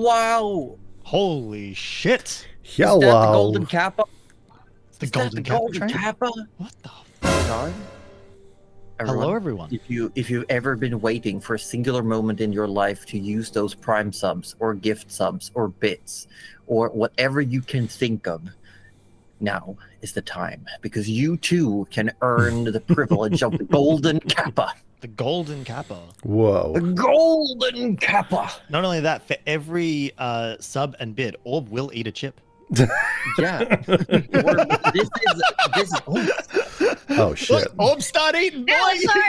Wow. Holy shit! Is that the golden kappa? The golden kappa? What the God. Hello, everyone. If you've ever been waiting for a singular moment in your life to use those prime subs or gift subs or bits or whatever you can think of, now is the time, because you too can earn the privilege of the golden kappa. The golden kappa. Whoa. The golden kappa. Not only that, for every sub and bid, Orb will eat a chip. Yeah. This is Oh shit. Look, Orb start eating, boy!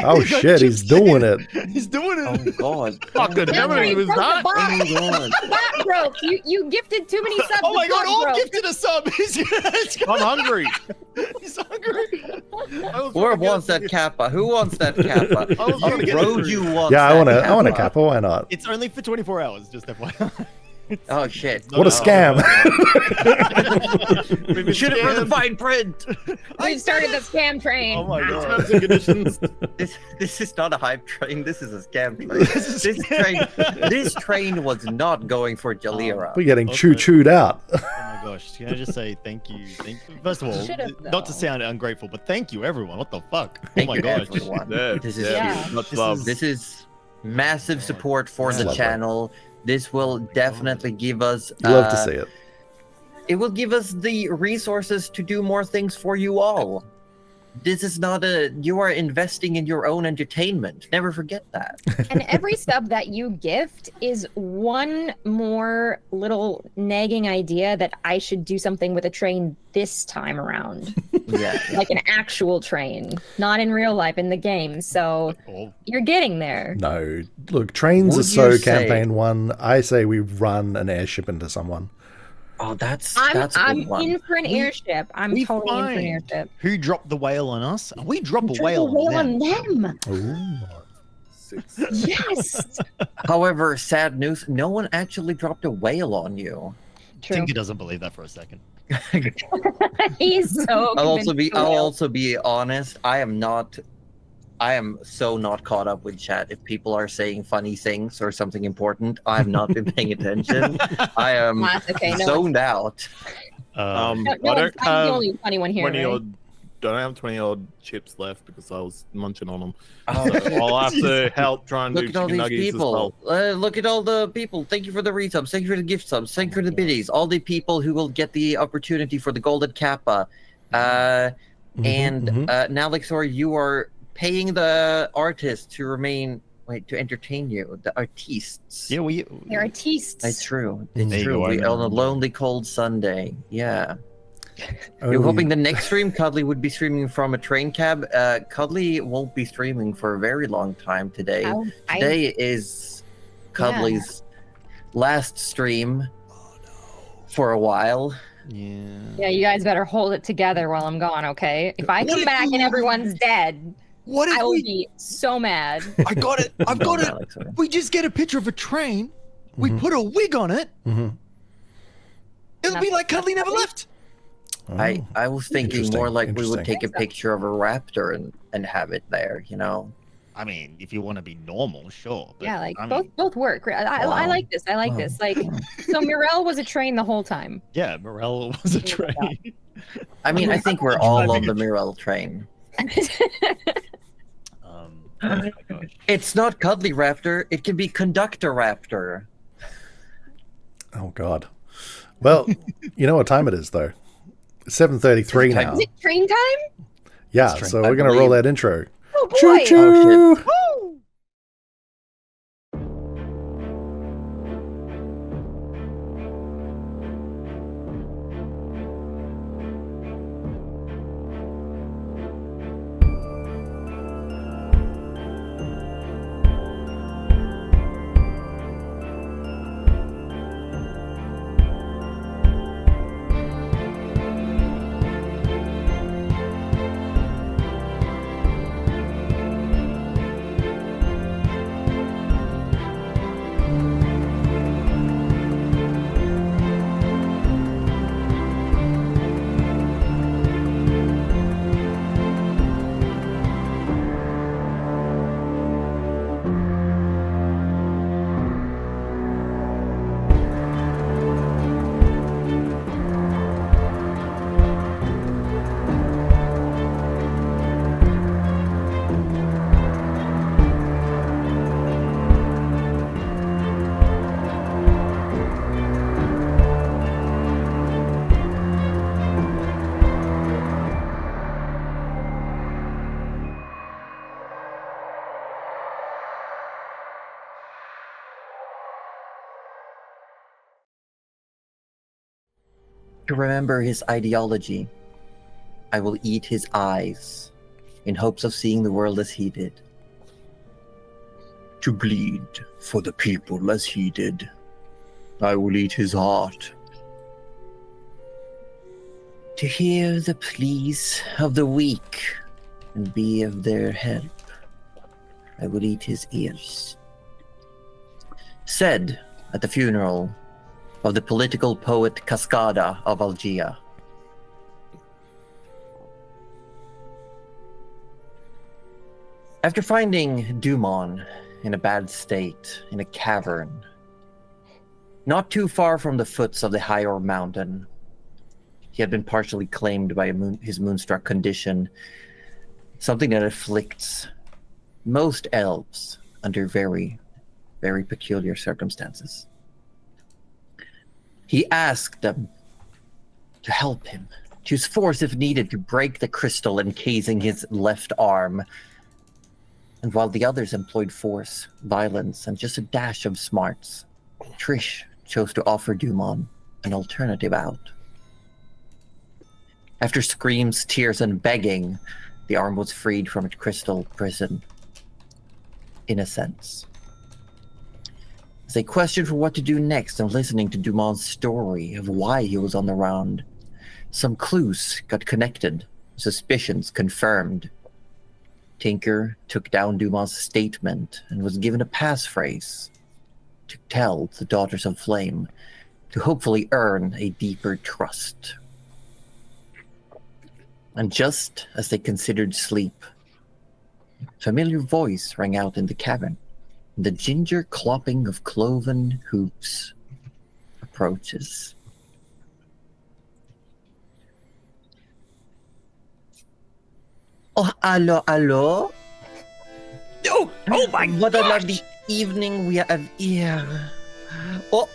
Oh shit, he's doing it. He's doing Oh it. god. Fucking never was that. Oh my god. That broke. You gifted too many subs. Oh my the god, bot Orb broke. gifted a sub! I'm hungry. He's hungry. Who wants that kappa? Who wants that kappa? I was gonna get Road it. you want. Yeah, I that want a kappa. Why not? It's only for 24 hours, just FYI. Oh shit. What a scam. We should have read the fine print. We've started the scam train. Oh my god. Terms and conditions. This is not a hype train. This is a scam train. This train was not going for Jalira. We're getting Okay. chewed out. Oh my gosh. Can I just say thank you? First of all, Should've, not to though. sound ungrateful, but thank you, everyone. What the fuck? Thank oh my you, gosh. everyone. Yeah, This is Yeah. huge. Much love. This is massive support for the Lovely. channel. This will definitely give us. You love to see it. It will give us the resources to do more things for you all. This is not you are investing in your own entertainment. Never forget that. And every sub that you gift is one more little nagging idea that I should do something with a train this time around. Yeah. Like an actual train, not in real life in the game. So Oh, you're getting there. No. Look, trains Would are so you say- campaign one. I say we run an airship into someone. Oh, that's a I'm good one. in for an airship. I'm we totally in for an find airship. who dropped the whale on us, and we drop a Triple whale whale on them. on them. Ooh. Yes. However, sad news, no one actually dropped a whale on you. True. Tinker doesn't believe that for a second. He's so. I'll convinced also the be whale. honest. I am so not caught up with chat. If people are saying funny things or something important, I've not been paying attention. I am That's okay. No, zoned out. no, I I'm don't the have only funny one here. 20 Right? odd. Don't have 20 odd chips left because I was munching on them. Oh, So I'll have to help try and look do at all chicken these nuggies as people. well. Look at all the people. Thank you for the resubs. Thank you for the gift subs. Thank you for the biddies. All the people who will get the opportunity for the golden kappa. And now, Lexor, you are paying the artists to entertain you. The artistes. Yeah, They're artistes. It's true. There It's you true. go, We, I on a know. lonely, cold Sunday. Yeah. Oh, You're hoping the next stream, Cuddly would be streaming from a train cab. Cuddly won't be streaming for a very long time today. Today is Cuddly's last stream for a while. Yeah. Yeah, you guys better hold it together while I'm gone, okay? If I What come if back you- and everyone's dead, What if I will we? be so mad. I got it. I've got it. Alex, sorry. We just get a picture of a train. We Mhm. put a wig on it. Mhm. It'll be like Cuddly never left. I was thinking more Interesting, like we would interesting. take a picture of a raptor and have it there, you know? I mean, if you want to be normal, sure. But, Yeah, like I mean, both work. I Wow. like this. I like Wow. this. Like, so Mirel was a train the whole time. Yeah, Morel was a train. I mean, I think we're all on the Mirel train. Oh my gosh. It's not Cuddly Raptor, it can be Conductor Raptor. Oh god. Well, you know what time it is though. It's 7:33 now. Is it train time? Yeah, It's so I we're gonna roll believe- that intro. Oh boy! Choo choo. Woo! To remember his ideology, I will eat his eyes in hopes of seeing the world as he did. To bleed for the people as he did, I will eat his heart. To hear the pleas of the weak and be of their help, I will eat his ears. Said at the funeral of the political poet Cascada of Algia. After finding Dumont in a bad state in a cavern, not too far from the foots of the higher mountain, he had been partially claimed by his moonstruck condition, something that afflicts most elves under very, very peculiar circumstances. He asked them to help him, to use force if needed to break the crystal encasing his left arm. And while the others employed force, violence, and just a dash of smarts, Trish chose to offer Dumont an alternative out. After screams, tears, and begging, the arm was freed from its crystal prison. In a sense. As they questioned for what to do next and listening to Dumont's story of why he was on the round, some clues got connected, suspicions confirmed. Tinker took down Dumont's statement and was given a passphrase to tell the Daughters of Flame to hopefully earn a deeper trust. And just as they considered sleep, a familiar voice rang out in the cavern. The ginger clopping of cloven hooves approaches. Oh, hello. Oh my What a gosh! lovely evening we have here. Oh,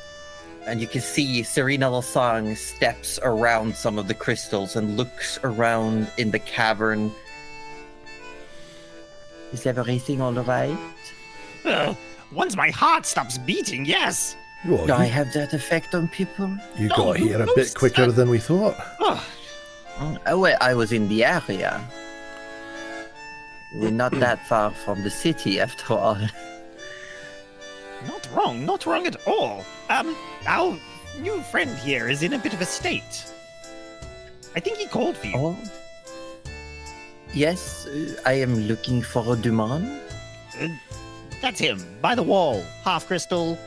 and you can see Serena Lasang steps around some of the crystals and looks around in the cavern. Is everything all right? Once my heart stops beating, yes. Well, Do I you, have that effect on people? you No, got here a no, bit quicker than we thought. Oh, Oh, well, I was in the area. We're not that far from the city, after all. not wrong at all. Our new friend here is in a bit of a state. I think he called for you. Oh. Yes, I am looking for Dumont. That's him, by the wall, half crystal,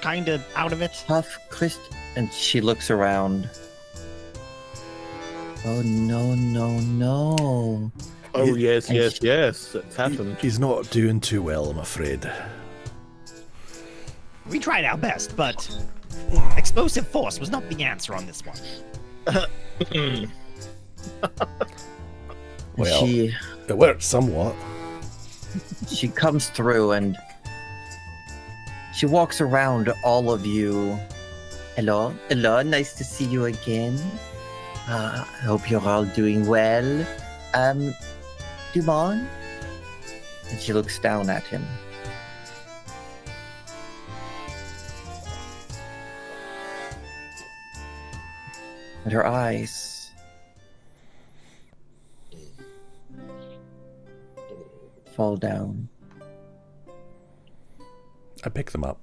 kinda out of it. Half Christ. And she looks around. Oh, no, no, no. Oh, yes, And yes, yes. It's happened. He's not doing too well, I'm afraid. We tried our best, but explosive force was not the answer on this one. Well, She it worked somewhat. she comes through and she walks around all of you. Hello, nice to see you again. I hope you're all doing well. Dumont? And she looks down at him. And her eyes fall down. I picked them up.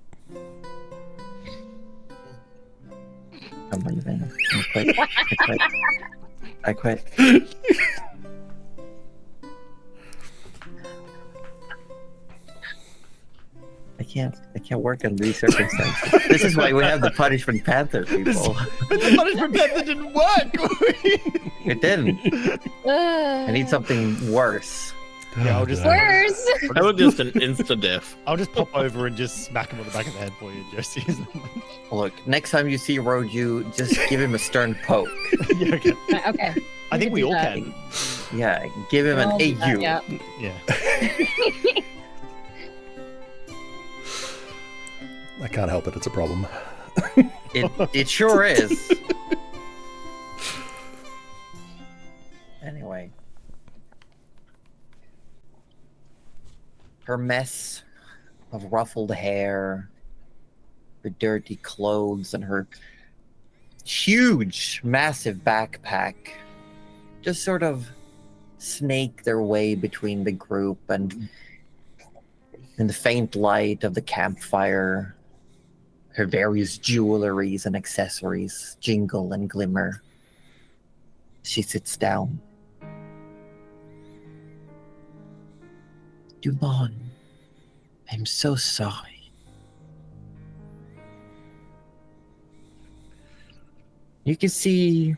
I'm leaving. I quit. I can't work under these circumstances. This is why we have the Punishment Panther people. But the punishment method didn't work! It didn't. I need something worse. Yeah, I'll just- Worse. That was just an insta-death. I'll just pop over and just smack him on the back of the head for you, Jesse. Look, next time you see Roju, just give him a stern poke. Yeah, okay. Okay. I think we do all that. can. Yeah, give him an I'll do that, AU. yeah. Yeah. I can't help it, it's a problem. It sure is. Anyway. Her mess of ruffled hair, her dirty clothes, and her huge, massive backpack just sort of snake their way between the group, and in the faint light of the campfire, her various jewelries and accessories jingle and glimmer. She sits down. Dumont, I'm so sorry. You can see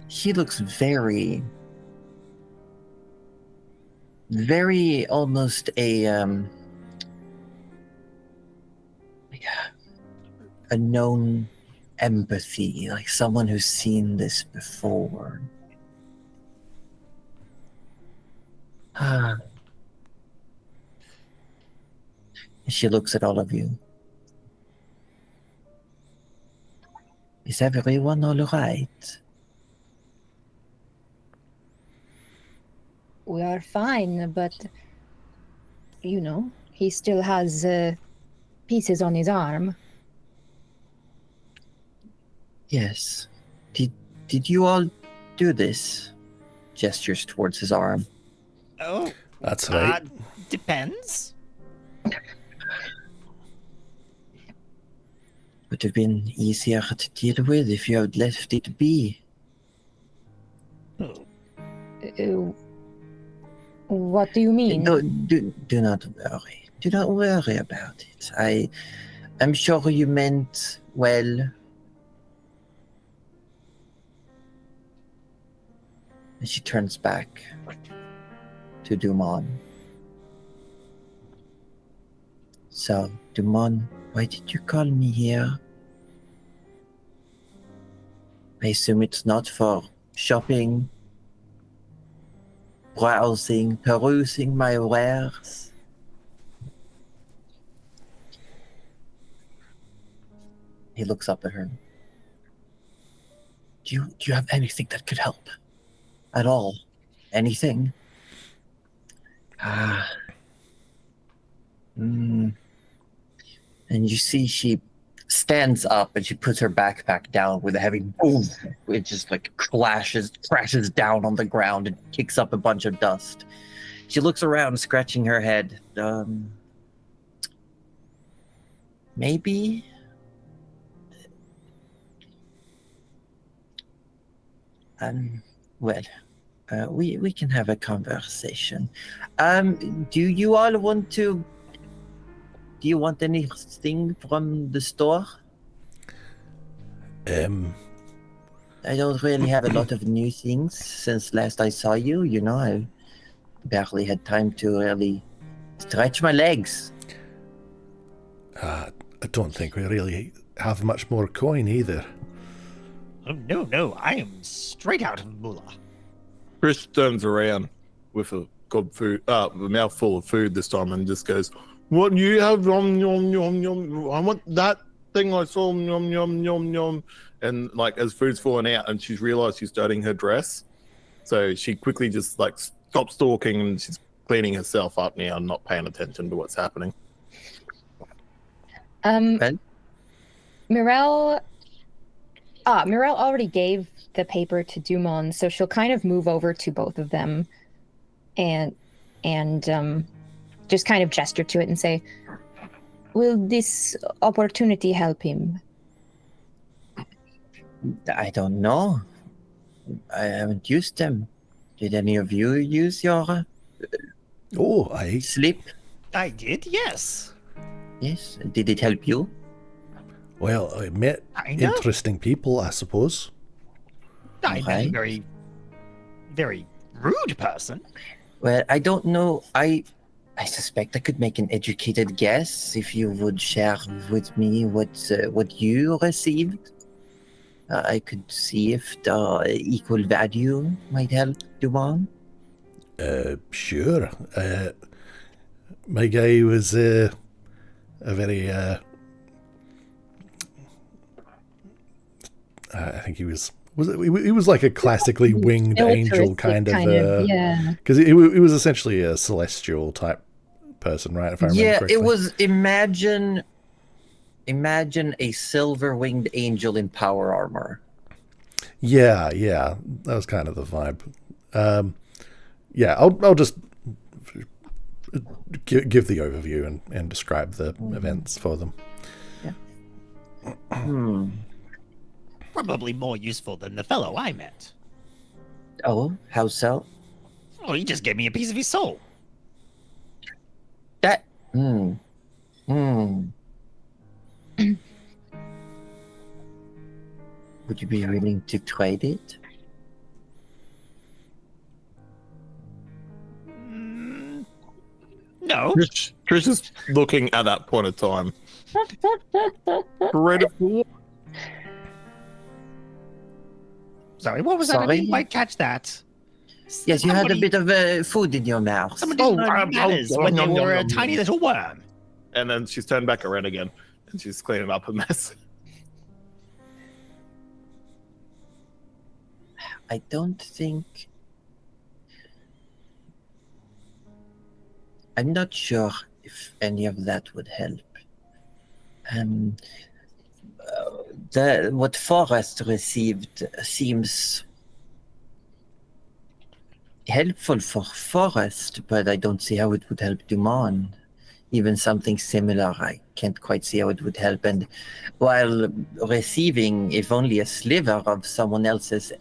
he looks very almost a known empathy, like someone who's seen this before. She looks at all of you. Is everyone all right? We are fine, but you know, he still has pieces on his arm. Yes. Did you all do this? Gestures towards his arm. Oh, That's right. Depends. Would have been easier to deal with if you had left it be. What do you mean? Do not worry. Do not worry about it. I'm sure you meant well. And she turns back to Dumont. So, Dumont, why did you call me here? I assume it's not for shopping, browsing, perusing my wares. He looks up at her. Do you have anything that could help? At all? Anything? And you see she stands up and she puts her backpack down with a heavy boom. It just like crashes down on the ground and kicks up a bunch of dust. She looks around, scratching her head. Maybe? Well, we can have a conversation. Do you all want to... Do you want anything from the store? I don't really have a lot of new things since last I saw you. You know, I barely had time to really stretch my legs. I don't think we really have much more coin either. Oh, no, I am straight out of moolah. Chris turns around with a mouthful of food this time and just goes, "What do you have? Yum, yum, yum, yum. I want that thing I saw. Yum, yum, yum, yum." And like as food's falling out, and she's realized she's dirtying her dress, so she quickly just like stops talking and she's cleaning herself up now, and not paying attention to what's happening. Mirelle already gave the paper to Dumont, so she'll kind of move over to both of them and just kind of gesture to it and say, "Will this opportunity help him?" I don't know. I haven't used them. Did any of you use your sleep? I did, yes. Yes. Did it help you? Well, I met Kinda. interesting people, I suppose. I'm a Okay. very, very rude person. Well, I don't know. I suspect I could make an educated guess if you would share with me what you received. I could see if the equal value might help Dumont. Sure. My guy was a very I think he was like a classically winged angel kind of yeah. because he was essentially a celestial type person, right? If I remember correctly. It was, imagine Imagine a silver-winged angel in power armor. Yeah, that was kind of the vibe. Yeah, I'll just give the overview and describe the events for them. Probably more useful than the fellow I met. Oh, how so? Oh, he just gave me a piece of his soul. That. Would you be willing to trade it? No. Trish is looking at that point of time. Ready for what? Sorry, what was that? I Sorry? didn't quite catch that. Yes, you had a bit of food in your mouth. Someone didn't learn manners when they were a yum, tiny yum. little worm. And then she's turned back around again, and she's cleaning up a mess. I don't think. I'm not sure if any of that would help. What Forrest received seems helpful for Forrest, but I don't see how it would help Dumont. Even something similar, I can't quite see how it would help. And while receiving, if only a sliver of someone else's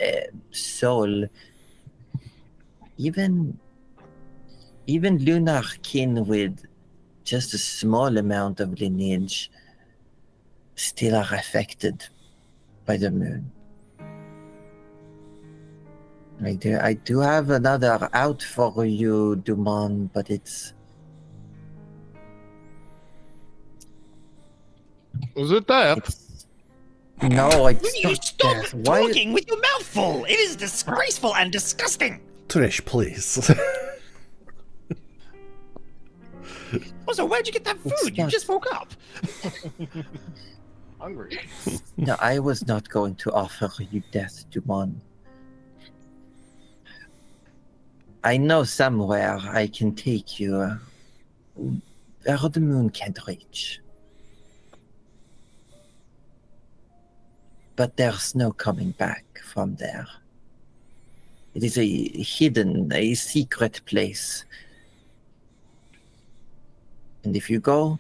soul, even lunar kin with just a small amount of lineage still are affected by the moon. I do have another out for you, Dumont, but it's... Was it that? No, it's Will you not stop that. Why? talking with your mouth full? It is disgraceful and disgusting. Trish, please. Also, where'd you get that It's food? You not- just woke up. Hungry. No, I was not going to offer you death, Dumont. I know somewhere I can take you where the moon can't reach. But there's no coming back from there. It is a hidden, a secret place. And if you go,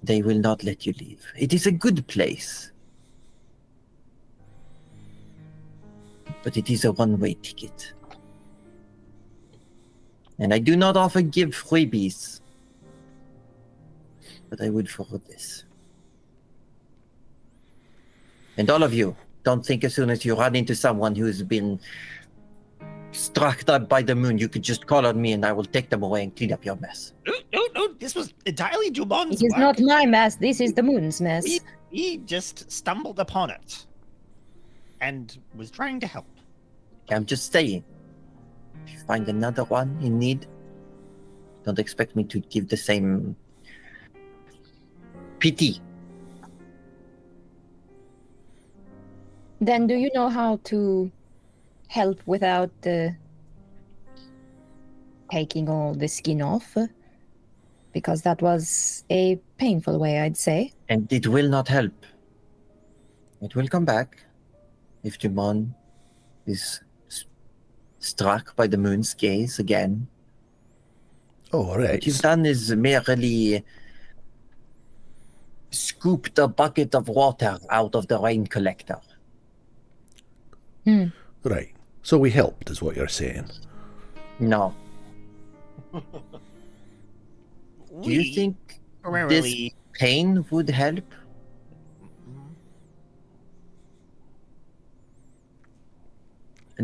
they will not let you leave. It is a good place. But it is a one-way ticket. And I do not often give freebies. But I would for this. And all of you, don't think as soon as you run into someone who's been struck up by the moon, you could just call on me and I will take them away and clean up your mess. No, this was entirely Dumont's It is work. not my mess. This is the moon's mess. He just stumbled upon it and was trying to help. I'm just saying, if you find another one in need, don't expect me to give the same pity. Then do you know how to help without taking all the skin off? Because that was a painful way, I'd say. And it will not help. It will come back if Dumont is struck by the moon's gaze again. Oh, all right. What you've done is merely scooped a bucket of water out of the rain collector. Right. So we helped, is what you're saying. No. Do you think this temporarily pain would help?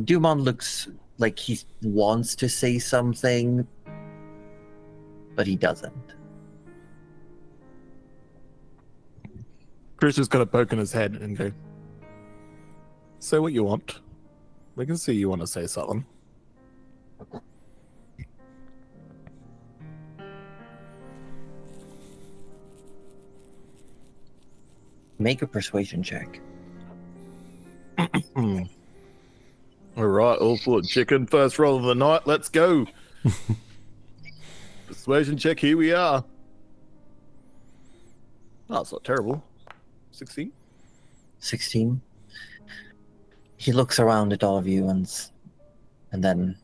Dumont looks like he wants to say something, but he doesn't. Chris is going to poke in his head and go, say what you want. We can see you want to say something. Make a persuasion check. All right, all for chicken. First roll of the night. Let's go. Persuasion check. Here we are. Oh, it's not terrible. 16. 16. He looks around at all of you and then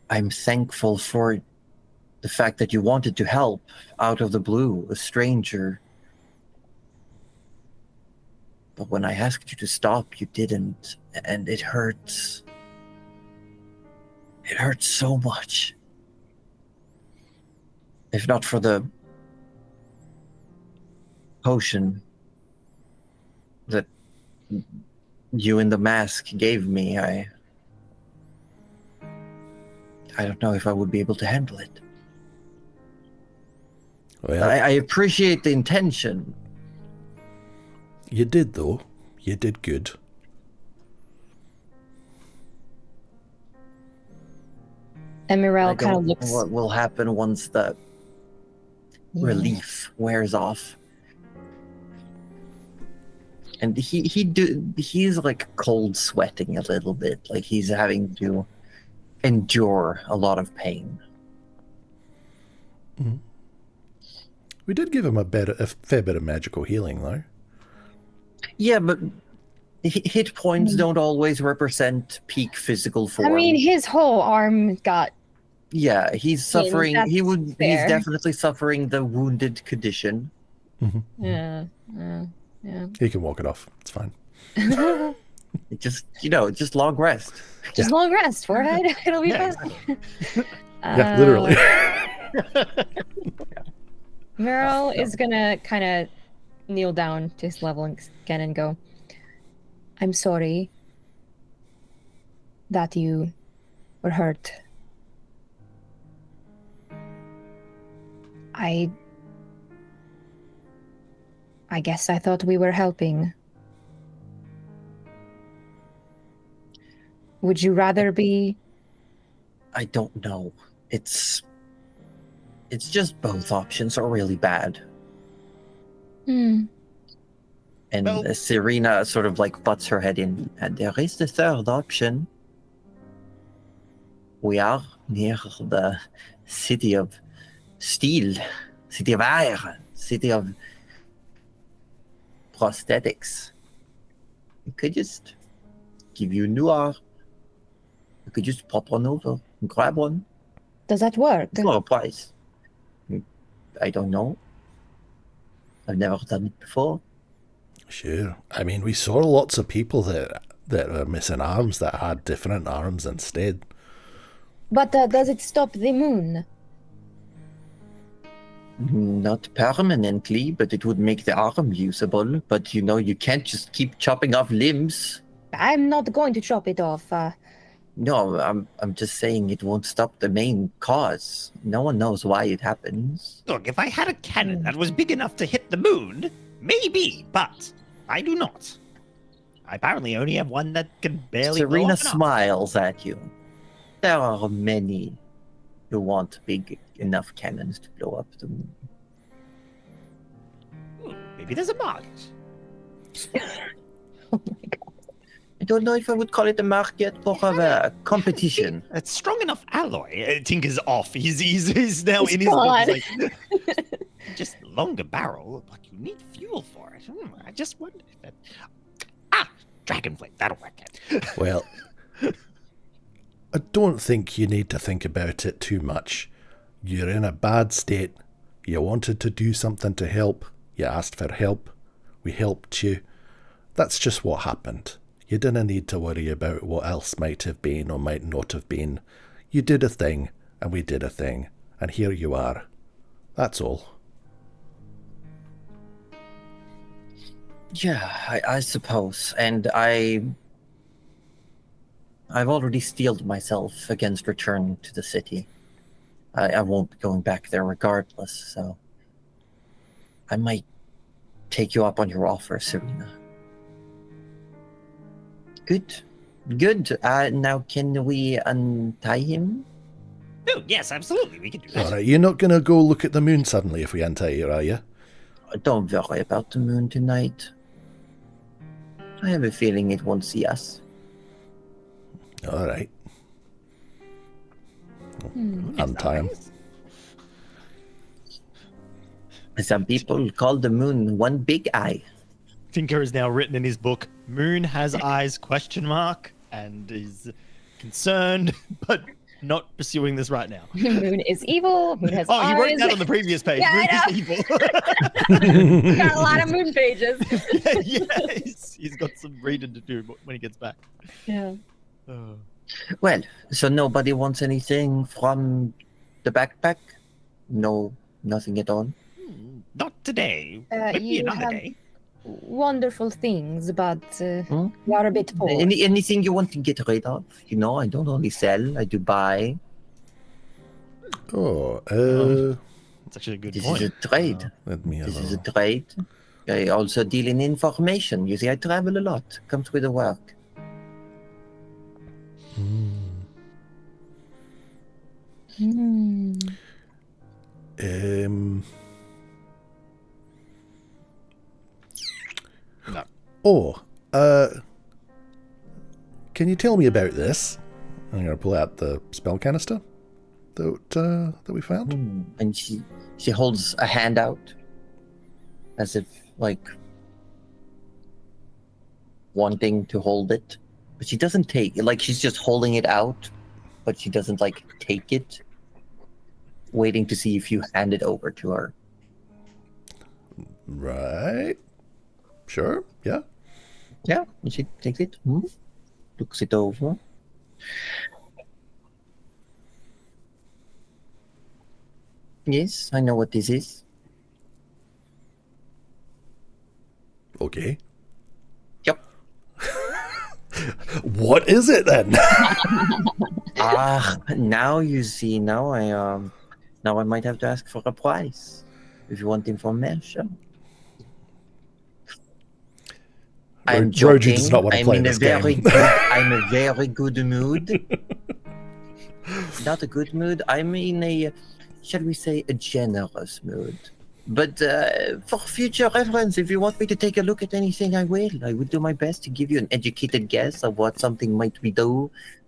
I'm thankful for the fact that you wanted to help out of the blue, a stranger. But when I asked you to stop, you didn't, and it hurts. It hurts so much. If not for the potion that you in the mask gave me, I don't know if I would be able to handle it. Well, I appreciate the intention. you did, though. You did good. Emerald I kind don't of know looks. what will happen once the relief wears off. And he's like cold sweating a little bit, like he's having to endure a lot of pain. Mm-hmm. We did give him a fair bit of magical healing, though. Yeah, but hit points don't always represent peak physical form. I mean, his whole arm got. Yeah, he's suffering. that's He's fair. definitely suffering the wounded condition. Mm-hmm. Yeah. He can walk it off. It's fine. It just long rest. Just long rest, forehead. It'll be fine. Yeah, literally. Meryl is gonna kind of kneel down to his level again and go, I'm sorry that you were hurt. I guess I thought we were helping. Would you rather be? I don't know. It's just both options are really bad. And Well- Serena sort of like butts her head in. And there is the third option. We are near the city of steel, city of iron, city of prosthetics. We could just give you a new arm. We could just pop on over and grab one. Does that work? It's not a price. I don't know. I've never done it before. Sure. I mean, we saw lots of people that are missing arms that had different arms instead. But does it stop the moon? Not permanently, but it would make the arm usable. But you can't just keep chopping off limbs. I'm not going to chop it off. No, I'm just saying it won't stop the main cause. No one knows why it happens. Look, if I had a cannon that was big enough to hit the moon, maybe, but I do not. I apparently only have one that can barely blow Serena up an arm. smiles at you. There are many who want big enough cannons to blow up the moon. Maybe there's a market. Oh my god. I don't know if I would call it a market or a competition. A strong enough alloy. Tinker's off. He's now He's in his gone. book. He's like, just longer barrel, but you need fuel for it. I just wonder if that. Dragonflame. That'll work. Well, I don't think you need to think about it too much. You're in a bad state. You wanted to do something to help. You asked for help. We helped you. That's just what happened. You didn't need to worry about what else might have been or might not have been. You did a thing, and we did a thing, and here you are. That's all. Yeah, I suppose. And I've already steeled myself against return to the city. I won't be going back there regardless, so I might take you up on your offer, Serena. Good. Now can we untie him? Oh, yes, absolutely. We can do that. All right, you're not going to go look at the moon suddenly if we untie you, are you? Don't worry about the moon tonight. I have a feeling it won't see us. All right. untie him. Some people call the moon one big eye. Tinker is now written in his book, Moon has eyes, ? And is concerned, but not pursuing this right now. Moon is evil. Moon has eyes. Oh, you wrote that on the previous page. Yeah, Moon I is evil. Got a lot of moon pages. yeah, he's got some reading to do when he gets back. Yeah. Well, so nobody wants anything from the backpack? No, nothing at all. Not today. Maybe You another have day. wonderful things, but you are a bit poor. Anything you want to get rid of? You know, I don't only sell, I do buy. That's actually a good This point. is a trade. Let me have This is a... a trade. I also deal in information. You see, I travel a lot. Comes with the work. No. Can you tell me about this? I'm going to pull out the spell canister that we found. And she holds a hand out, as if like wanting to hold it, but she doesn't take it. Like she's just holding it out, but she doesn't like take it. Waiting to see if you hand it over to her. Right. Sure. Yeah. Yeah, and she takes it, looks it over. Yes, I know what this is. Okay. Yep. What is it then? Now you see. Now I might have to ask for a price if you want information. I'm Roger joking. does not want to I'm play in a this very game. good. I'm a very good mood. Not a good mood. I'm in a, shall we say, a generous mood. But for future reference, if you want me to take a look at anything, I will. I will do my best to give you an educated guess of what something might be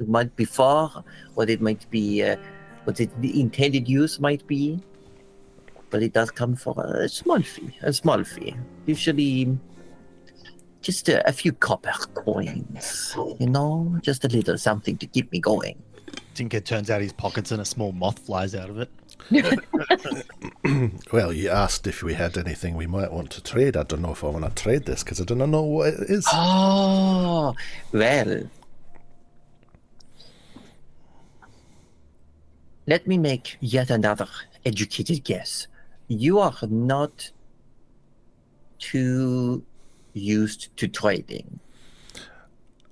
might be for, what it might be, what the intended use might be. But it does come for a small fee. A small fee. Usually, just a few copper coins. You know, just a little something to keep me going. Tinker turns out his pockets and a small moth flies out of it. Well, you asked if we had anything we might want to trade. I don't know if I want to trade this because I don't know what it is. Oh, well. Let me make yet another educated guess. You are not too used to trading.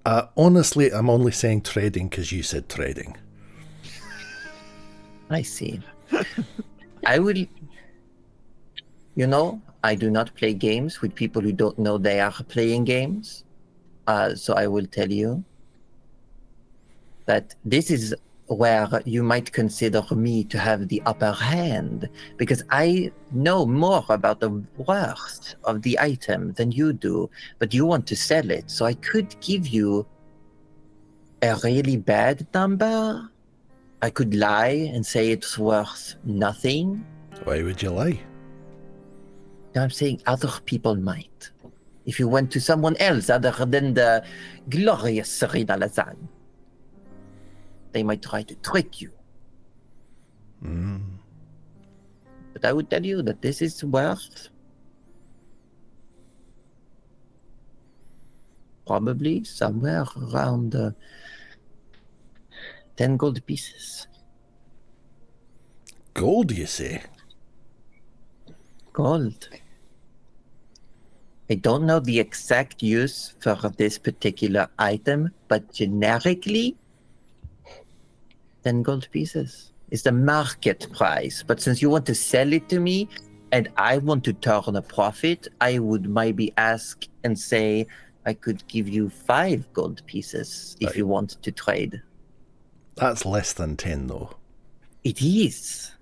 Honestly, I'm only saying trading because you said trading. I see. I will... You know, I do not play games with people who don't know they are playing games. So I will tell you that this is where you might consider me to have the upper hand, because I know more about the worth of the item than you do, but you want to sell it, so I could give you a really bad number. I could lie and say it's worth nothing. Why would you lie? I'm saying other people might. If you went to someone else other than the glorious Serena Lazan, they might try to trick you. But I would tell you that this is worth probably somewhere around 10 gold pieces. Gold, you say? Gold. I don't know the exact use for this particular item, but generically, 10 gold pieces is the market price. But since you want to sell it to me and I want to turn a profit, I would maybe ask and say I could give you 5 gold pieces if you want to trade. That's less than 10, though. It is.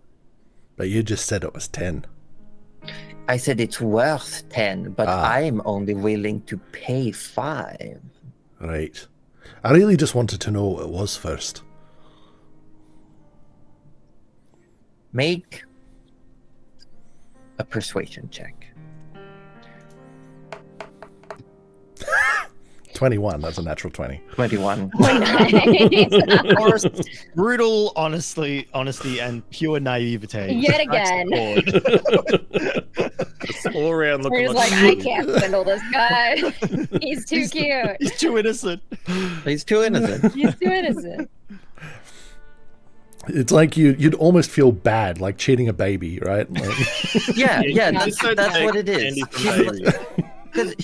But you just said it was 10. I said it's worth 10, but I'm only willing to pay 5. Right. I really just wanted to know what it was first. Make a persuasion check. 21. That's a natural 20. 21. Nice. Forrest, brutal honesty, and pure naivete. Yet strikes again. the chord. It's all around looking He's like, like, I can't swindle this guy. He's too cute. He's too innocent. He's too innocent. He's too innocent. It's like you'd almost feel bad, like cheating a baby, right? Like, Yeah, Just don't that's take what it is. candy from baby. Because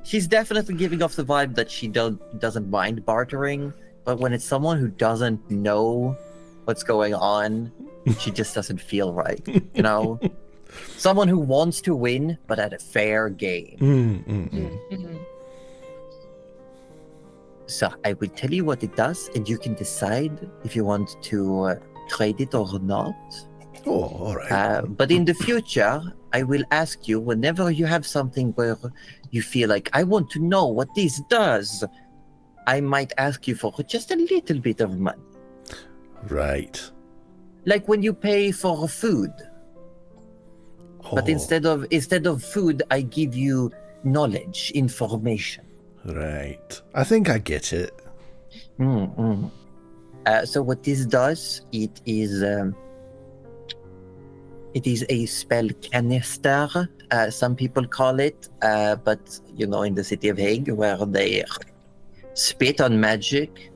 she's definitely giving off the vibe that she doesn't mind bartering, but when it's someone who doesn't know what's going on, she just doesn't feel right. You know, someone who wants to win but at a fair game. Mm-hmm. So I will tell you what it does, and you can decide if you want to trade it or not. oh, all right. But in the future, I will ask you whenever you have something where you feel like, I want to know what this does, I might ask you for just a little bit of money. Right. Like when you pay for food. But Oh, instead of food, I give you knowledge, information. right. I think I get it. So what this does, it is a spell canister. Some people call it, but you know, in the city of Hague, where they spit on magic,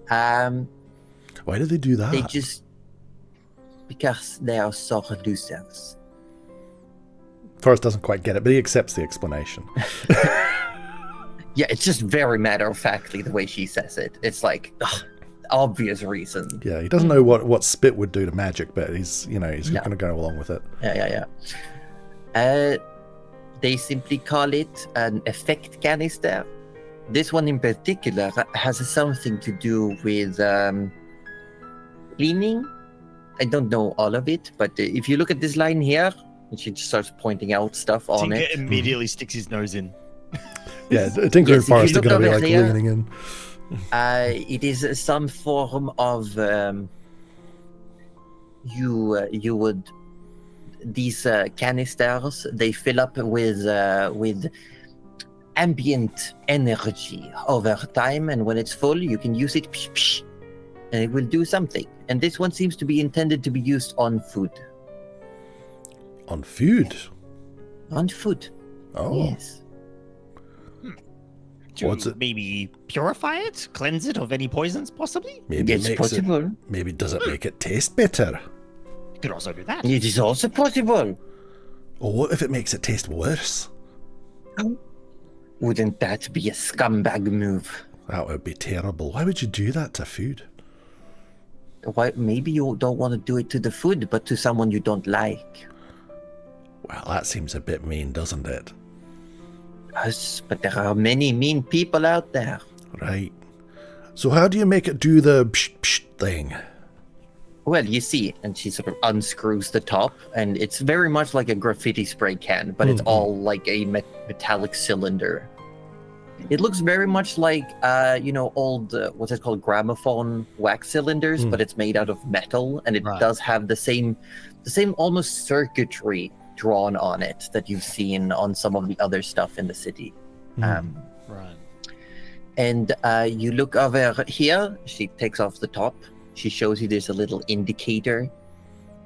Why do they do that? they just because they are sore losers. Forrest doesn't quite get it, but he accepts the explanation. Yeah, it's just very matter of factly the way she says it. It's like obvious reason. Yeah, he doesn't know what spit would do to magic, but he's Yeah. going to go along with it. Yeah. They simply call it an effect canister. This one in particular has something to do with cleaning. I don't know all of it, but if you look at this line here, and she just starts pointing out stuff on Tinker it. immediately sticks his nose in. Yeah, Tinker Yes, and if Forrest you are going to be look like over here- leaning in. It is some form of you would these canisters, they fill up with ambient energy over time, and when it's full, you can use it, and it will do something. And this one seems to be intended to be used on food. On food? On food, Oh. yes. To What's it? maybe purify it, cleanse it of any poisons, possibly. Maybe It's it makes possible. Maybe does it make it taste better? You could also do that. It is also possible. Or what if it makes it taste worse? Wouldn't that be a scumbag move? That would be terrible. Why would you do that to food? Why? Maybe you don't want to do it to the food, but to someone you don't like. Well, that seems a bit mean, doesn't it? Yes, but there are many mean people out there. Right. So how do you make it do the psh psh thing? Well, you see, and she sort of unscrews the top, and it's very much like a graffiti spray can, but it's all like a metallic cylinder. It looks very much like, old, what's it called, gramophone wax cylinders, but it's made out of metal, and it Right. does have the same almost circuitry drawn on it that you've seen on some of the other stuff in the city. Right. And you look over here, she takes off the top. She shows you there's a little indicator.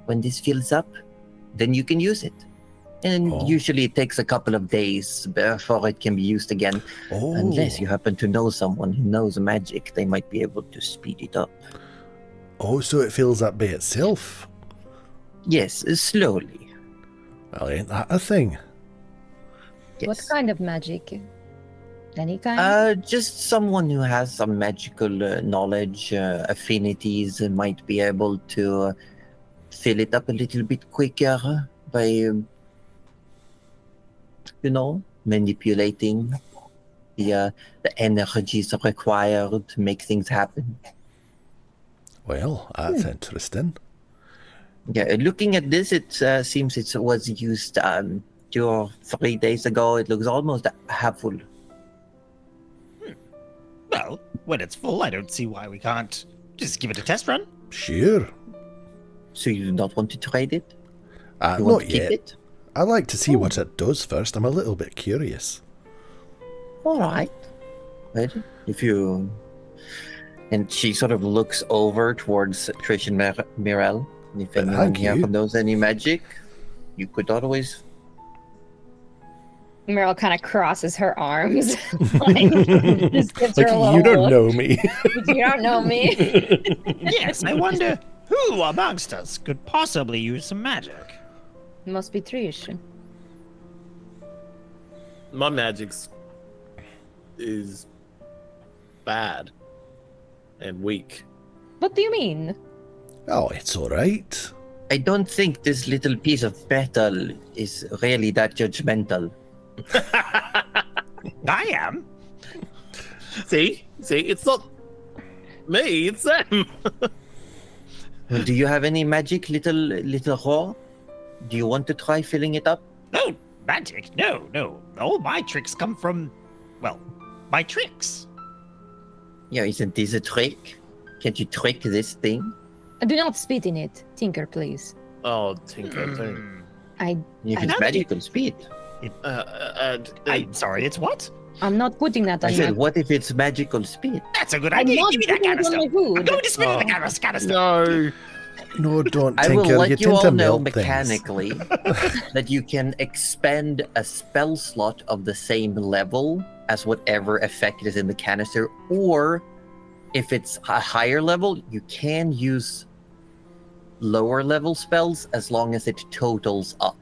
When this fills up, then you can use it. And usually it takes a couple of days before it can be used again. Oh. Unless you happen to know someone who knows magic, they might be able to speed it up. Oh, so it fills up by itself? Yes, slowly. Well, ain't that a thing? Yes. What kind of magic? Any kind? Just someone who has some magical knowledge, affinities, might be able to fill it up a little bit quicker by, manipulating the energies required to make things happen. Well, that's interesting. Yeah, looking at this, it seems it was used 2 or 3 days ago. It looks almost half full. Well, when it's full, I don't see why we can't just give it a test run. Sure. So you do not want to trade it? You want Not to keep yet. it? I'd like to see what it does first. I'm a little bit curious. All right. Well, if you... And she sort of looks over towards Trish and Mirel. If anyone thank here you. knows any magic, you could always... Meryl kind of crosses her arms. Like, just gives her a little you don't look. know me. You don't know me. Yes, I wonder who amongst us could possibly use some magic. Must be Trish. My magic's is bad and weak. What do you mean? Oh, it's all right. I don't think this little piece of metal is really that judgmental. I am. See, it's not me, it's them. Well, do you have any magic, little whore? Do you want to try filling it up? No, magic. No. All my tricks come from, well, my tricks. Yeah, isn't this a trick? Can't you trick this thing? Do not spit in it. Tinker, please. Oh, Tinker. If I it's don't magical speed. I'm sorry, it's what? I'm not putting that I on said, my... what if it's magical speed? That's a good I'm idea. not Give me that putting it canister. on my food. I'm going to spit in the canister. No. No, don't, I will Tinker. let You you tend all to know melt things. mechanically that you can expend a spell slot of the same level as whatever effect is in the canister, or if it's a higher level, you can use lower level spells as long as it totals up.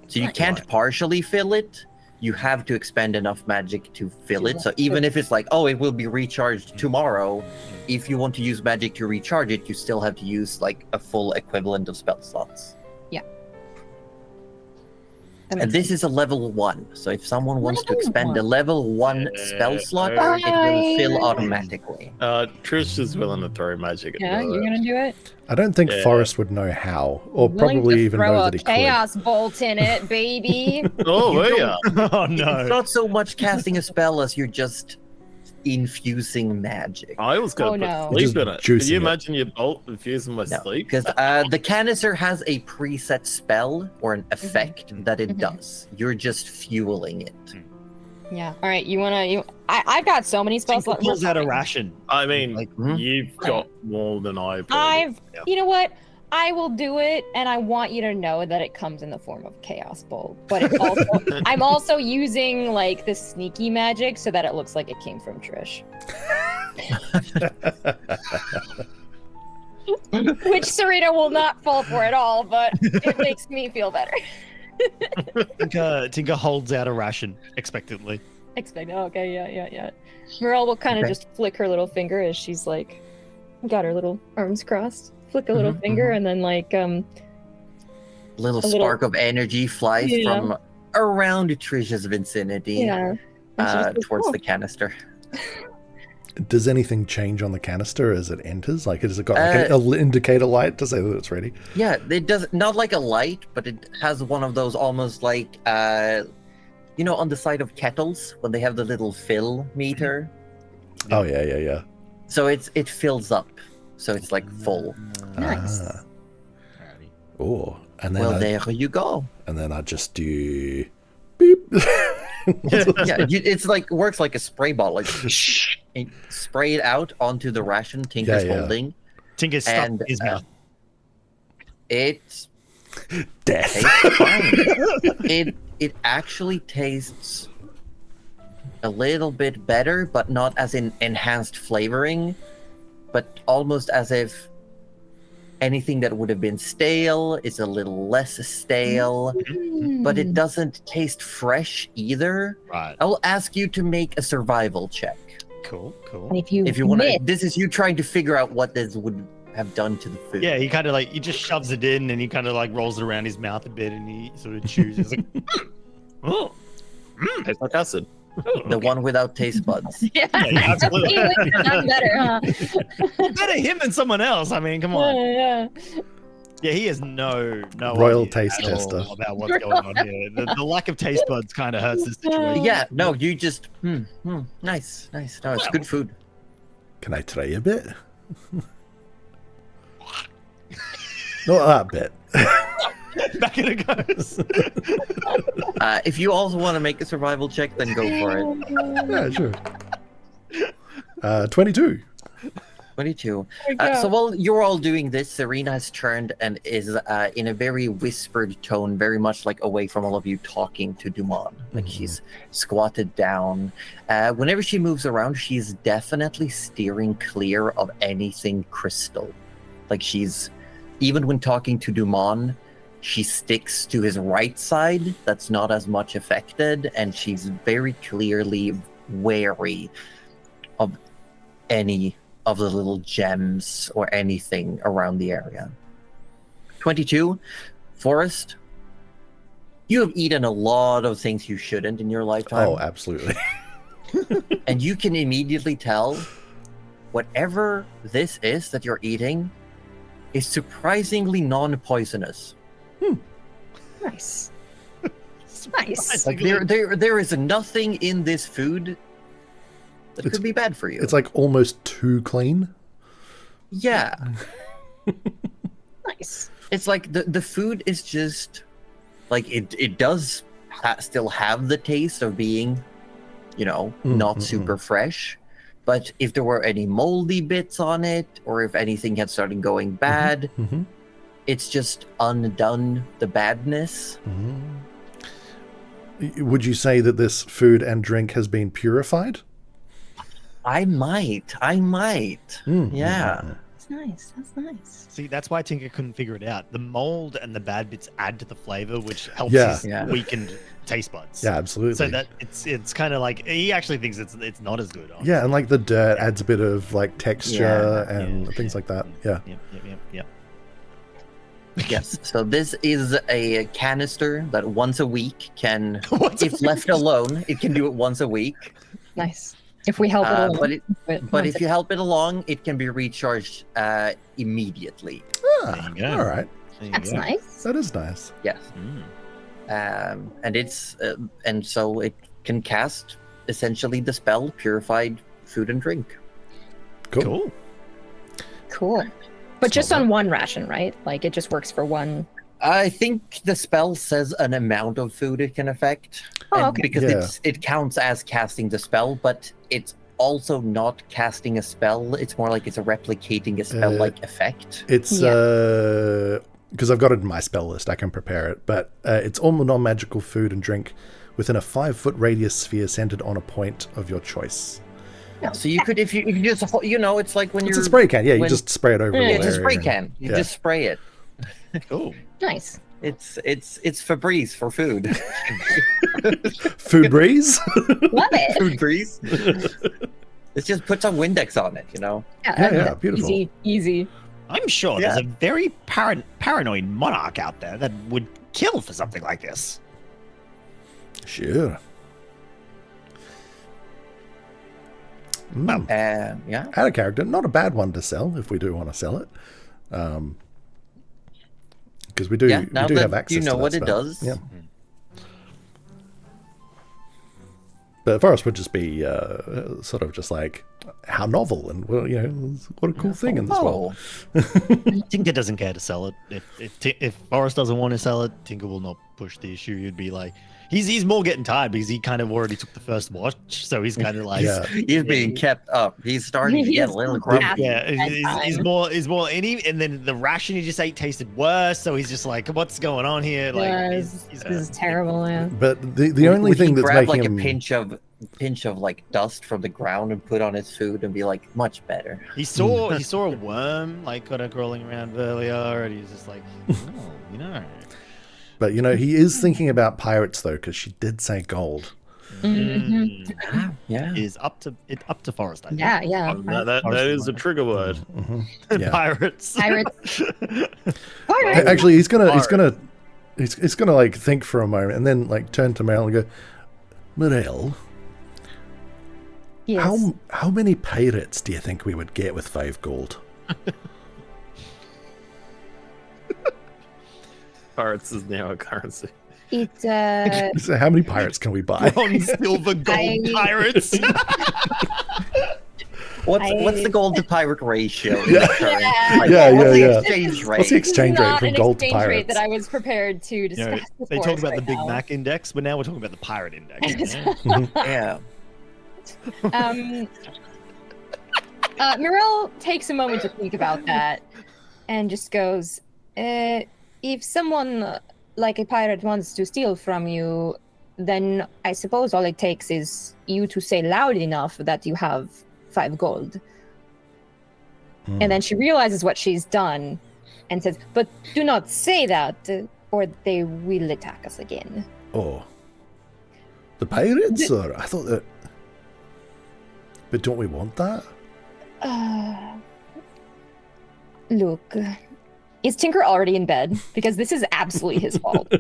So you can't partially fill it. You have to expend enough magic to fill it. So even if it's like, oh, it will be recharged tomorrow, if you want to use magic to recharge it, you still have to use like a full equivalent of spell slots. And this is a level 1. So if someone wants to Level expend a level 1 spell slot, it will fill automatically. Trish is willing to throw magic at Yeah, me. you're gonna do it? I don't think Yeah. Forrest would know how, or Willing probably to even throw know a that he could. chaos bolt in it, baby. Oh, yeah. Oh It's no. not so much casting a spell as you're just infusing magic. I was Oh, going to no. put sleep in it. Can Juicing you it. imagine your bolt infusing my No, sleep? because the canister has a preset spell or an effect that it does. You're just fueling it. Yeah. All right. I've got so many spells. Tinker pulls out a ration. I mean, Like, you've got more than I. probably. You know what? I will do it, and I want you to know that it comes in the form of Chaos Bolt. But it also, I'm also using like the sneaky magic so that it looks like it came from Trish. Which Sarita will not fall for at all, but it makes me feel better. Tinker holds out a ration expectantly. Okay, yeah. Merle will kind of Okay. just flick her little finger as she's like, got her little arms crossed. Flick a little finger, and then like Little A little- spark of energy flies Yeah. from around Trish's vicinity yeah. And she just goes, towards "Oh." the canister. Does anything change on the canister as it enters? Like, has it got like an indicator light to say that it's ready? Yeah, it does not like a light, but it has one of those almost like you know, on the side of kettles when they have the little fill meter. Oh yeah. So it fills up, so it's like full. Nice. Ah. Oh, and then Well, there you go. and then I just do beep. Yeah, it's like works like a spray bottle. Like and spray it out onto the ration Tinker's Yeah. holding. Tinker's stuck in And his mouth. it Death. tastes fine. It actually tastes a little bit better, but not as in enhanced flavoring, but almost as if anything that would have been stale is a little less stale, but it doesn't taste fresh either. Right. I will ask you to make a survival check. Cool. And if you If you want to, miss, this is you trying to figure out what this would have done to the food. Yeah, he kind of like he just shoves it in and he kind of like rolls it around his mouth a bit and he sort of chews. It's like, oh, Tastes like acid. The one without taste buds. yeah, yeah, absolutely. he would have done better, huh? Better him than someone else. I mean, come on. Yeah. Yeah, he has no Royal idea taste at all tester. about what's going on here. The lack of taste buds kind of hurts this situation. Yeah, no, you just nice. No, it's good food. Can I try a bit? Not that bit. Back in it goes. If you also want to make a survival check, then go for it. Yeah, sure. 22. 22. So while you're all doing this, Serena has turned and is in a very whispered tone, very much like away from all of you, talking to Dumont. Like she's squatted down. Whenever she moves around, she's definitely steering clear of anything crystal. Like she's, even when talking to Dumont, she sticks to his right side that's not as much affected, and she's very clearly wary of any of the little gems or anything around the area. 22, Forrest, you have eaten a lot of things you shouldn't in your lifetime. Oh, absolutely. And you can immediately tell whatever this is that you're eating is surprisingly non-poisonous. Nice. Nice. Like there is nothing in this food that could be bad for you. It's like almost too clean. Yeah. Nice. It's like the food is just like it does still have the taste of being, you know, not super fresh. But if there were any moldy bits on it, or if anything had started going bad, it's just undone the badness. Would you say that this food and drink has been purified? I might. Yeah. That's nice. That's nice. See, that's why Tinker couldn't figure it out. The mold and the bad bits add to the flavor, which helps Yeah. his weakened taste buds. Yeah, absolutely. So that it's kind of like he actually thinks it's not as good. Honestly. Yeah, and like the dirt adds a bit of like texture and things like that. Yeah. Yep. Yes. So this is a canister that once a week can, Once a if week. left alone, it can do it once a week. Nice. If we help it along. But if you help it along, it can be recharged immediately. Ah, There you go. all right. There you That's go. nice. That is nice. Yes. And it's and so it can cast essentially the spell purified food and drink. Cool. Cool. But just on one ration, right? Like it just works for one. I think the spell says an amount of food it can affect. Oh, and okay. Because it counts as casting the spell, but it's also not casting a spell. It's more like it's a replicating a spell-like effect. It's because I've got it in my spell list, I can prepare it, but it's all non-magical food and drink within a 5-foot radius sphere centered on a point of your choice. So you could, if you just, you know, it's like when It's you're a spray can. Yeah, you when- just spray it over. a Yeah, little it's a spray area. can. You Yeah. just spray it. Cool. Nice. It's Febreze for food. Food breeze. Love it. Food breeze. It's just put some Windex on it, you know. Yeah, beautiful. Easy. I'm sure there's a very paranoid monarch out there that would kill for something like this. Sure. Yeah. Out of character, not a bad one to sell if we do want to sell it, because we do now have that access. you know to that what it spell. does. Yeah. But for us, would just be sort of just like how novel and well, you know, what a cool thing in this world. Tinker doesn't care to sell it. If Forrest doesn't want to sell it, Tinker will not push the issue. He'd be like, he's more getting tired because he kind of already took the first watch, so he's kind of like, He's being kept up. He's starting to get a little grumpy. he's more, and then the ration he just ate tasted worse, so he's just like, what's going on here? Like, This is terrible, man. But the only Would he thing that's grab making like him a pinch of like dust from the ground and put on his food and be like, much better. He saw a worm like kind of crawling around earlier, and he's just like, oh, you know. But, you know, he is thinking about pirates, though, because she did say gold. Yeah. Is up to Forrest, I think. Yeah. That is a trigger word. Yeah. Pirates. Pirates. Actually, he's gonna like think for a moment and then like turn to Merrill and go, Merrill, Yes. how many pirates do you think we would get with 5 gold? Pirates is now a currency. So how many pirates can we buy? Bronze, silver, gold pirates. What's the gold to pirate ratio? in Yeah. the current- Yeah. like, Yeah, what's the yeah. exchange rate? What's the exchange rate Not from an gold to exchange rate pirates? that I was prepared to You discuss. know, they with talk Boris about the right Big now. Mac index, but now we're talking about the pirate index. Yeah. Mirel takes a moment to think about that and just goes, if someone like a pirate wants to steal from you, then I suppose all it takes is you to say loud enough that you have 5 gold. And then she realizes what she's done and says, but do not say that, or they will attack us again. Oh. The pirates? Or I thought that... But don't we want that? Look, is Tinker already in bed? Because this is absolutely his fault.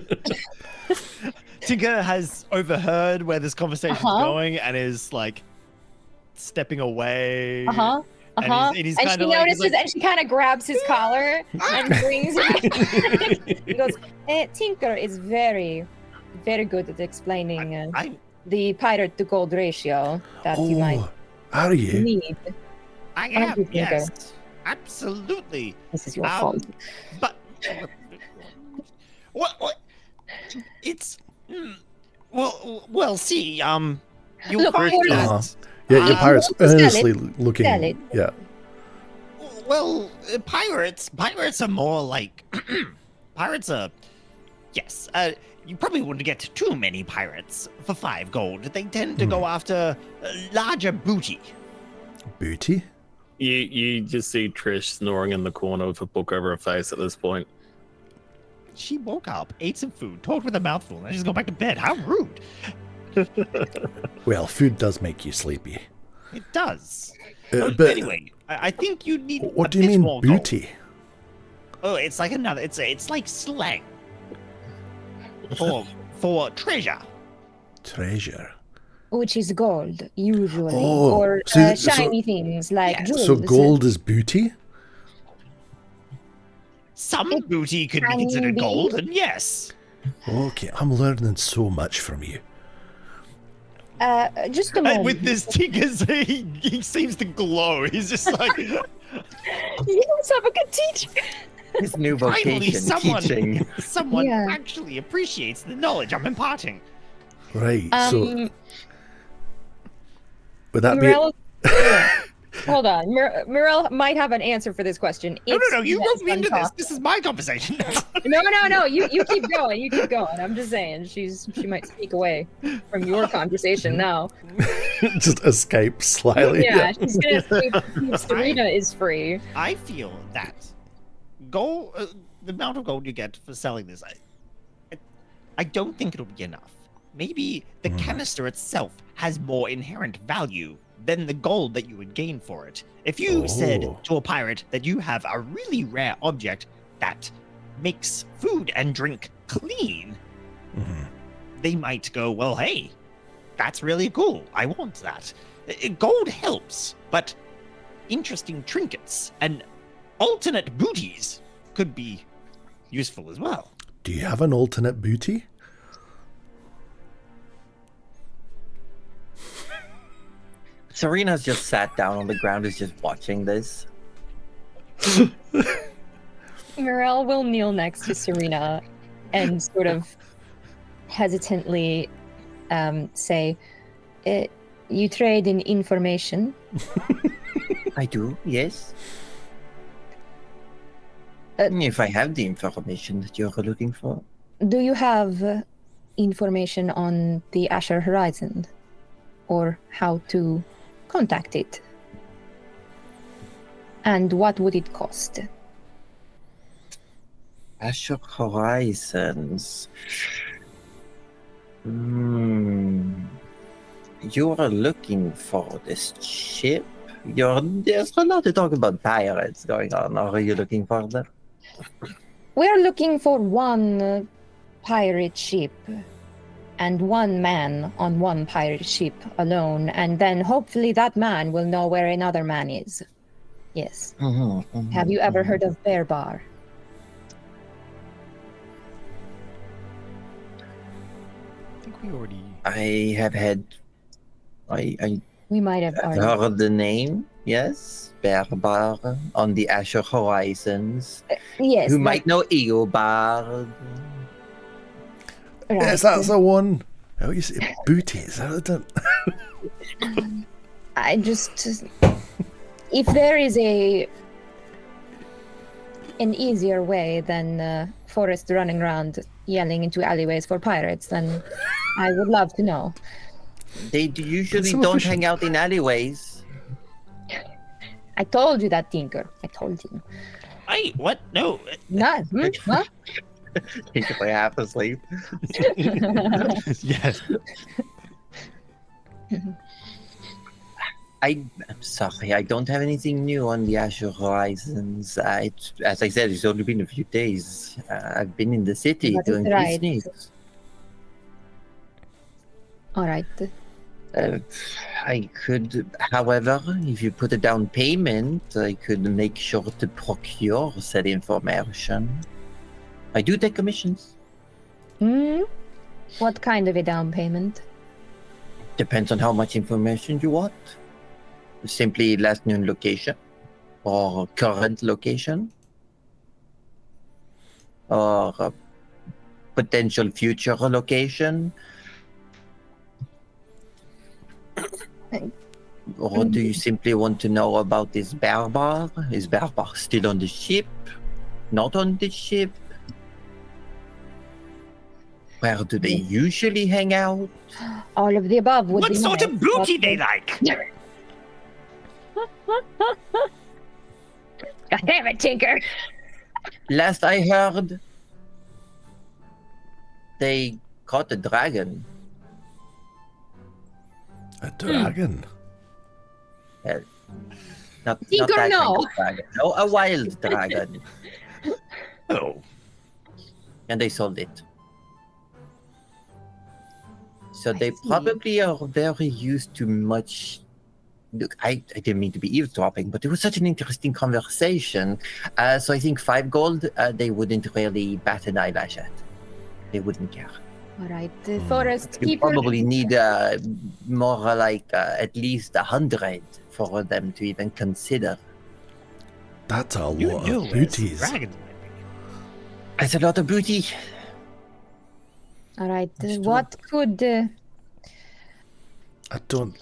Tinker has overheard where this conversation's going and is like stepping away. And And he's she kinda like- he's notices, like- and she kind of grabs his collar and brings him. He goes, Tinker is very, very good at explaining the pirate to gold ratio that you might Oh, are you? need. I Thank am, you, Tinker. yes. Absolutely. This is your fault. But what? It's well. See, you Look, find Boris- that. Yeah, your pirates sell it. earnestly looking... Sell it. Yeah. Well, pirates are more like pirates are. Yes, you probably wouldn't get too many pirates for 5 gold. They tend to go after larger booty. Booty? You just see Trish snoring in the corner with a book over her face at this point. She woke up, ate some food, talked with a mouthful, and then just go back to bed. How rude! Well, food does make you sleepy. It does. But Anyway, I think you need. what a do you bit mean more gold. booty? Oh, it's like another. It's like slang for treasure. Treasure. Which is gold, usually. Oh, or so- shiny things like Yeah, jewels. So gold is booty? Some It booty could be can considered be. gold, and yes. Okay, I'm learning so much from you. Just a moment. And with this Tinker's, he seems to glow. He's just like, You guys have a good teacher. His new finally, vocation, teaching. someone Yeah. actually appreciates the knowledge I'm imparting. Right, so would that Mirel, hold on. Mirel might have an answer for this question. No, It's you less roped me into fun this. talk. This is my conversation. No. You keep going. You keep going. I'm just saying she might speak away from your conversation now. be just escape slyly? Yeah, she's gonna see Serena is free. I feel that gold, the amount of gold you get for selling this, I don't think it'll be enough. Maybe the canister itself has more inherent value than the gold that you would gain for it. If you said Oh. to a pirate that you have a really rare object that makes food and drink clean, Mhm. they might go, well, hey, that's really cool. I want that. Gold helps, but interesting trinkets and alternate booties could be useful as well. Do you have an alternate booty? Serena's just sat down on the ground, is just watching this. Mirel will kneel next to Serena and sort of hesitantly say, you trade in information. I do, yes. If I have the information that you're looking for. Do you have information on the Asher Horizon? Or how to contact it? And what would it cost? Asher Horizons. You are looking for this ship? There's a lot of talk about pirates going on. Are you looking for them? We're looking for one pirate ship and one man on one pirate ship alone, and then hopefully that man will know where another man is. Yes. Have you ever heard of Bear Bar? I think we already. I have had. I We might have already. heard the name. Yes, Berbar on the Azure Horizons. Yes. Who that- might know Eobard? right. Yes, that's the one. Oh, you say booty. Is that I just, if there is an easier way than Forrest running around yelling into alleyways for pirates, then I would love to know. They usually so don't efficient. hang out in alleyways. I told you that, Tinker. I told you. Wait, what? No. No. What? He's like half asleep. Yes. I'm sorry, I don't have anything new on the Azure Horizons. As I said, it's only been a few days. I've been in the city That is doing right. business. All right. I could, however, if you put a down payment, I could make sure to procure said information. I do take commissions. What kind of a down payment? Depends on how much information you want. Simply last known location, or current location, or a potential future location. Or do you simply want to know about this Berbar? Is Berbar still on the ship? Not on the ship? Where do they usually hang out? All of the above would What be sort nice, of booty but- they like? God damn it, Tinker! Last I heard, they caught a dragon. a dragon? Not Tinker, that kind no. of dragon. No, a wild dragon. Oh. And they sold it. So they see. probably are very used to much. Look, I didn't mean to be eavesdropping, but it was such an interesting conversation. So I think 5 gold, they wouldn't really bat an eyelash at. They wouldn't care. All right, Forrest, You keep your... probably need more like at least 100 for them to even consider. That's a You lot knew of booties. dragons. That's a lot of booty. All right, Just what could... I don't.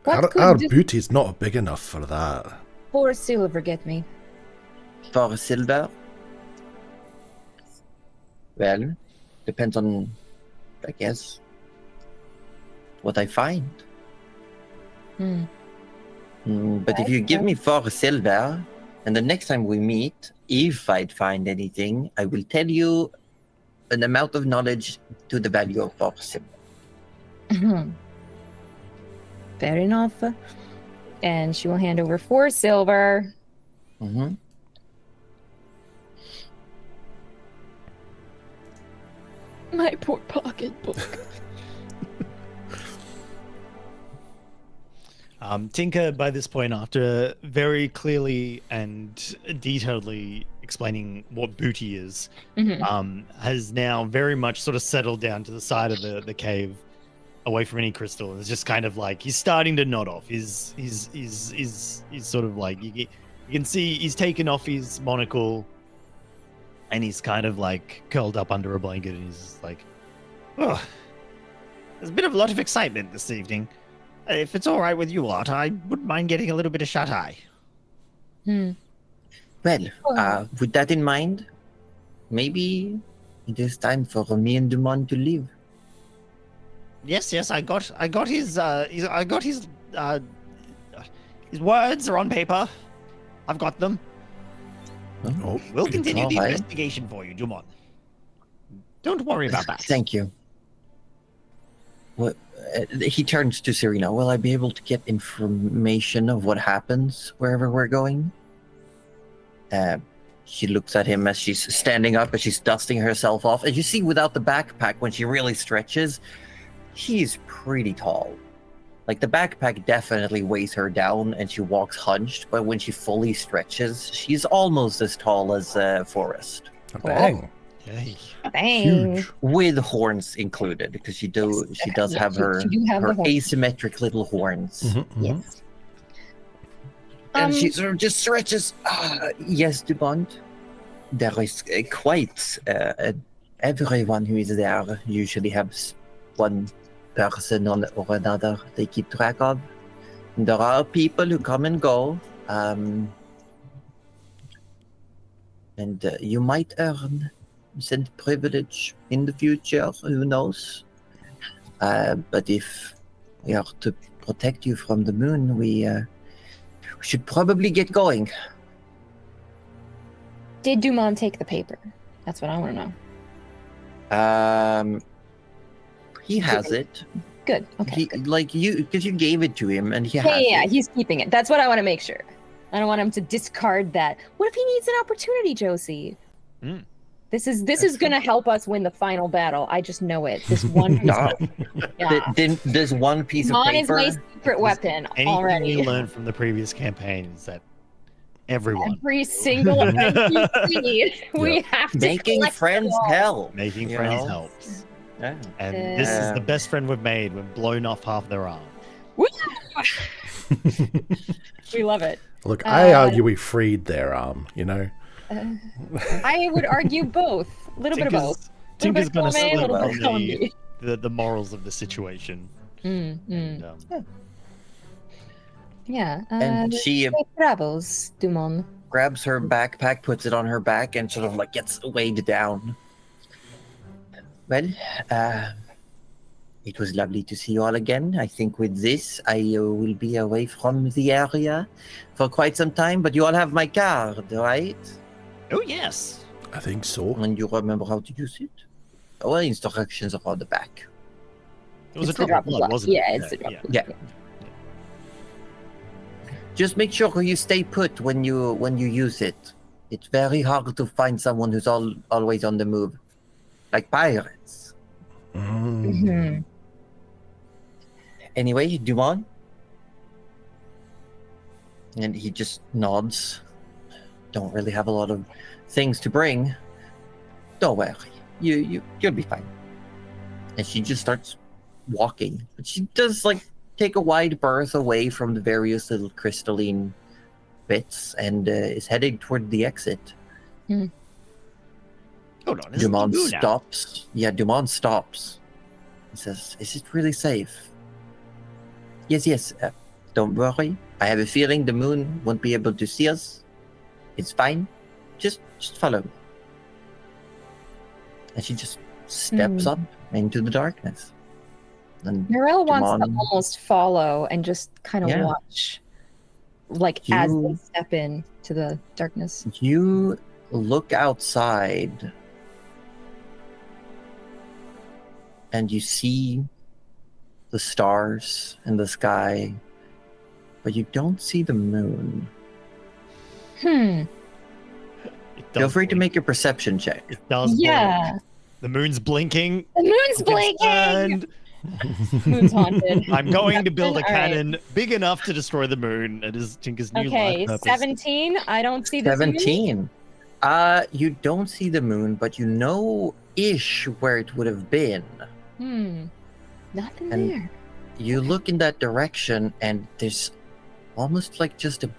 What could Our just booty's not big enough for that. 4 silver get me? For silver? Well, depends on, I guess, what I find. But if you give me 4 silver, and the next time we meet, if I'd find anything, I will tell you an amount of knowledge to the value of 4 silver. Fair enough. And she will hand over 4 silver. Mm-hmm. My poor pocketbook. Tinker, by this point, after very clearly and detailedly explaining what booty is, has now very much sort of settled down to the side of the cave, away from any crystal. It's just kind of like he's starting to nod off. He's sort of like you can see he's taken off his monocle, and he's kind of like curled up under a blanket, and he's just like, oh, there's been a lot of excitement this evening. If it's all right with you lot, I wouldn't mind getting a little bit of shut eye. Well, with that in mind, maybe it is time for me and Dumont to leave. Yes, I got his words are on paper. I've got them. Oh, We'll continue the All right. investigation for you, Dumont. Don't worry about that. Thank you. What? He turns to Serena. Will I be able to get information of what happens wherever we're going? She looks at him as she's standing up, as she's dusting herself off. And you see, without the backpack, when she really stretches, she's pretty tall. Like, the backpack definitely weighs her down, and she walks hunched. But when she fully stretches, she's almost as tall as Forrest, bang. Yay. Dang. Huge. with horns included, because she does Yeah, have her she do have the horns. asymmetric little horns. Mhm, mhm. Yes. And she sort of just stretches. Yes, Dumont. There is quite everyone who is there usually has one person or another they keep track of. There are people who come and go, and you might earn some privilege in the future. Who knows? But if we are to protect you from the moon, we should probably get going. Did Dumont take the paper? That's what I want to know. He has it. Good. Okay. He, like you, because you gave it to him, and he has Yeah, it. he's keeping it. That's what I want to make sure. I don't want him to discard that. What if he needs an opportunity, Josie? This is gonna help us win the final battle. I just know it. This one piece There's one piece of Mon is paper. my secret weapon Anything already. you learned from the previous campaign is that everyone Every single NPC we have to Making collect friends them all. help. making You friends know? helps. Yeah. And this is the best friend we've made. We've blown off half their arm. Woo! We love it. Look, I argue we freed their arm, you know? I would argue both. A little bit of both. Tinker's Little going bit to of slip Column A, on little bit of Column B. the morals of the situation. And, Yeah. And she safe travels, Dumont. grabs her backpack, puts it on her back, and sort of like gets weighed down. Well, it was lovely to see you all again. I think with this, I will be away from the area for quite some time, but you all have my card, right? oh, yes. I think so. And you remember how to use it? Well, instructions are on the back. It was It's a the drop of blood, wasn't it? Yeah, it's the drop of blood. Yeah. Just make sure you stay put when you use it. It's very hard to find someone who's always on the move, like pirates. Mhm. Anyway, Dumont. And he just nods. Don't really have a lot of things to bring. Don't worry. You'll be fine. And she just starts walking. But she does like take a wide berth away from the various little crystalline bits and is heading toward the exit. Hold on. Is Dumont it now? stops. Yeah, Dumont stops. He says, "Is it really safe?" Yes. Don't worry. I have a feeling the moon won't be able to see us. It's fine. Just follow me. And she just steps up into the darkness. And Narelle wants to Dumont- almost follow and just kind of Yeah. watch, like as they You- step in to the darkness. You look outside and you see the stars in the sky, but you don't see the moon. It does Feel free to blink. make a perception check. It does blink. Yeah, The moon's blinking. the moon's It's blinking. turned. Moon's haunted. I'm going to build a All right. cannon big enough to destroy the moon. That is Tinker's new Okay, life purpose. 17. I don't see the 17. You don't see the moon, but you know ish where it would have been. Nothing And- there. You look in that direction and there's almost like just a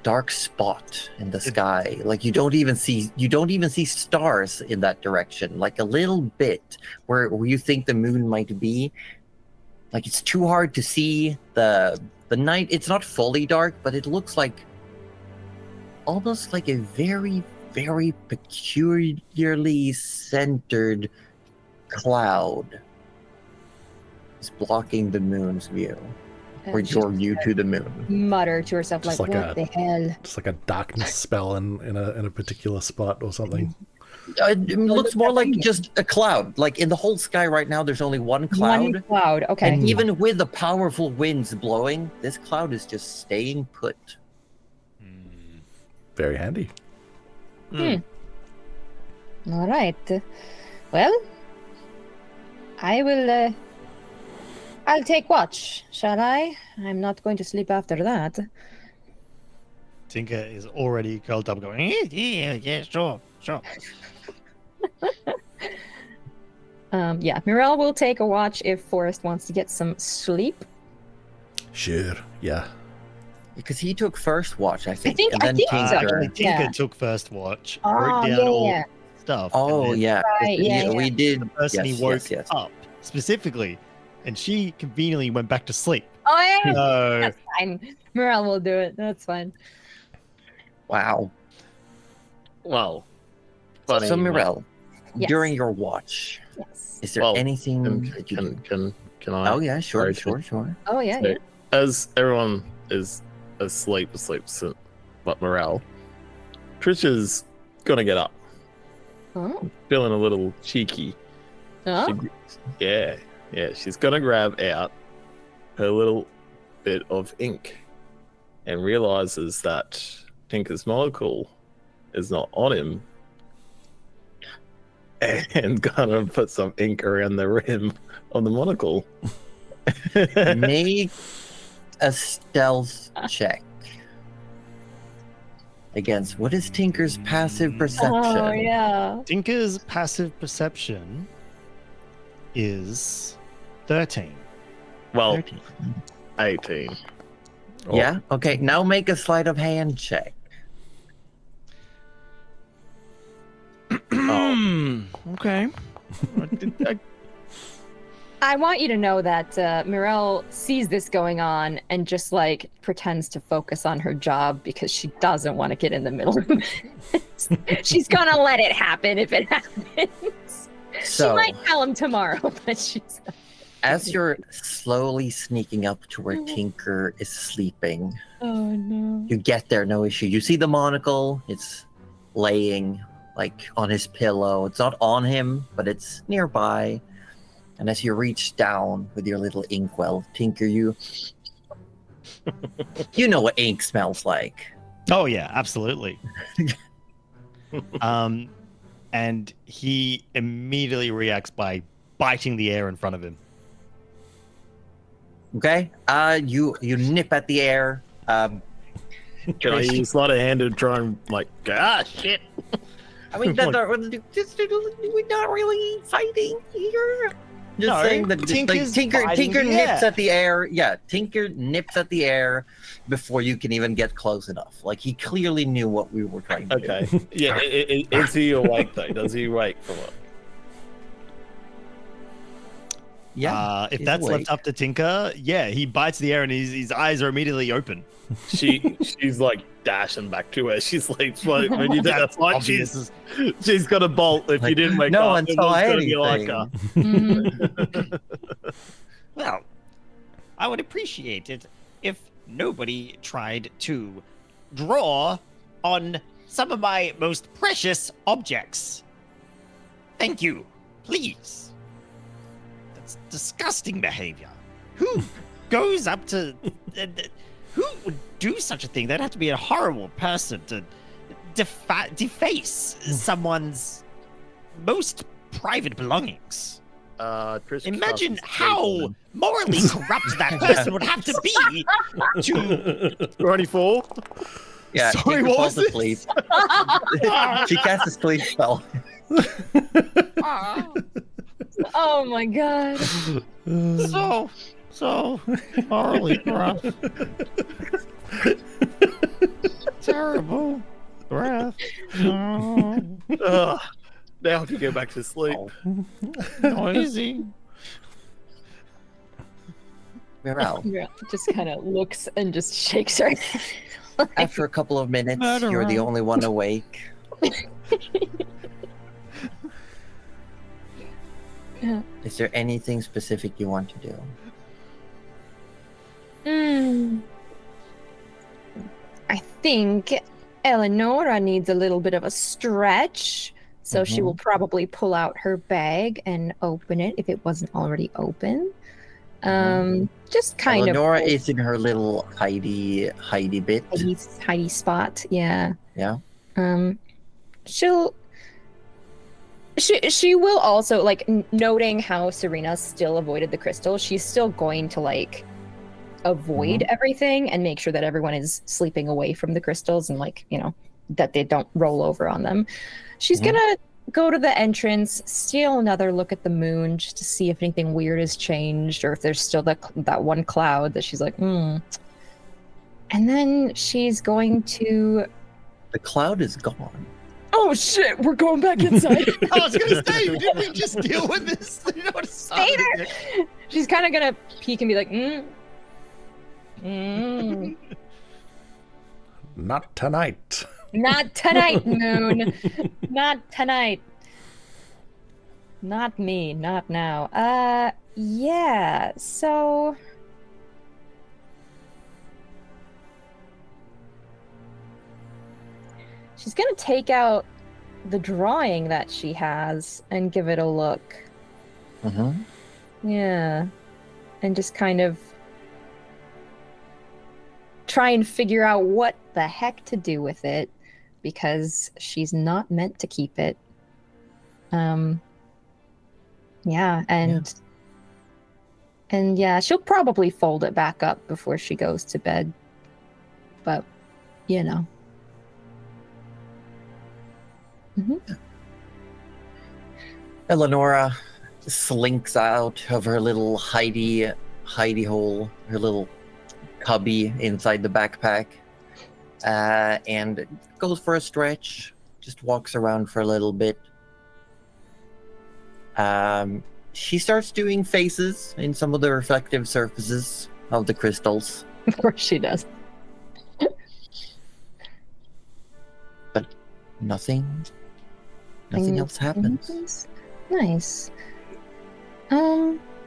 dark spot in the sky. Like you don't even see stars in that direction. Like a little bit where you think the moon might be. Like it's too hard to see the night. It's not fully dark, but it looks like almost like a very, very peculiarly centered cloud is blocking the moon's view, or And she your view to the moon. mutter to herself Just like, like "What a- the hell?" It's like a darkness spell in a particular spot or something. It looks more like just a cloud. Like in the whole sky right now, there's only one cloud. One cloud. Okay. And even with the powerful winds blowing, this cloud is just staying put. Very handy. All right. Well, I will. I'll take watch, shall I? I'm not going to sleep after that. Tinker is already curled up going, yeah, sure. Yeah, Mirelle will take a watch if Forrest wants to get some sleep. Sure, yeah. Because he took first watch, I think, think- and I then think so. Tinker. Actually, Tinker Yeah. took first watch, Oh, wrote down all yeah. the stuff. Oh and then yeah, Right, yeah, we did. the person yes, he woke yes. up specifically, and she conveniently went back to sleep. Oh yeah. So That's fine. Morale will do it. That's fine. Wow. Well, funny. So Mirel, Yes. during your watch, Yes. is there Well, anything that you do? Can I? Oh yeah, sure, Sorry, sure. Oh yeah. So, Yeah. as everyone is asleep, but morale, Trisha's gonna get up, Oh. feeling a little cheeky. Oh. Yeah, she's gonna grab out her little bit of ink and realizes that Tinker's monocle is not on him, and gonna put some ink around the rim of the monocle. Make a stealth check against what is Tinker's passive perception? Oh yeah. Tinker's passive perception is 13. Well, 13. 18. Oh, Yeah. Okay. Now make a sleight of hand check. Okay. I want you to know that Mirel sees this going on and just like pretends to focus on her job because she doesn't want to get in the middle of it. She's gonna let it happen if it happens. She So, might tell him tomorrow, but she's. as you're slowly sneaking up to where Tinker is sleeping, Oh no. you get there, no issue. You see the monocle. It's laying like on his pillow. It's not on him, but it's nearby. And as you reach down with your little inkwell, Tinker, you know what ink smells like. Oh yeah, absolutely. And he immediately reacts by biting the air in front of him. Okay? You nip at the air. Can I use sleight of hand to try and like shit? I mean, we're not really fighting here. Just No, saying that Tinker's Tinker biting the nips air. at the air. Yeah, Tinker nips at the air before you can even get close enough. Like he clearly knew what we were trying to do. Okay. Yeah. Is he awake though? Does he wake from it? Yeah. If he's that's awake. left up to Tinker, yeah, he bites the air and his eyes are immediately open. She's like dashing back to where she sleeps. When you do that That's fight, obvious. she's got a bolt. If you Like, didn't wake no up, one it saw was gonna be like anything. Mhm. Well, I would appreciate it if nobody tried to draw on some of my most precious objects. Thank you. Please. That's disgusting behavior. Who goes up to... who would do such a thing? That'd have to be a horrible person to deface someone's most private belongings. Trish Imagine casts how Satan. morally corrupt that person would have to be to 24. Yeah, Sorry, Tinker what falls was asleep. She casts a sleep spell. Oh my god. so morally corrupt. Terrible breath. Ugh. Now I have to go back to sleep. Oh, Noisy. Mirel, Mirel just kind of looks and just shakes her head. after a couple of minutes, Murderer. you're the only one awake. Yeah. Is there anything specific you want to do? I think Eleonora needs a little bit of a stretch, so she will probably pull out her bag and open it if it wasn't already open. Just kind Eleonora of is in her little hidey bit. hidey spot, yeah. Yeah. She will also like noting how Serena still avoided the crystal. She's still going to like avoid everything and make sure that everyone is sleeping away from the crystals and like, you know, that they don't roll over on them. She's gonna go to the entrance, steal another look at the moon just to see if anything weird has changed or if there's still that one cloud that she's like, And And then she's going to. The cloud is gone. Oh shit, we're going back inside. I was gonna say, didn't we just deal with this? You know what? Stay there! She's kind of gonna peek and be like, Not tonight. Not tonight, Moon. Not tonight. Not me, not now. Yeah, so. She's gonna take out the drawing that she has and give it a look. Yeah. And just kind of try and figure out what the heck to do with it, because she's not meant to keep it. Yeah, and yeah, she'll probably fold it back up before she goes to bed. But, you know. Eleonora slinks out of her little hidey hole, her little cubby inside the backpack, and goes for a stretch. Just walks around for a little bit. She starts doing faces in some of the reflective surfaces of the crystals. Of course she does. But nothing else happens. Nice.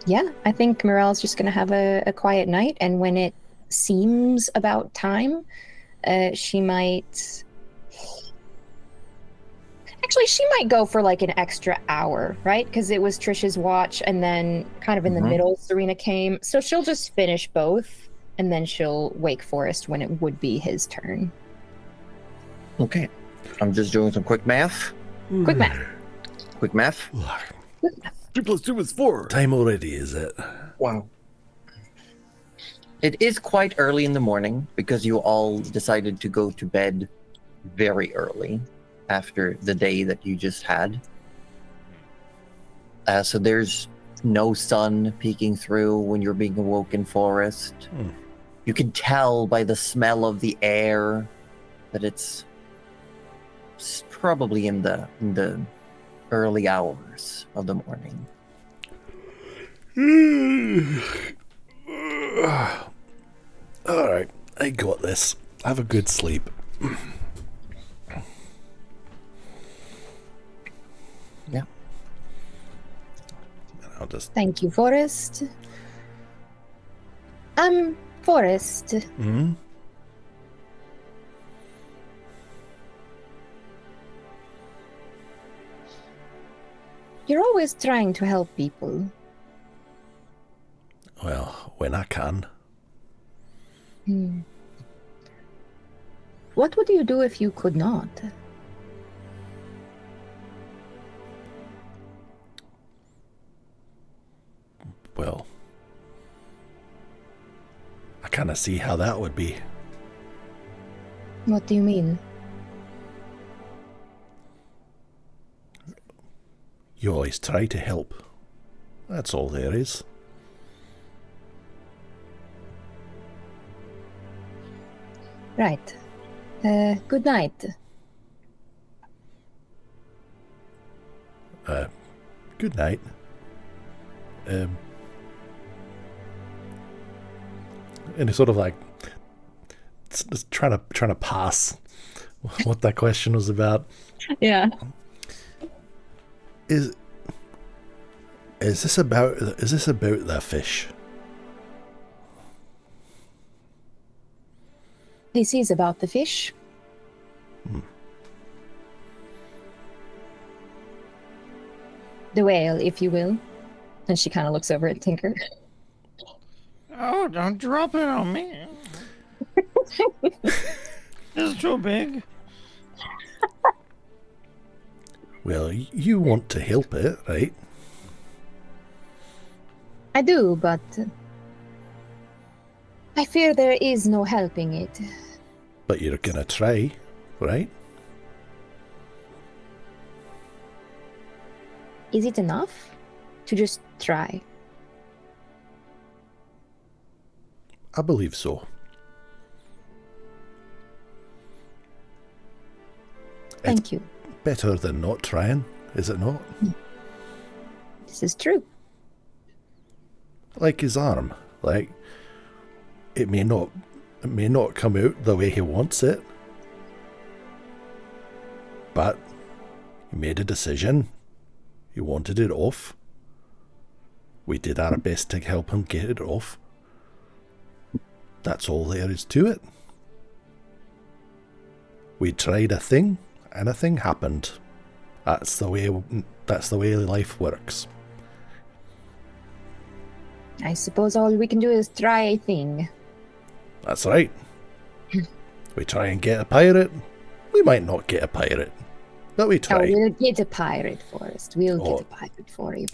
Yeah, I think Morelle's just gonna have a quiet night, and when it seems about time, she might go for like an extra hour, right? Because it was Trisha's watch, and then kind of in the middle, Serena came. So she'll just finish both, and then she'll wake Forrest when it would be his turn. Okay. I'm just doing some quick math. Quick math. Quick math. 2 + 2 is 4. Time already, is it? Wow. It is quite early in the morning because you all decided to go to bed very early after the day that you just had. So there's no sun peeking through when you're being awoken, Forest. You can tell by the smell of the air that it's probably in the early hours of the morning. All right, I got this. Have a good sleep. Yeah. I'll just. Thank you, Forrest. Forrest. Hmm? You're always trying to help people. Well, when I can. What would you do if you could not? Well, I kind of see how that would be. What do you mean? You always try to help. That's all there is. Right. Good night. Good night. And he's sort of like just trying to pass what that question was about. Yeah. Is this about the fish? This is about the fish. The whale, if you will. And she kind of looks over at Tinker. Oh, don't drop it on me. It's too big. Well, you want to help it, right? I do, but I fear there is no helping it. But you're gonna try, right? Is it enough to just try? I believe so. Thank you. Better than not trying, is it not? This is true. Like his arm. Like, it may not come out the way he wants it. But he made a decision. He wanted it off. We did our best to help him get it off. That's all there is to it. We tried a thing, and a thing happened. That's the way life works. I suppose all we can do is try a thing. That's right. We try and get a pirate. We might not get a pirate, but we Oh, try. we'll get a pirate, Forrest. We'll Oh. get a pirate for you.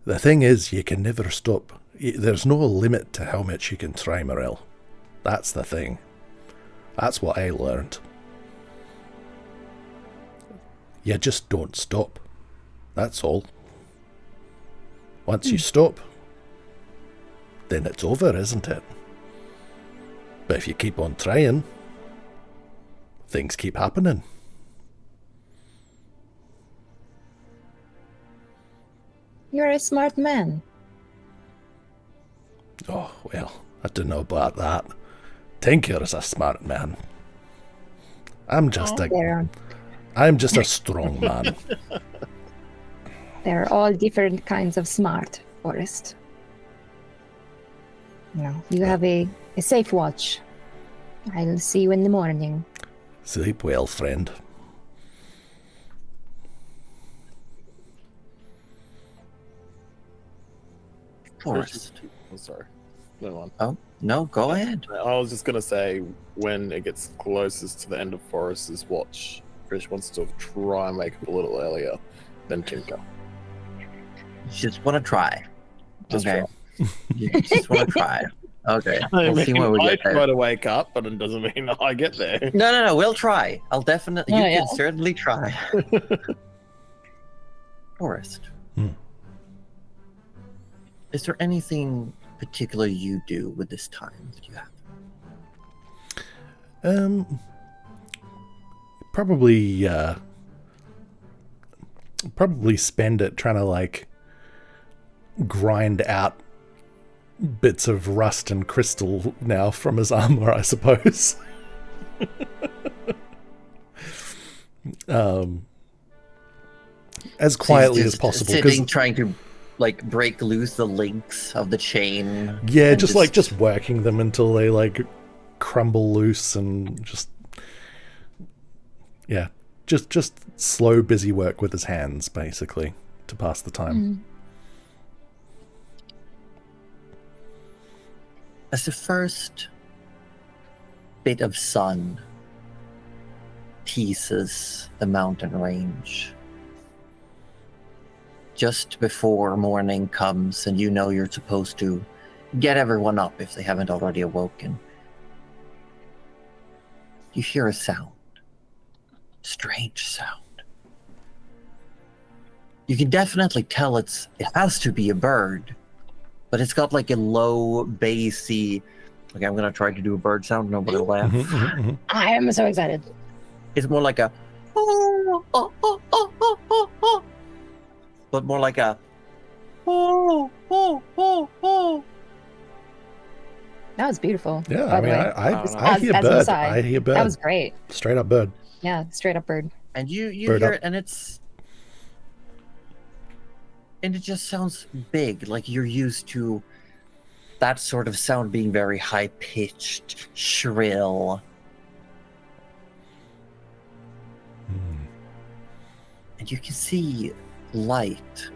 The thing is, you can never stop. There's no limit to how much you can try, Morel. That's the thing. That's what I learned. You just don't stop. That's all. Once you stop, then it's over, isn't it? But if you keep on trying, things keep happening. You're a smart man. Oh, well, I don't know about that. Tinker is a smart man. I'm just There a strong man. are all different kinds of smart, Forrest. No, you have a safe watch. I'll see you in the morning. Sleep well, friend. Forrest. I'm sorry. No one. Oh, no, go ahead. I was just gonna say when it gets closest to the end of Forrest's watch, Trish wants to try and wake up a little earlier than Tinker. You just want to try. Just Okay. You just want to try. Okay. I We'll see mean, when we I get there. try to wake up, but it doesn't mean I get there. No. We'll try. I'll definitely. Oh, You yeah. can certainly try. Forrest. Hmm. Is there anything particular you do with this time that you have? Probably spend it trying to like grind out bits of rust and crystal now from his armor, I suppose. As quietly He's as just possible, Sitting, trying to like break loose the links of the chain. yeah, and just working them until they like crumble loose and just slow, busy work with his hands, basically, to pass the time. As the first bit of sun teases the mountain range, just before morning comes and you know you're supposed to get everyone up if they haven't already awoken, you hear a sound. Strange sound. You can definitely tell it has to be a bird, but it's got like a low, bassy. Okay, I'm gonna try to do a bird sound. Nobody will laugh. I am so excited. It's more like a, but more like a. That was beautiful. Yeah, by I the mean, way. I hear As an bird. aside, I hear bird. That was great. Straight up bird. Yeah, straight up bird. And you Bird hear up. it, and it just sounds big, like you're used to that sort of sound being very high pitched, shrill. And you can see light.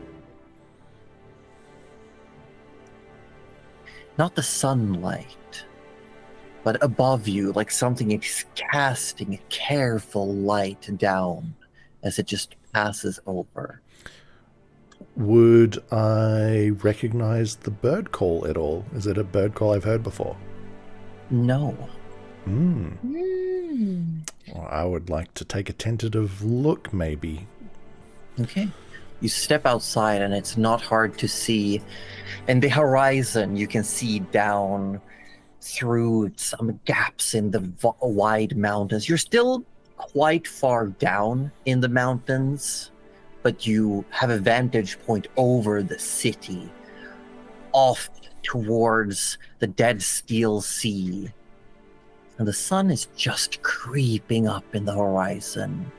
Not the sunlight, but above you, like something is casting a careful light down as it just passes over. Would I recognize the bird call at all? Is it a bird call I've heard before? No. Well, I would like to take a tentative look, maybe. Okay. You step outside and it's not hard to see. In the horizon, you can see down through some gaps in the wide mountains. You're still quite far down in the mountains, but you have a vantage point over the city, off towards the dead steel sea. And the sun is just creeping up in the horizon,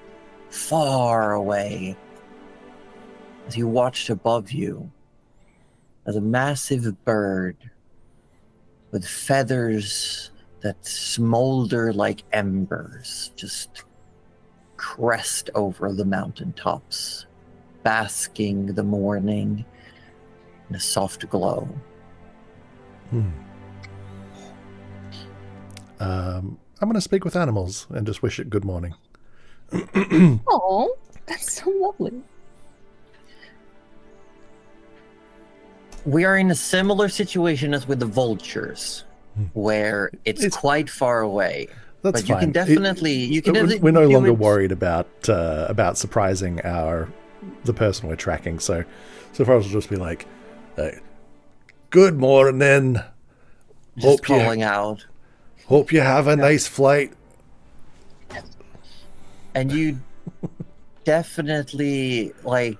far away. As you watched above you, as a massive bird with feathers that smolder like embers just crest over the mountaintops, basking the morning in a soft glow. I'm going to speak with animals and just wish it good morning. Oh, that's so lovely. We are in a similar situation as with the vultures, where it's quite far away. That's but fine. You can definitely We're no do longer it. worried about surprising the person we're tracking. So far, will just be like, "Good morning. Just calling out. Hope you have a nice flight." And you definitely, like,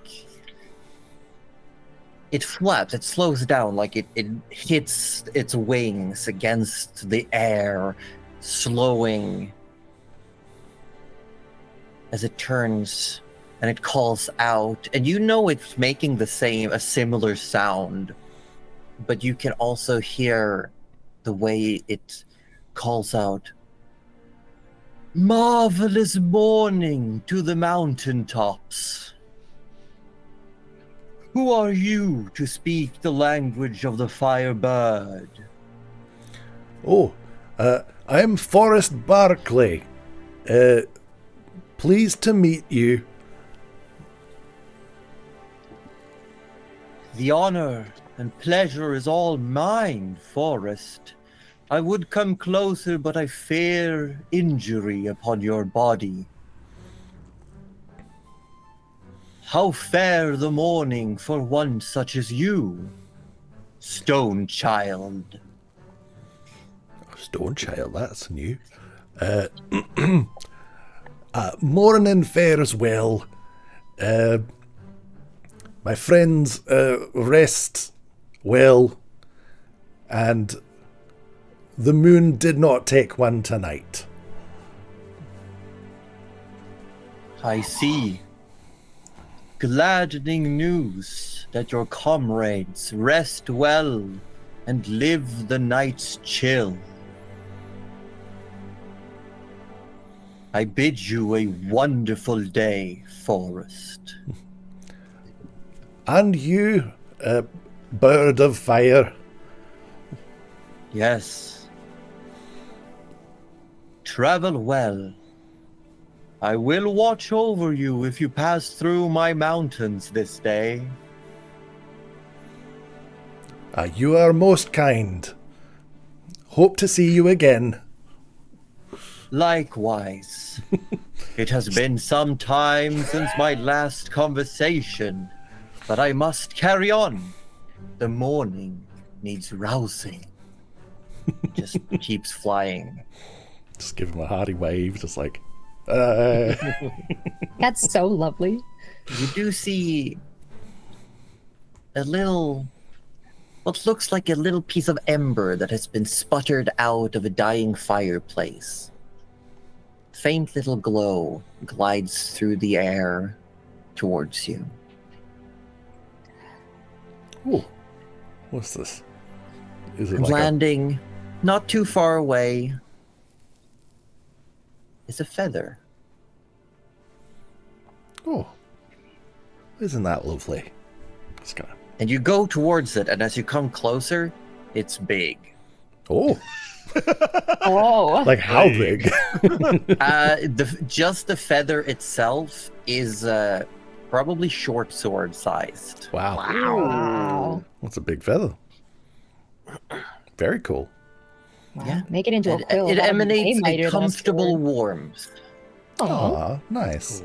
it flaps, it slows down, like it hits its wings against the air, slowing as it turns, and it calls out, and you know it's making a similar sound, but you can also hear the way it calls out, "Marvelous morning to the mountaintops. Who are you to speak the language of the firebird?" Oh, I'm Forrest Barclay. Pleased to meet you. "The honor and pleasure is all mine, Forrest. I would come closer, but I fear injury upon your body. How fair the morning for one such as you, Stone Child." Stone Child, that's new. Morning fares well. My friends rest well, and the moon did not take one tonight. "I see. Gladdening news that your comrades rest well and live the night's chill. I bid you a wonderful day, Forrest." And you, bird of fire. "Yes. Travel well. I will watch over you if you pass through my mountains this day." You are most kind. Hope to see you again. "Likewise. It has been some time since my last conversation, but I must carry on. The morning needs rousing." Just keeps flying. Just give him a hearty wave, just like, That's so lovely. You do see a little, what looks like a little piece of ember that has been sputtered out of a dying fireplace. Faint little glow glides through the air towards you. oh, what's this? Is it And like landing not too far away is a feather. oh, isn't that lovely? Just gonna, And you go towards it, and as you come closer, it's big. oh, Oh, like how big? Just the feather itself is probably short sword sized. Wow. wow. That's a big feather. Very cool. Yeah. Make it into a It quill. That'll be way emanates mightier a than comfortable sword. warmth. Aw. Aw, nice.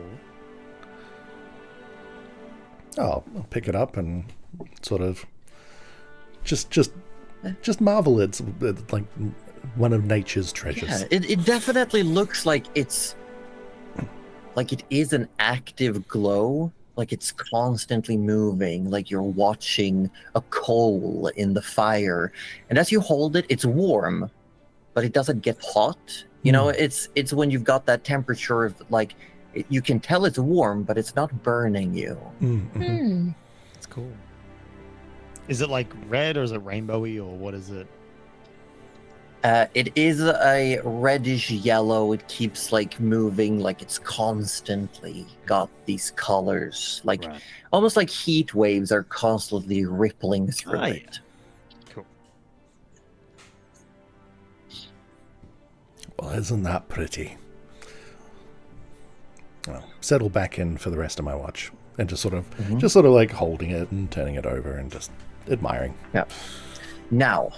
Cool. Oh, I'll pick it up and sort of just marvel. It's like one of nature's treasures. Yeah, it definitely looks like it's like it is an active glow. Like it's constantly moving, like you're watching a coal in the fire. And as you hold it, it's warm, but it doesn't get hot. You know, it's when you've got that temperature of like, you can tell it's warm, but it's not burning you. Hmm. That's cool. Is it like red or is it rainbowy or what is it? It is a reddish yellow. It keeps like moving, like it's constantly got these colors, like Right. almost like heat waves are constantly rippling through Ah, yeah. it. Cool. Well, isn't that pretty? Well, settle back in for the rest of my watch and just sort of like holding it and turning it over and just admiring. Yeah. Now,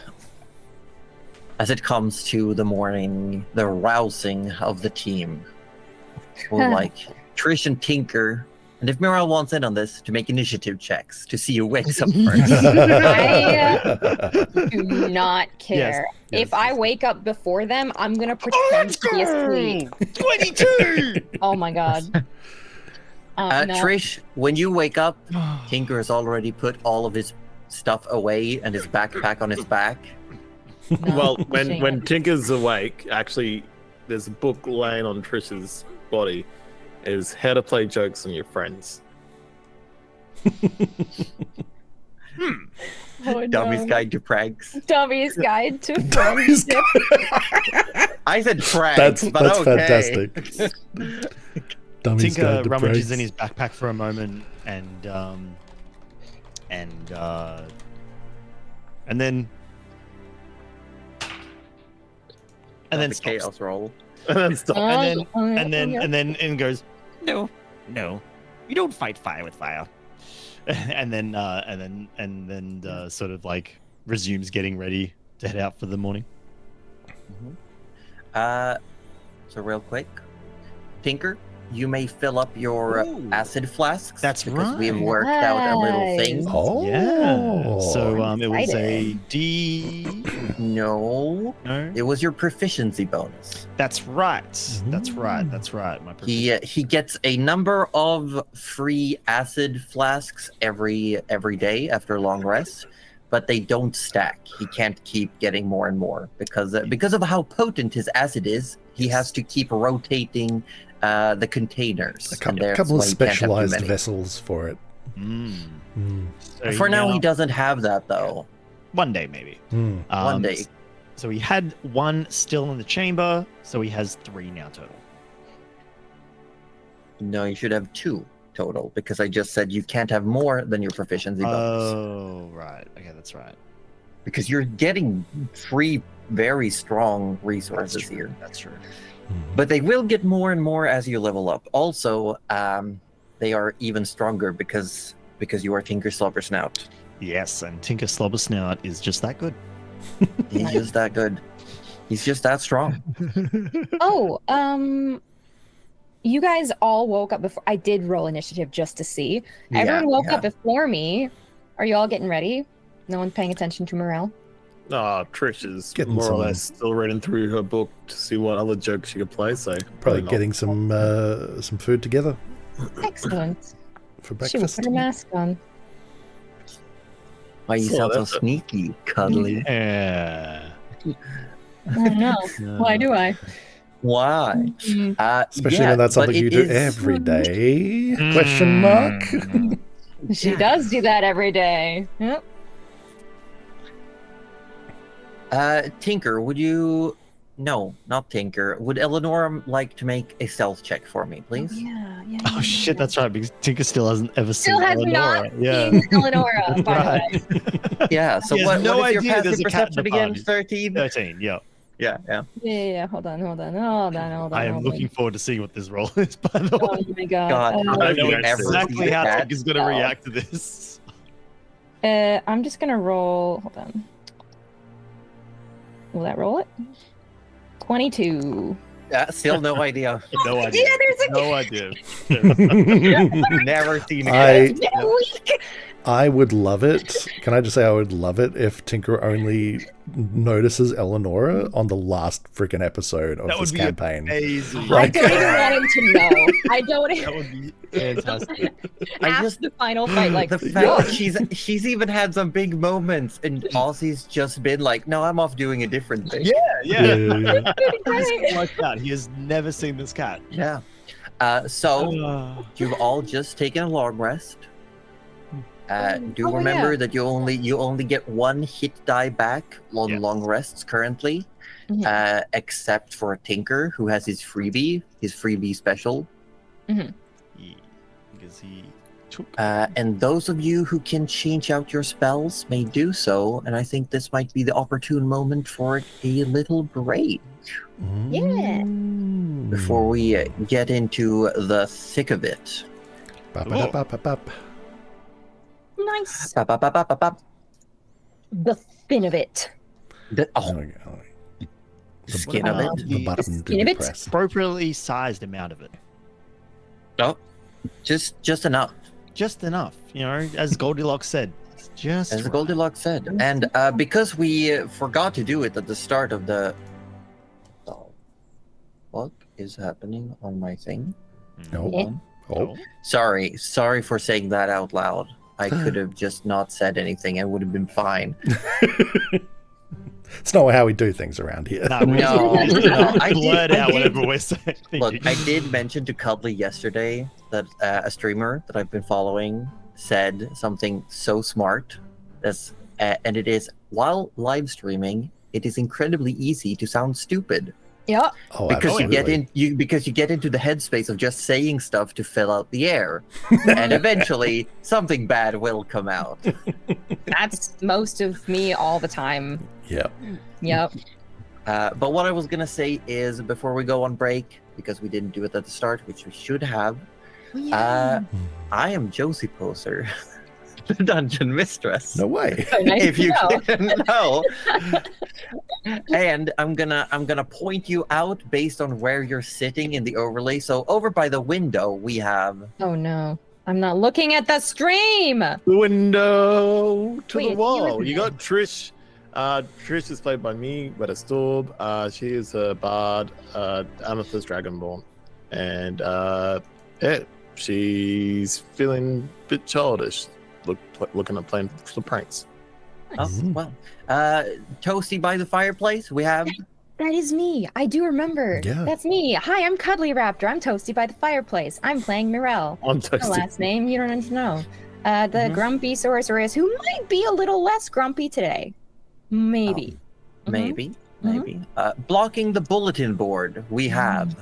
as it comes to the morning, the rousing of the team, we'll like Trish and Tinker, and if Mirel wants in on this, to make initiative checks to see who wakes up first. I do not care. Yes, If I wake up before them, I'm gonna pretend to be asleep. 22! Oh my god. No. Trish, when you wake up, Tinker has already put all of his stuff away and his backpack on his back. No. Well, when Shame. Tinker's awake, actually, there's a book laying on Trish's body. Is How to Play Jokes on Your Friends. Oh, Dummy's no. Guide to Pranks. Dummy's Guide to Friendship. I said pranks, but that's okay. fantastic. Dummy's Tinker Guide to rummages Pranks. in his backpack for a moment and then The stops. chaos roll. And then stop. and then goes, no, you don't fight fire with fire. and then sort of like resumes getting ready to head out for the morning. So real quick, Tinker, you may fill up your Ooh. acid flasks. That's because we have right. worked out a little thing. Nice. Oh, Yeah. So it was a Exciting. D. No, No, it was your proficiency bonus. that's right. That's right. That's right. My He gets a number of free acid flasks every day after a long rest, but they don't stack. He can't keep getting more and more because of how potent his acid is. He has to keep rotating the containers. a couple, and that's couple of why he can't have too specialized many. vessels for it. So For now, he doesn't have that though. One day, maybe. One day. So he had one still in the chamber, so he has 3 now total. No, you should have 2 total because I just said you can't have more than your proficiency bonus Oh, right. Okay, that's right. because you're getting free, very strong That's resources true. here. That's true. But they will get more and more as you level up. Also, they are even stronger because you are Tinker Slobber Snout. Yes, and Tinker Slobber Snout is just that good. He's just that good. He's just that strong. Oh, you guys all woke up before I did roll initiative just to see. Everyone woke up before me. Are you all getting ready? No one's paying attention to Morel. Trish is Getting more or some- less still reading through her book to see what other jokes she could play. So Probably not. getting some food together Excellent. for She will breakfast. put her mask on. Why you So sound so that's a- sneaky, cuddly? Yeah. I don't know. Why do I? Why? Especially yeah, when that's but something it you do is- every day? Question mark. She does do that every day. Yep. Tinker, would you? No, not Tinker. Would Eleanor like to make a stealth check for me, please? Yeah. Oh shit, that's right. Because Tinker still hasn't ever Still seen has Eleonora. not Yeah. seen Eleonora, by the way. Yeah. So He has what? no What is your idea there's passive a cat in perception the again? party. 13. 13. Yeah. Yeah. Yeah. Hold on. I am looking forward to seeing what this role is. By the Oh way, my god. God, I know Have you ever exactly seen a how cat? Tinker's going to Oh. react to this. I'm just gonna roll. Hold on. Will that roll it? 22. Still no idea. No idea. Yeah, there's a No idea. Never seen a I- cat. week. I would love it. Can I just say I would love it if Tinker only notices Eleonora on the last freaking episode of That this would be campaign. amazing. I don't even want him to know. I don't. That would be fantastic. After the final fight, like The fact she's even had some big moments, and Aussie's just been like, "No, I'm off doing a different thing." Yeah. Yeah. He's like that. He has never seen this cat. Yeah. So you've all just taken a long rest. Do remember that you only get one hit die back on long rests currently, except for Tinker, who has his freebie special. Because he took. And those of you who can change out your spells may do so, and I think this might be the opportune moment for a little break. Yeah. Before we get into the thick of it. Ba-ba-da-ba-ba-ba. Nice. Bop, bop, bop, bop, bop, bop. The fin of it. The skin of about it. The button to Skin of be it? pressed. Appropriately sized amount of it. Oh, just enough. Just enough. As Goldilocks said. It's just As right. Goldilocks said. And because we forgot to do it at the start of the... What is happening on my thing? No. Yeah. Oh. Sorry for saying that out loud. I could have just not said anything and would have been fine. It's not how we do things around here. No, No, I blurt did- out whatever we're saying. Look, I did mention to Cuddly yesterday that a streamer that I've been following said something so smart. And it is, while live streaming, it is incredibly easy to sound stupid. Yeah. Oh, Because you get absolutely. because you get into the headspace of just saying stuff to fill out the air, and eventually something bad will come out. That's most of me all the time. Yeah. Yep. But what I was gonna say is, before we go on break, because we didn't do it at the start, which we should have, I am Josie Poser, the dungeon mistress. No way. So nice If to you know. didn't know. And I'm gonna point you out based on where you're sitting in the overlay. So over by the window we have Oh no. I'm not looking at the stream. The window to Wait, the it's wall. you, You got Trish. Trish is played by me, Weta Storb. She is a bard, Amethyst Dragonborn, and she's feeling a bit childish, looking at playing some pranks. oh, well. Toasty by the fireplace we have That is me. I do remember. Yeah. That's me. Hi, I'm Cuddly Raptor. I'm Toasty by the fireplace. I'm playing Mirel. I'm My toasting. last name, you don't need to know. The grumpy sorceress who might be a little less grumpy today. Maybe. maybe. Blocking the bulletin board we have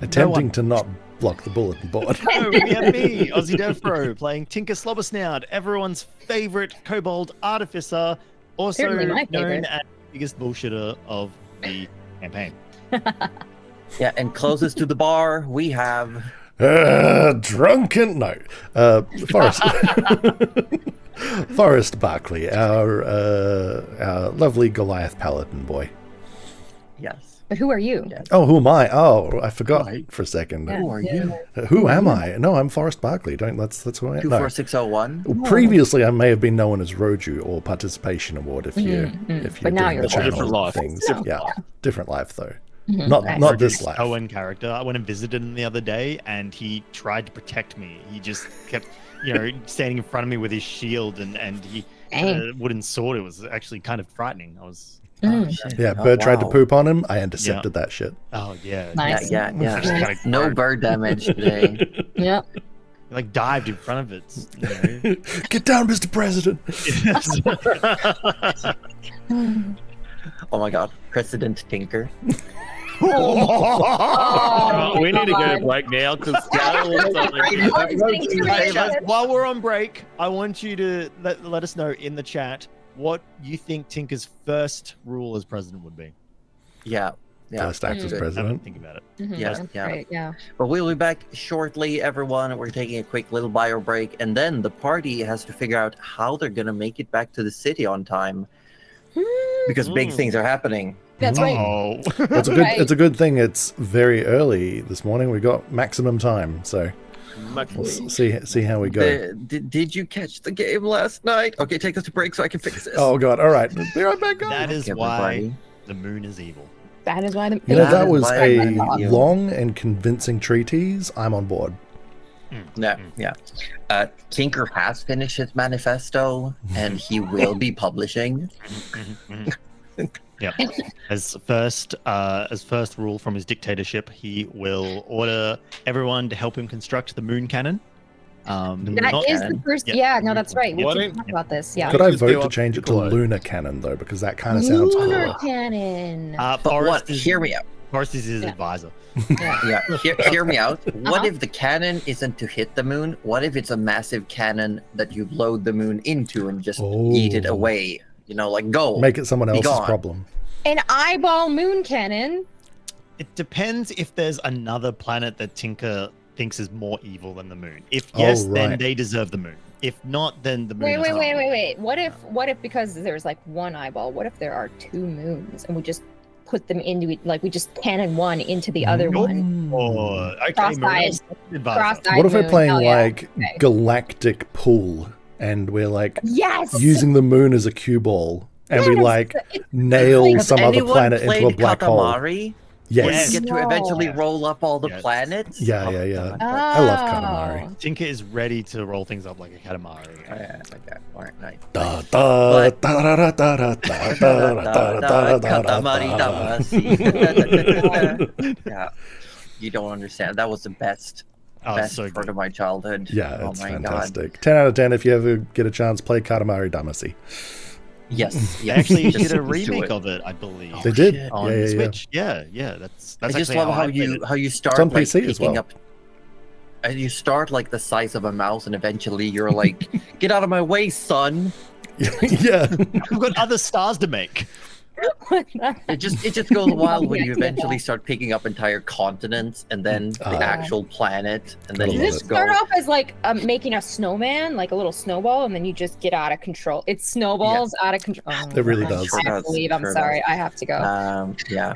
Attempting to not block the bulletin board. Oh, we have me, Aussie Devpro, playing Tinker Slobbersnout, everyone's favorite kobold artificer, also Certainly my known favorite. as the biggest bullshitter of the campaign. Yeah, and closest to the bar we have Drunken. No. Forrest. Forrest Barkley, our lovely Goliath paladin boy. yes. But who are you? Yes. Oh, who am I? Oh, I forgot for a second. Who are you? Who am I? No, I'm Forrest Barkley. That's who I am. No. 24601. Previously, I may have been known as Roju or Participation Award if you're But now doing you're the channel different life. things. Yeah. Yeah, different life though. Mhm. Not Right. not this life. Owen character. I went and visited him the other day, and he tried to protect me. He just kept, standing in front of me with his shield and he Dang. wooden sword. It was actually kind of frightening. I was, Yeah, Oh, Bird tried to wow. poop on him. I intercepted that shit. oh yeah, Nice. Yeah. Just kinda No groaned. bird damage today. Yep. like dived in front of it. Get down, Mr. President. Oh my god. President Tinker. We need to go to break now because Hey, chat, while we're on break, I want you to let us know in the chat what you think Tinker's first rule as president would be. Yeah. First act as Good. Have a president. think about it. Yeah, yeah. Right, yeah. But we'll be back shortly, everyone. We're taking a quick little bio break, and then the party has to figure out how they're gonna make it back to the city on time. Because big things are happening. That's right. Oh, It's a good. Right. It's a good thing. It's very early this morning. We got maximum time, so We'll see how we go. Did you catch the game last night? Okay, take us to break so I can fix this. Oh god! All right, be right back, guys. That is Okay, why everybody. the moon is evil. That is why the. You know, That that is was why a I love you. long and convincing treatise. I'm on board. Yeah. Tinker has finished his manifesto, and he will be publishing. Yeah. As first rule from his dictatorship, he will order everyone to help him construct the moon cannon. That is the first. Yeah. Yeah, no, that's right. We Why did don't- talk about this. Yeah. Could I Just vote go to up change to it to Clyde. lunar cannon though? Because that kind of sounds Lunar cooler. cannon. But Forrest what? is, Hear me out. Forrest is his Yeah. advisor. Yeah, hear me out. What Uh-huh. if the cannon isn't to hit the moon? What if it's a massive cannon that you load the moon into and just yeet it Oh. away? You know, like go. Make it someone Be else's gone. problem. An eyeball moon cannon. It depends if there's another planet that Tinker thinks is more evil than the moon. If yes, then right. they deserve the moon. If not, then the moon. Wait. What if because there's like one eyeball? What if there are two moons and we just put them into it? Like we just cannon one into the other one. Or okay, Cross-eyed. Maria's advisor. Cross-eyed What if we're moon. playing Hell yeah. like Okay. galactic pool and we're like Yes. using the moon as a cue ball and we Yes! like It's nail Has some other anyone planet into a played black hole? Katamari? Yes. Where you get to eventually Yes. roll up all the Yes. planets? Yeah, Oh, yeah, yeah. God. I love Katamari. Tinker is ready to roll things up like a Katamari. Oh, yeah, okay. All right, nice. Da, da, But- da, da, da, da, da, da, da, da, da, da, Katamari da. Damacy. Yeah, you don't understand. That was the best Oh, best so part good. of my childhood. Yeah, Oh it's my fantastic. 10 out of 10 if you ever get a chance, play Katamari Damacy. God. Yes. They actually Just did a do remake it. of it, I believe. They did? shit. On Yeah, yeah, yeah. Switch. Yeah. That's I just actually love how how I played you it. how you start on like PC as picking well. up. You start like the size of a mouse, and eventually you're like, "Get out of my way, son!" Yeah. We've got other stars to make. It just goes wild when Yeah, you yeah. eventually start picking up entire continents, and then the Ah. actual planet, and then Gotta you love Just just it. go. start off as like making a snowman, like a little snowball, and then you just get out of control. It snowballs out of control. Oh, It really I does. Sure can't does, believe I'm sure sorry. does. I have to go. Yeah.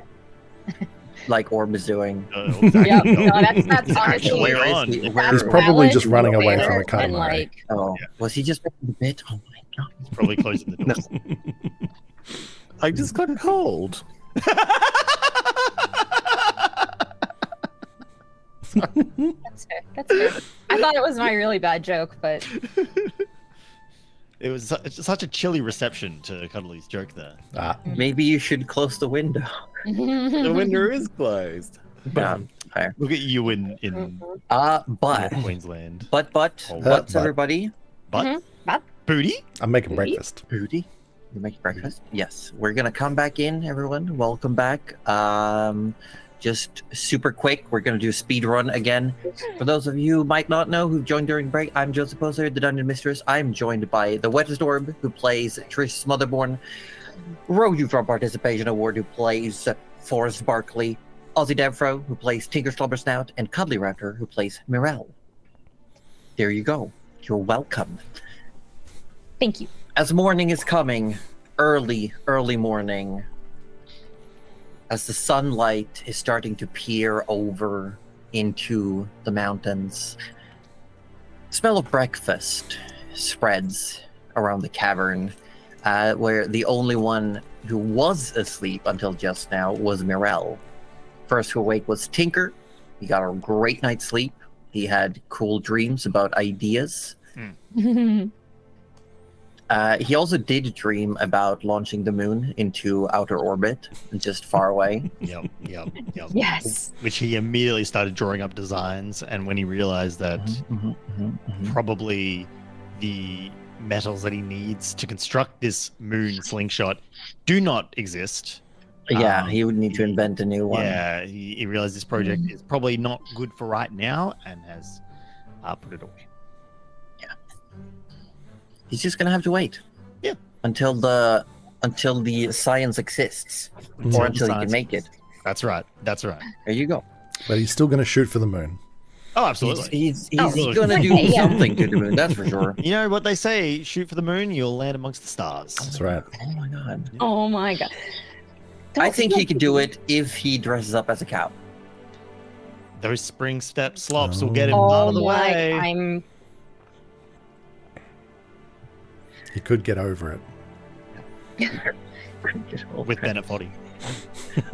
Like Orb is doing. Exactly. Yep. No, that's honestly. Where is on. he? That's Where He's is probably valid just running away from a and, Katamari. like, Oh, Yeah. was he just making the bit? Oh my god. Probably closing the doors. I just got cold. That's fair. That's fair. I thought it was my really bad joke, but It was such a chilly reception to Cuddly's joke there. Ah, Maybe you should close the window. The window is closed. Yeah, fair. Look at you in But Queensland. what's but. everybody? But But booty? I'm making breakfast. Booty? You make breakfast? Yes. We're gonna come back in, everyone. Welcome back. Just super quick, we're gonna do a speed run again. For those of you who might not know who joined during break, I'm Joseph Poser, the Dungeon Mistress. I'm joined by the Wettest Orb, who plays Trish Smotherborn, Roju from Participation Award, who plays Forrest Barkley, Ozzy Devro, who plays Tinker Slobbersnout, and Cuddly Raptor, who plays Mirel. There you go. You're welcome. thank you. As morning is coming, early morning, as the sunlight is starting to peer over into the mountains, smell of breakfast spreads around the cavern, where the only one who was asleep until just now was Mirel. First to awake was Tinker. He got a great night's sleep. He had cool dreams about ideas. He also did dream about launching the moon into outer orbit, just far away. Yep. Yes. Which he immediately started drawing up designs, and when he realized that probably the metals that he needs to construct this moon slingshot do not exist. Yeah, he would need to invent a new one. Yeah, he realized this project is probably not good for right now and has put it away. He's just gonna have to wait. Yeah. Until the science exists, or until he can make it. That's right. There you go. But he's still going to shoot for the moon. Oh, absolutely. He's Absolutely. gonna do Yeah. something to the moon. That's for sure. You know what they say? Shoot for the moon, you'll land amongst the stars. That's right. Oh my god. Oh my god. I think he could do it if he dresses up as a cow. Those spring step slops will get him Oh out of the my! way. I'm. He could get over it. With Bennett Foddy.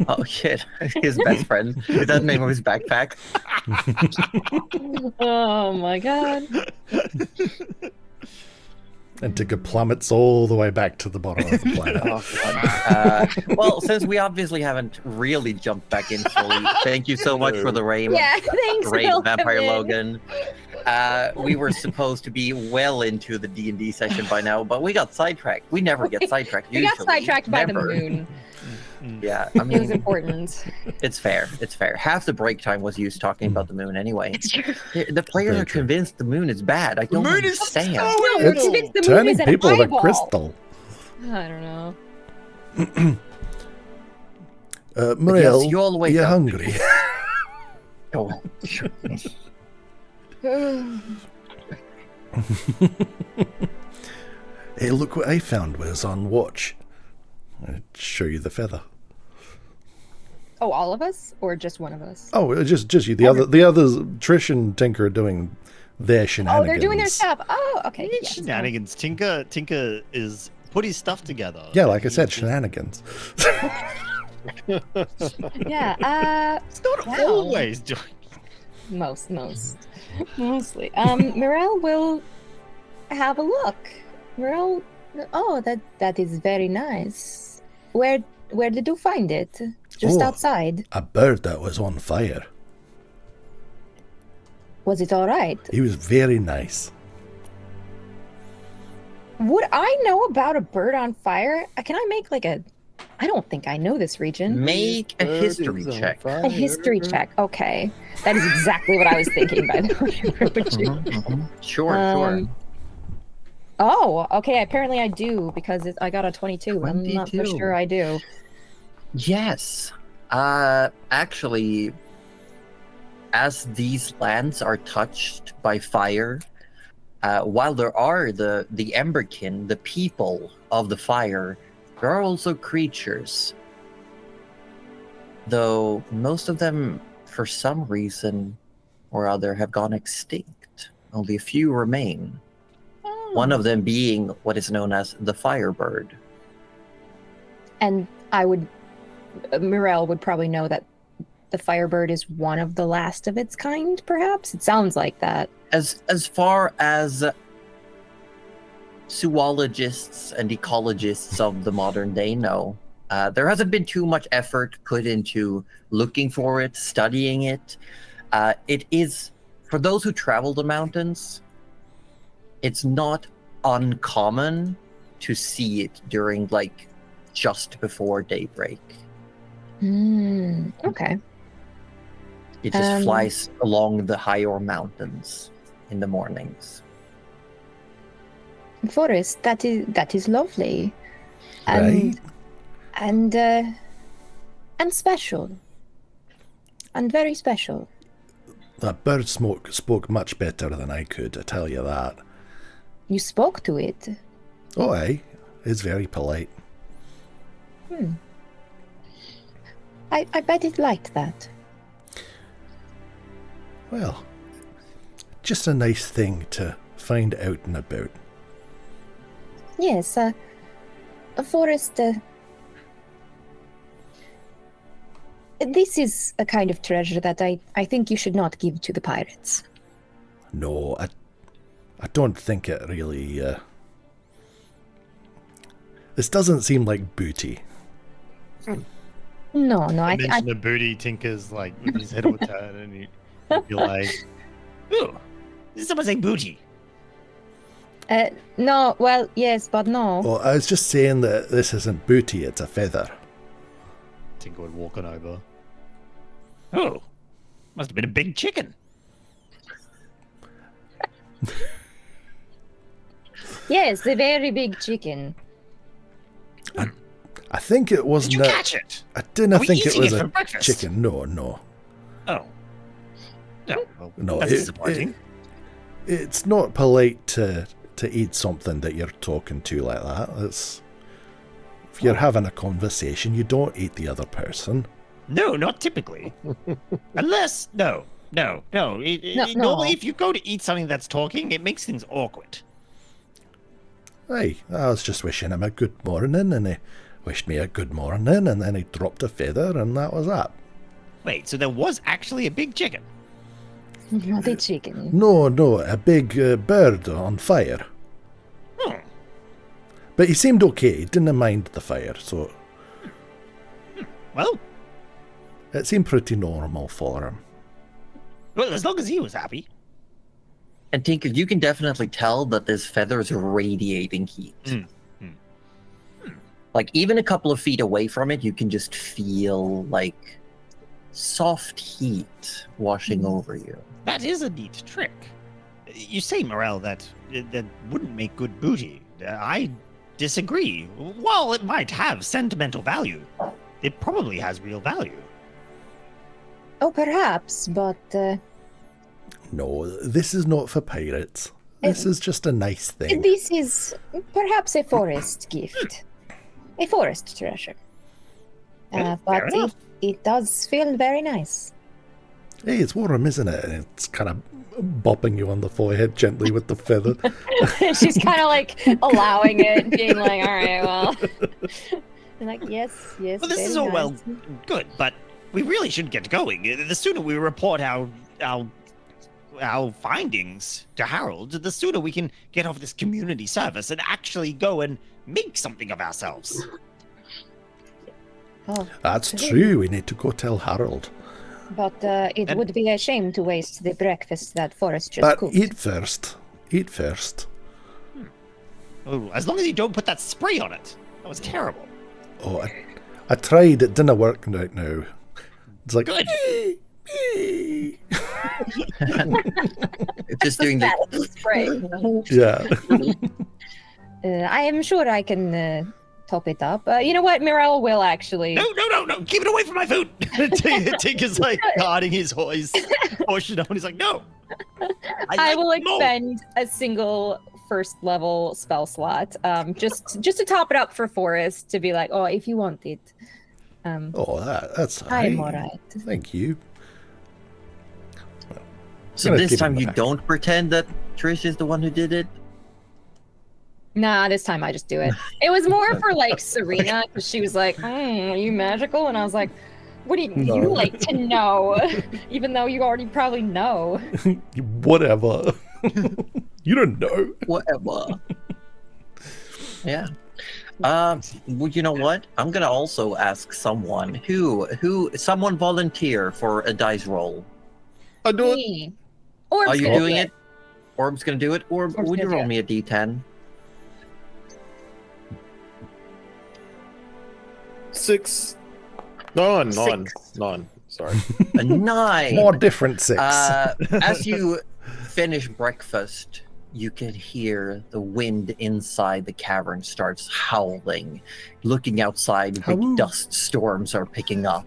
Oh shit! His best friend. Is that the name of his backpack? Oh my god! And to plummets all the way back to the bottom of the planet. Oh, God. Well, since we obviously haven't really jumped back in fully, thank you so much for the raid. Yeah, thanks, Raid Vampire Wilkemin. Logan. We were supposed to be well into the D&D session by now, but we got sidetracked. We never get sidetracked. We got usually. sidetracked by the Never. moon. Yeah, I It was mean, important. it's fair. It's fair. Half the break time was used talking about the moon anyway. It's true. The players Very are true. convinced the moon is bad. I don't moon is understand. No, It's convinced the moon turning is an people to eyeball. crystal. I don't know. Muriel, you all wake you up. hungry? Oh, sure. Hey, look what I found was on watch. I'll show you the feather. Oh, all of us, or just one of us? Oh, just you. The others, Trish and Tinker are doing their shenanigans. Oh, they're doing their stuff. Oh, okay. Yeah, so- Shenanigans. Tinker is put his stuff together. Yeah, like I He's said, just- shenanigans. Yeah. It's not Wow. always doing. Mostly. Morel will have a look. Morel. Oh, that is very nice. Where did you find it? Just Oh. outside. A bird that was on fire. Was it all right? He was very nice. Would I know about a bird on fire? Can I make like a? I don't think I know this region. Make a history check. A history check. Okay, that is exactly what I was thinking. By the way. Sure, sure. Oh, okay. Apparently I do because I got a 22. I'm not for 22. sure I do. Yes. Actually, as these lands are touched by fire, while there are the Emberkin, the people of the fire, there are also creatures. Though most of them, for some reason or other, have gone extinct. Only a few remain. One of them being what is known as the Firebird. And Morel would probably know that the Firebird is one of the last of its kind, perhaps? It sounds like that. As far as zoologists and ecologists of the modern day know, there hasn't been too much effort put into looking for it, studying it. It is, for those who travel the mountains, it's not uncommon to see it during, like, just before daybreak. Okay. It just flies along the higher mountains in the mornings. Forest, that is lovely. Right. And special. And very special. That bird spoke much better than I could, I tell you that. You spoke to it. Oh, aye. It's very polite. I bet it liked that. Well, just a nice thing to find out and about. Yes, a forest. This is a kind of treasure that I think you should not give to the pirates. No, I don't think it really... This doesn't seem like booty. No, I I mentioned the booty. Tinker's like his head would turn, and he'd be like, "Ooh, did someone say booty?" no. Well, yes, but no. Well, I was just saying that this isn't booty, it's a feather. Tinker would walk on over. Oh, must have been a big chicken. Yes, a very big chicken. I think it wasn't. Did you catch it? I didn't Are we think it eating was it for a breakfast? chicken. No. Oh, no. Well, No, that's disappointing. It's not polite to eat something that you're talking to like that. If you're having a conversation, you don't eat the other person. No, not typically. Unless, no. No. No, Normally, no. if you go to eat something that's talking, it makes things awkward. Aye, I was just wishing him a good morning, and he wished me a good morning, and then he dropped a feather, and that was that. Wait, so there was actually a big chicken? Not a chicken. No, a big bird on fire. Hmm. But he seemed okay. He didn't mind the fire, so Well, it seemed pretty normal for him. as long as he was happy. And Tinker, you can definitely tell that this feather is radiating heat. Like, even a couple of feet away from it, you can just feel, like, soft heat washing over you. That is a neat trick. You say, Morel, that wouldn't make good booty. I disagree. While it might have sentimental value, it probably has real value. Oh, perhaps, but No, this is not for pirates. This is just a nice thing. this is perhaps a forest gift. A forest treasure. Fair But enough. it does feel very nice. Hey, it's warm, isn't it? And it's kind of bopping you on the forehead gently with the feather. She's kind of like allowing it, being like, all right, well. I'm like, yes. Well, this is very all well nice. good, but we really should get going. The sooner we report our findings to Harold, the sooner we can get off this community service and actually go and make something of ourselves. Oh, That's true. We need to go tell Harold. but it would be a shame to waste the breakfast that Forrest just But cooked. eat first. Eat first. Oh, as long as you don't put that spray on it. That was terrible. Oh, I tried. It didn't work right now. It's like... Good. It's just doing the... That spray. Yeah. I am sure I can top it up. You know what? Mirel will actually. No. Keep it away from my food. Tink is like guarding his portion on. He's like, no. I will like more. expend a single first level spell slot, just to top it up for Forrest to be like, oh, if you want it. Oh, that's I'm alright. alright. Thank you. So gonna this give him time you back. don't pretend that Trish is the one who did it? Nah, this time I just do it. It was more for like Serena, because she was like, are you magical? And I was like, what do you like to know? Even though you already probably know. Whatever. You don't know. Whatever. Yeah. Well, you know what? I'm gonna also ask someone someone volunteer for a dice roll. I do it. Me. Orb's Are you gonna doing do it? Orb's gonna do it? Orb, Orb's would you gonna do roll it. me a d10? 6. Nine. Six. Sorry. A 9. More different six. As you finish breakfast, you can hear the wind inside the cavern starts howling. Looking outside, big Howoo. dust storms are picking up.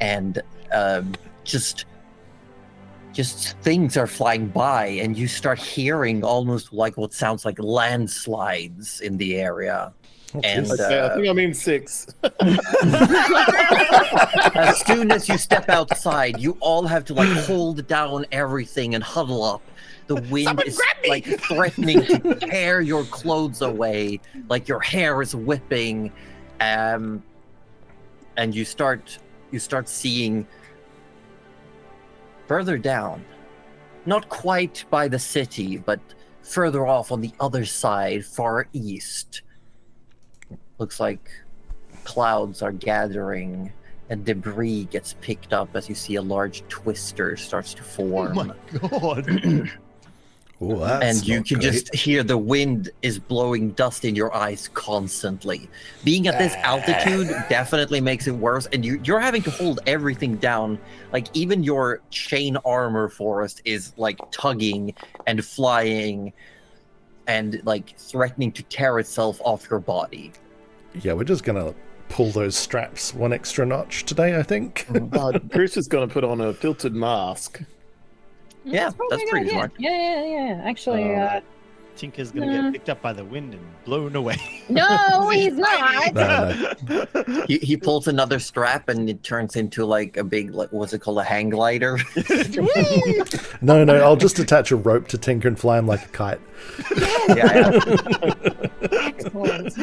And just things are flying by, and you start hearing almost like what sounds like landslides in the area. And Okay, I think I mean 6. as soon as you step outside, you all have to like hold down everything and huddle up. The wind Someone is grab me! like threatening to tear your clothes away, like your hair is whipping, and you start seeing further down, not quite by the city, but further off on the other side, far east. Looks like clouds are gathering and debris gets picked up as you see a large twister starts to form. Oh my god. Oh, that's And you not can great. just hear the wind is blowing dust in your eyes constantly. Being at this altitude definitely makes it worse, and you're having to hold everything down. Like even your chain armor, Forest, is like tugging and flying and like threatening to tear itself off your body. Yeah, we're just gonna pull those straps one extra notch today, I think. Chris is going to put on a filtered mask. Yeah, probably that's a good pretty idea. smart. Yeah. Actually, Tinker's gonna get picked up by the wind and blown away. No, he's not. No. He pulls another strap and it turns into like a big, like, what's it called, a hang glider? No, I'll just attach a rope to Tinker and fly him like a kite. Yeah. Excellent.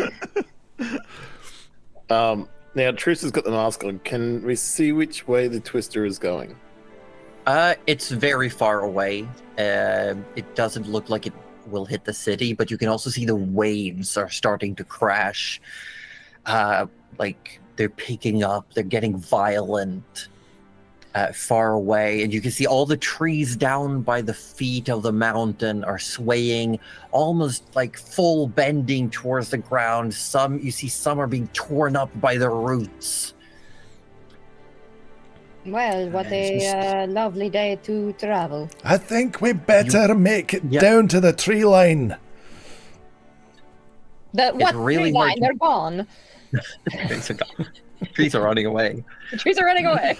Now, Truce has got the mask on. Can we see which way the twister is going? It's very far away. It doesn't look like it will hit the city, but you can also see the waves are starting to crash. Like they're picking up, they're getting violent far away, and you can see all the trees down by the feet of the mountain are swaying, almost like full bending towards the ground. You see some are being torn up by the roots. Well, what a lovely day to travel. I think we better make it Yeah. down to the tree line. What really tree line? hard to- They're gone. Trees are running away. The trees are running away.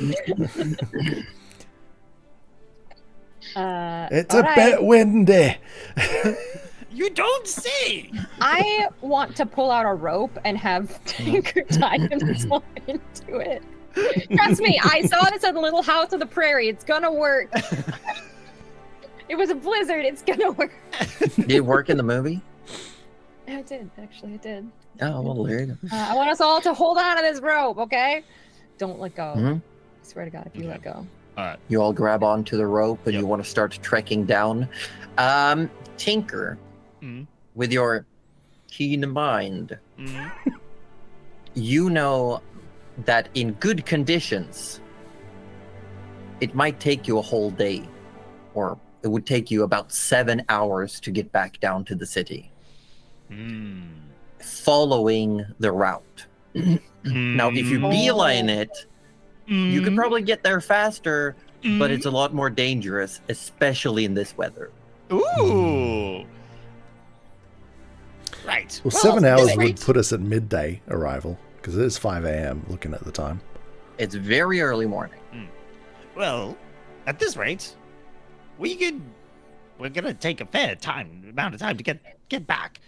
It's all a right. bit windy. You don't say. I want to pull out a rope and have Tinker tie himself into it. Trust me, I saw this at the Little House on the Prairie. It's gonna work. It was a blizzard. It's gonna work. Did it work in the movie? Yeah, it did. Actually, it did. Oh, well, there you go. I want us all to hold on to this rope, okay? Don't let go. Mhm. I swear to God, if you let go. All right. You all grab onto the rope and Yep. you want to start trekking down. Tinker, Mhm. with your keen mind, you know that in good conditions, it might take you a whole day, or it would take you about 7 hours to get back down to the city, following the route. Now, if you beeline it, you could probably get there faster, but it's a lot more dangerous, especially in this weather. Ooh. Right. Well, 7 hours would right. put us at midday arrival, because it is 5 a.m. looking at the time. It's very early morning. Well, at this rate, we're gonna take a fair amount of time to get back.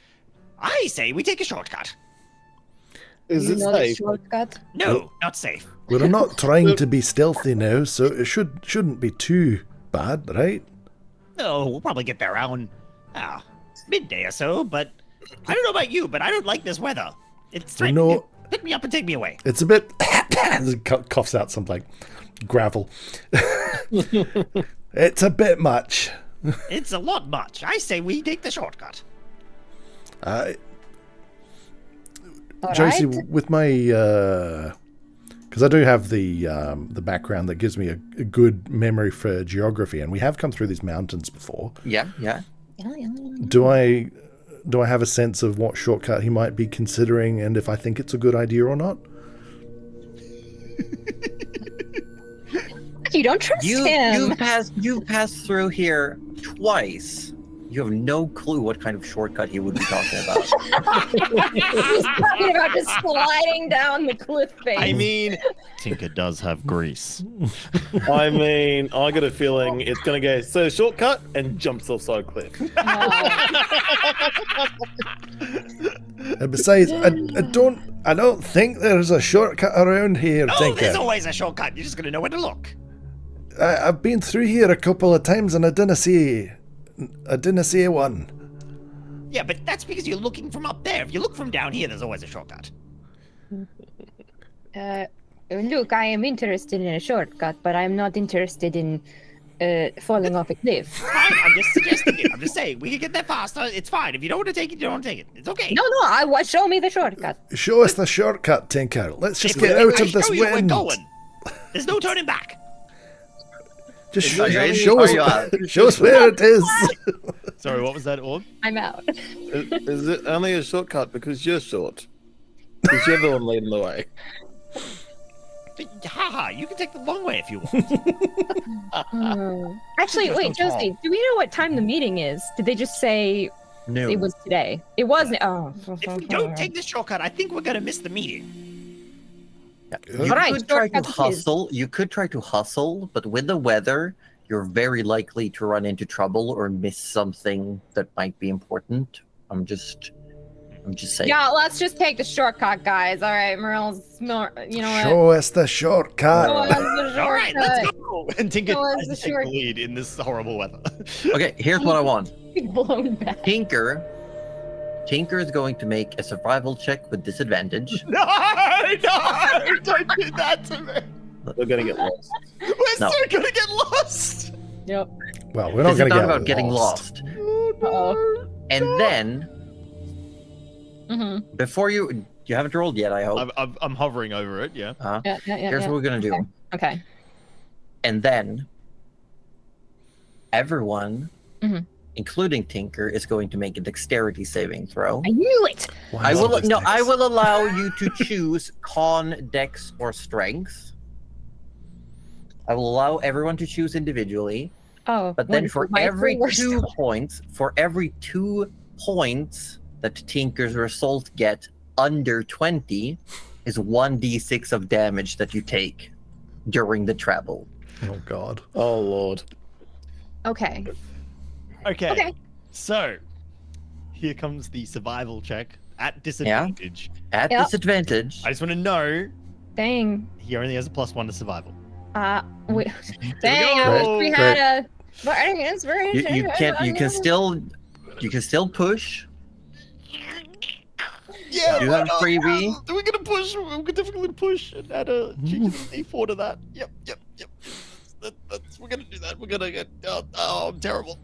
I say we take a shortcut. Is You it know the safe? shortcut? No, not safe. We're not trying to be stealthy now, so it shouldn't be too bad, right? No, we'll probably get there around midday or so, but I don't know about you, but I don't like this weather. It's We threatening know- to pick me up and take me away. It's a bit... coughs out some, like, gravel. It's a bit much. It's a lot much. I say we take the shortcut. All Josie, right. with my... because I do have the background that gives me a good memory for geography, and we have come through these mountains before. Yeah. Do I have a sense of what shortcut he might be considering, and if I think it's a good idea or not? You don't trust him. You've passed through here twice. You have no clue what kind of shortcut he would be talking about. He's talking about just sliding down the cliff face. I mean, Tinker does have grease. I mean, I got a feeling it's gonna go so shortcut and jumps off side cliff. And besides, I don't think there's a shortcut around here, Oh, Tinker. there's always a shortcut. You're just gonna know where to look. I've been through here a couple of times and I didn't see one. Yeah, but that's because you're looking from up there. If you look from down here, there's always a shortcut. Look, I am interested in a shortcut, but I'm not interested in falling off a cliff. Fine, I'm just suggesting it. I'm just saying we can get there faster. It's fine. If you don't want to take it, you don't want to take it. It's okay. No, show me the shortcut. Show us the shortcut, Tinker. Let's just If get I out of this show you, we're wind. going. There's no turning back. Just Are you in? show Are us, you out? show us where it is. Sorry, what was that, Orb? I'm out. Is it only a shortcut because you're short? Because you're the one leading the way. Haha, you can take the long way if you want. Actually, You're wait, so tall. Josie, do we know what time the meeting is? Did they just say No. it was today? It wasn't. Oh. If we don't take this shortcut, I think we're gonna miss the meeting. You All right, could try to shortcut it is. hustle. You could try to hustle, but with the weather, you're very likely to run into trouble or miss something that might be important. I'm just saying. Yeah, let's just take the shortcut, guys. All right, Morel's, you know what? Show us the shortcut. Show us the All right, let's shortcut. go. And Tinker Show us tries the to take short- the lead in this horrible weather. Okay, here's what I want. Blown back. Tinker is going to make a survival check with disadvantage. No, don't do that to me. We're gonna get lost. We're No. so gonna get lost. Yep. Well, we're not This going is to not get about getting lost. Uh-oh. And then, Mm-hmm. before you haven't rolled yet, I hope. I'm hovering over it. Yeah. Yeah. Here's what we're gonna do. Okay. And then, everyone, Mhm. including Tinker, is going to make a dexterity saving throw. I knew it. Why I is will it no. this I text? will allow you to choose con, dex, or strength. I will allow everyone to choose individually, Oh, but then what for is my every worst? 2 points that Tinker's result get under 20 is 1d6 of damage that you take during the travel. Oh, God. Oh lord. Okay. Okay. Okay. So, here comes the survival check at disadvantage. At Yep. disadvantage, I just want to know Dang. he only has a +1 to survival. We, dang. I wish we Great, had a bardic inspiration. you can still push. Yeah, Do you why have a not? freebie? We're gonna push. We're definitely gonna push and add a D4 to that. Yep. We're gonna do that. We're gonna get. Oh, I'm terrible.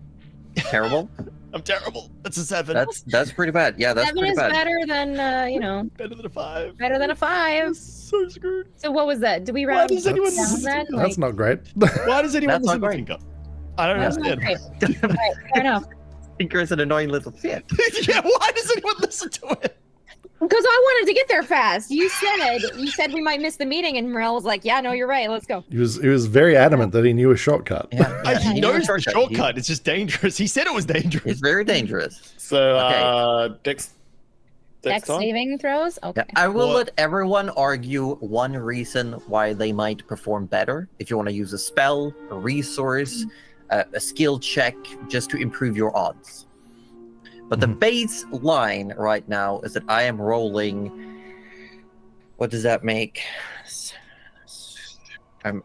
Terrible. I'm terrible. That's a 7. That's pretty bad. Yeah, that's 7 pretty is bad. better than better than a 5. better than a 5. So screwed. So what was that? Do we Why round does anyone down listen then? to That's not great. Why does anyone That's not listen to great. Tinker? I don't That's not understand. great. Right, fair enough. Tinker is an annoying little shit. Yeah, why does anyone listen to it? Because I wanted to get there fast. You said we might miss the meeting, and Morel was like, "Yeah, no, you're right. Let's go." He was very adamant that he knew a shortcut. Yeah, He he knows the shortcut. shortcut. It's just dangerous. He said it was dangerous. It's very dangerous. So Okay. Dex Dex time? saving throws. Okay. Yeah, I will Well- let everyone argue one reason why they might perform better. If you want to use a spell, a resource, a skill check, just to improve your odds. But the baseline right now is that I am rolling. What does that make?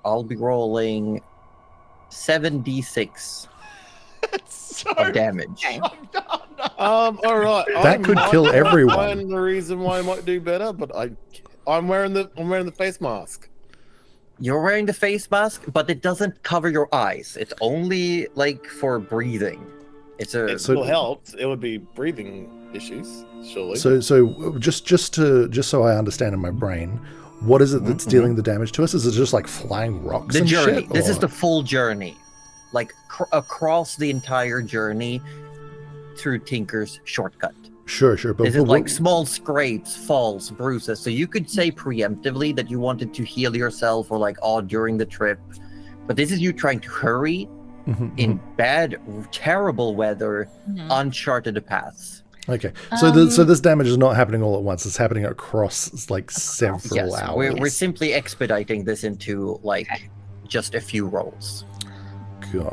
I'll be rolling 7d6 so of damage. Oh, no. All right. That could kill everyone. I'm the reason why I might do better, but I'm wearing the face mask. You're wearing the face mask, but it doesn't cover your eyes. It's only like for breathing. It's a It So- still helps. It would be breathing issues, surely. So just so I understand in my brain, what is it that's dealing the damage to us? Is it just like flying rocks the and journey. shit? This is or- the full journey, like across the entire journey through Tinker's shortcut. Sure, but This is what- like small scrapes, falls, bruises. So you could say preemptively that you wanted to heal yourself or like during the trip, but this is you trying to hurry in bad, terrible weather, uncharted paths. Okay, so this damage is not happening all at once. It's happening across like several Yes, hours. we're simply expediting this into like just a few rolls. God.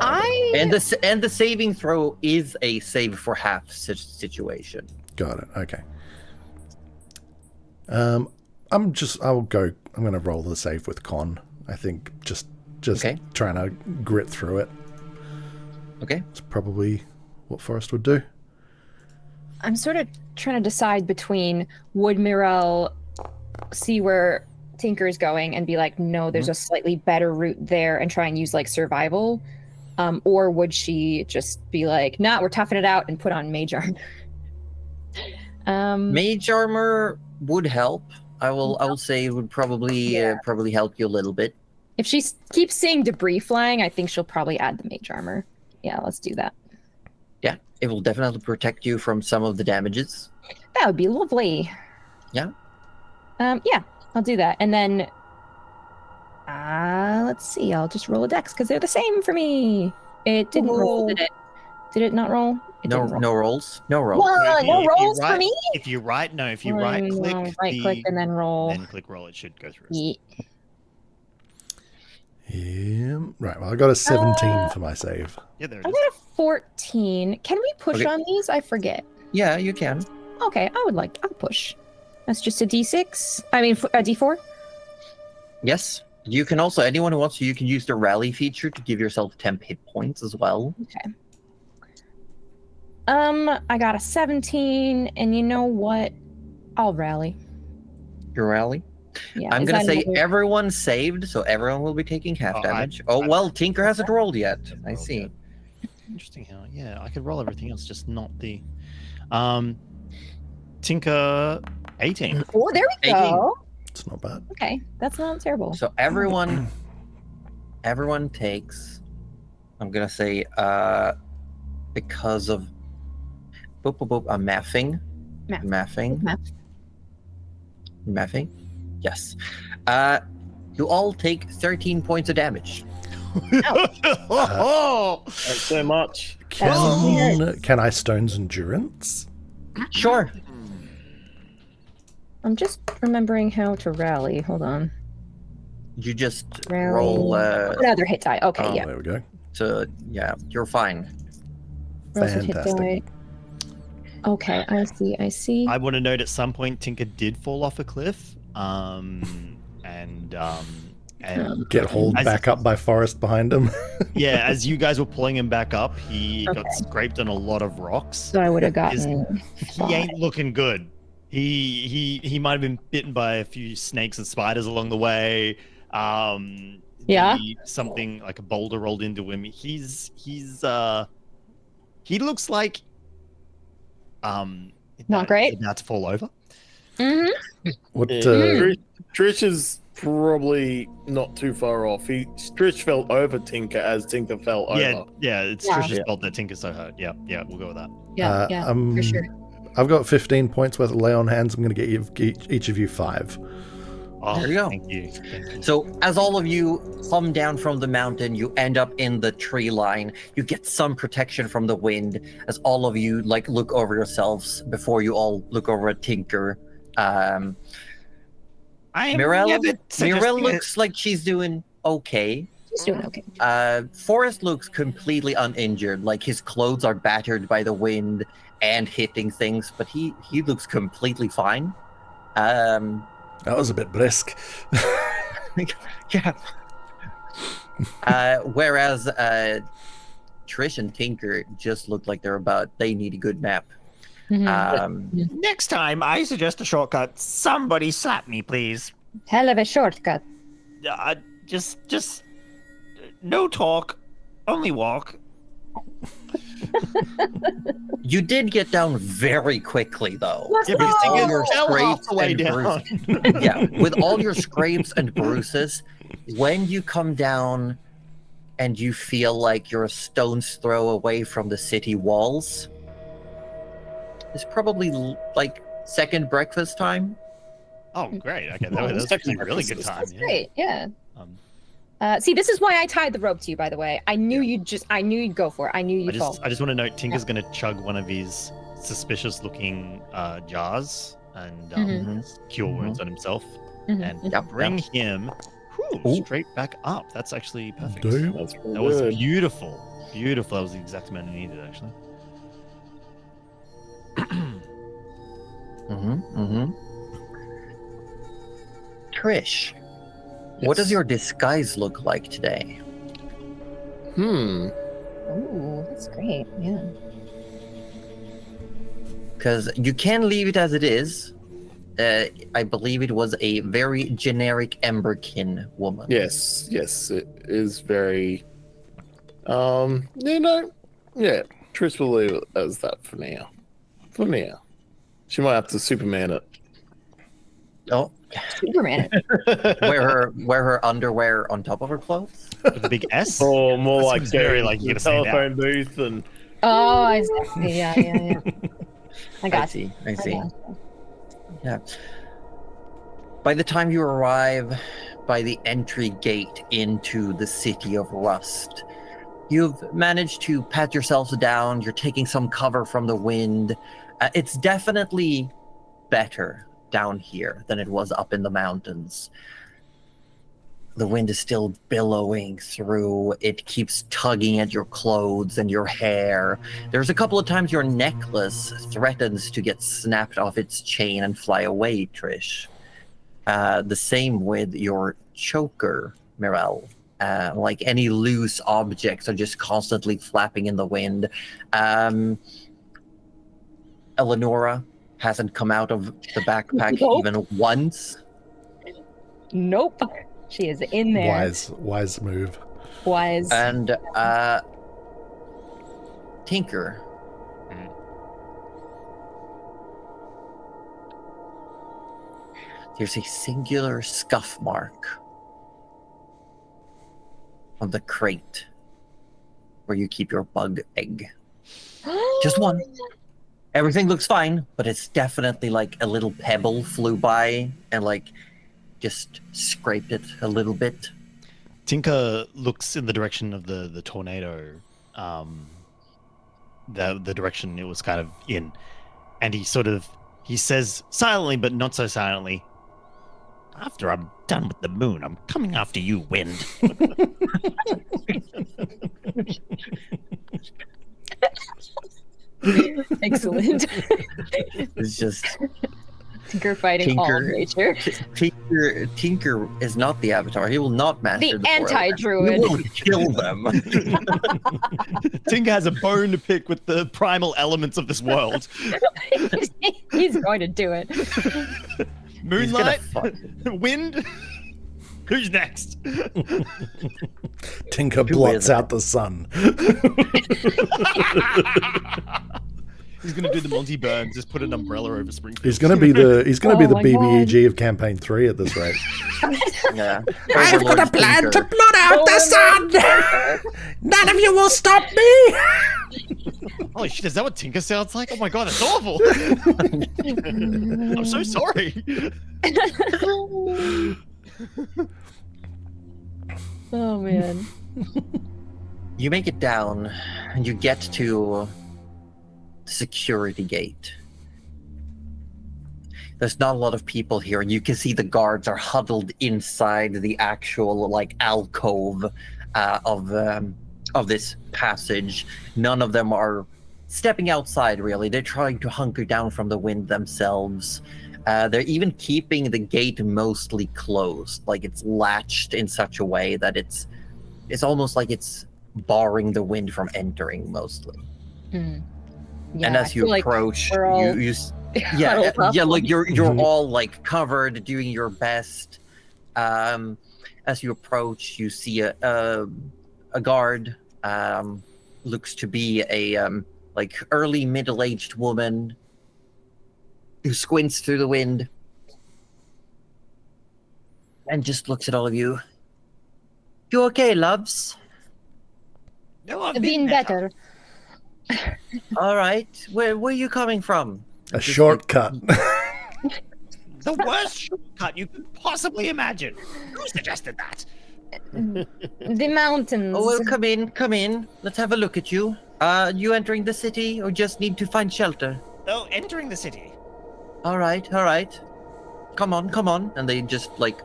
And the saving throw is a save for half situation. Got it. Okay. I'm gonna roll the save with con. I think just Okay. trying to grit through it. Okay. It's probably what Forrest would do. I'm sort of trying to decide between would Mirel see where Tinker is going and be like, no, there's a slightly better route there and try and use like survival, or would she just be like, nah, we're toughing it out and put on mage armor? Mage armor would help. I will say it would probably help you a little bit. If she keeps seeing debris flying, I think she'll probably add the mage armor. Yeah, let's do that. Yeah, it will definitely protect you from some of the damages. That would be lovely. Yeah. Yeah, I'll do that. And then, let's see. I'll just roll a dex because they're the same for me. It didn't roll, did it? Did it not roll? It No, didn't roll. no rolls. No rolls. What? No rolls for me? If you right click, Right click and then roll. then click roll, it should go through. Yeah. Yeah. Right, well, I got a 17 for my save. Yeah, there it I is. got a 14. Can we push Okay. on these? I forget. Yeah, you can. Okay, I'll push. That's just a D6. I mean, a D4. Yes. You can also, anyone who wants to, you can use the rally feature to give yourself temp hit points as well. Okay. I got a 17, and you know what? I'll rally. Your rally? Yeah. I'm is going to that say another- everyone saved, so everyone will be taking half Oh, damage. I- Well, Tinker hasn't rolled yet. I rolled see. yet. Interesting how, yeah, I could roll everything else, just not the. Tinker 18. Oh, there we 18. go. It's not bad. Okay, that's not terrible. So everyone takes, I'm going to say, because of, I'm mathing. Math. Mathing. Yes. You all take 13 points of damage. Oh, Thanks so much. Can I Stone's Endurance? Sure. I'm just remembering how to rally. Hold on. You just Rally. roll Another hit die. Okay, Oh, yeah. there we go. you're fine. Rolls of hit Fantastic. die. Okay, I see. I want to note at some point Tinker did fall off a cliff. And Get hauled As- back up by Forest behind him. yeah, as you guys were pulling him back up, he Okay. got scraped on a lot of rocks. So I would have gotten. He ain't looking good. He might have been bitten by a few snakes and spiders along the way. Yeah. Something like a boulder rolled into him. He looks like Not great. He's about to fall over. Mm-hmm. What? Yeah. Trish is probably not too far off. Trish fell over Tinker as Tinker fell over. Yeah, it's Yeah. Trish's fault that Tinker's so hurt. Yeah, we'll go with that. Yeah, for sure. I've got 15 points worth of lay on hands. I'm going to get each of you 5. Oh, There you go. Thank you. So as all of you come down from the mountain, you end up in the tree line. You get some protection from the wind as all of you look over yourselves before you all look over at Tinker. Mirel looks like she's doing okay. He's doing okay. Forrest looks completely uninjured, like his clothes are battered by the wind and hitting things, but he looks completely fine. That was a bit brisk. Yeah. Whereas Trish and Tinker just look like they need a good nap. Mhm. Next time, I suggest a shortcut. Somebody slap me, please. Hell of a shortcut. Just no talk, only walk. You did get down very quickly, though. Let's Yeah, because go! Tinker your fell half scrapes the way and down. Yeah, with all your scrapes and bruises, when you come down and you feel like you're a stone's throw away from the city walls, it's probably second breakfast time. Oh, great. Okay, Oh, that's second actually a really good breakfast. time. That's yeah. great. Yeah. Um, See, this is why I tied the rope to you. By the way, I knew you'd go for it. I knew you'd fall. I just want to note Tinker's going to chug one of his suspicious-looking jars and cure wounds on himself, Mhm. and Yep, bring him Ooh. straight back up. That's actually perfect. Damn. That's pretty That was good. beautiful. Beautiful. That was the exact amount I needed, actually. Trish, what does Yes. your disguise look like today? Ooh, that's great. Yeah. Because you can leave it as it is. I believe it was a very generic Emberkin woman. Yes, it is very. Yeah, Trish will leave it as that for now. She might have to Superman it. Oh, Superman. wear her underwear on top of her clothes. With a big S? Or more That like seems very going like to you're the gonna say that. telephone booth and Oh, exactly. Yeah. I got you. I see. got you. Yeah. By the time you arrive by the entry gate into the city of Rust, you've managed to pat yourselves down. You're taking some cover from the wind. It's definitely better down here than it was up in the mountains. The wind is still billowing through. It keeps tugging at your clothes and your hair. There's a couple of times your necklace threatens to get snapped off its chain and fly away, Trish. The same with your choker, Mirel. Like any loose objects are just constantly flapping in the wind. Eleonora hasn't come out of the backpack even once. Nope. She is in there. Wise move. Wise. And Tinker. There's a singular scuff mark on the crate where you keep your bug egg. Just one. Everything looks fine, but it's definitely like a little pebble flew by and like just scraped it a little bit. Tinker looks in the direction of the tornado, the direction it was kind of in, and he says silently, but not so silently, "After I'm done with the moon, I'm coming after you, wind." Excellent. It's just Tinker fighting all of nature. Tinker is not the Avatar. He will not master the anti-druid. He will kill them. Tinker has a bone to pick with the primal elements of this world. He's going to do it. Moonlight, wind. Who's next? Tinker blots out the sun. He's gonna do the Monty Burns, just put an umbrella over Springfield. He's gonna be the my BBEG of campaign 3 at this rate. Yeah. I've got a plan to blot out the sun! None of you will stop me! Holy shit, is that what Tinker sounds like? Oh my god, that's awful! I'm so sorry. Oh man. You make it down, and you get to the security gate. There's not a lot of people here, and you can see the guards are huddled inside the actual like alcove of this passage. None of them are stepping outside, really. They're trying to hunker down from the wind themselves. They're even keeping the gate mostly closed, like it's latched in such a way that it's almost like it's barring the wind from entering mostly. Mm. Yeah, and as you approach, you yeah, like you're all like covered, doing your best. As you approach, you see a guard. Looks to be a like early middle-aged woman who squints through the wind and just looks at all of you. You okay, loves? No, I've been better. All right. Where are you coming from? A shortcut. The worst shortcut you could possibly imagine. Who suggested that? The mountains. Oh, well, come in. Let's have a look at you. You entering the city or just need to find shelter? Oh, entering the city. All right. Come on. And they just like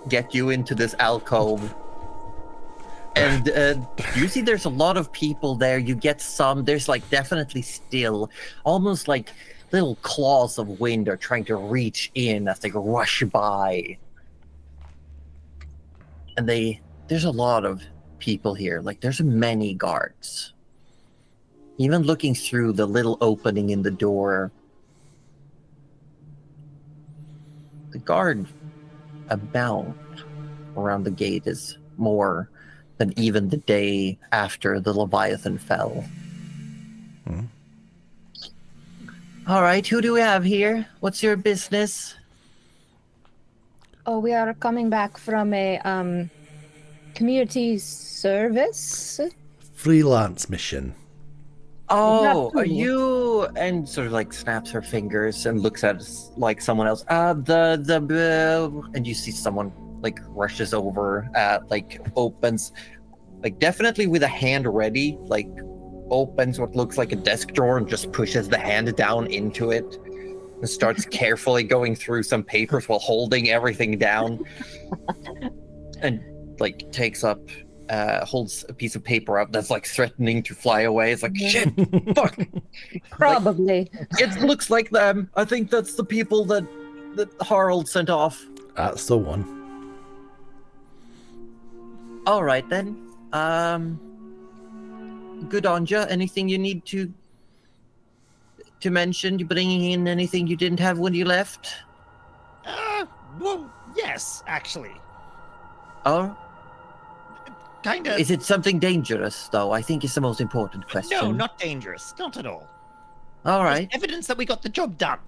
get you into this alcove. And you see there's a lot of people there. You get some, there's like definitely still almost like little claws of wind are trying to reach in as they rush by. And there's a lot of people here. Like there's many guards. Even looking through the little opening in the door, the guard amount around the gate is more than even the day after the Leviathan fell. All right, who do we have here? What's your business? Oh, we are coming back from a community service. Freelance mission. Oh, are you? And sort of like snaps her fingers and looks at like someone else. And you see someone like rushes over, like opens, like definitely with a hand ready, like opens what looks like a desk drawer and just pushes the hand down into it and starts carefully going through some papers while holding everything down. and like takes up, holds a piece of paper up that's like threatening to fly away. It's like, shit, fuck. Probably. It looks like them. I think that's the people that Harold sent off. That's the one. All right then. Good on ya. Anything you need to mention? You bringing in anything you didn't have when you left? Well, yes, actually. Oh, Kinda. is it something dangerous though? I think it's the most important question. No, not dangerous. Not at all. All There's right. evidence that we got the job done.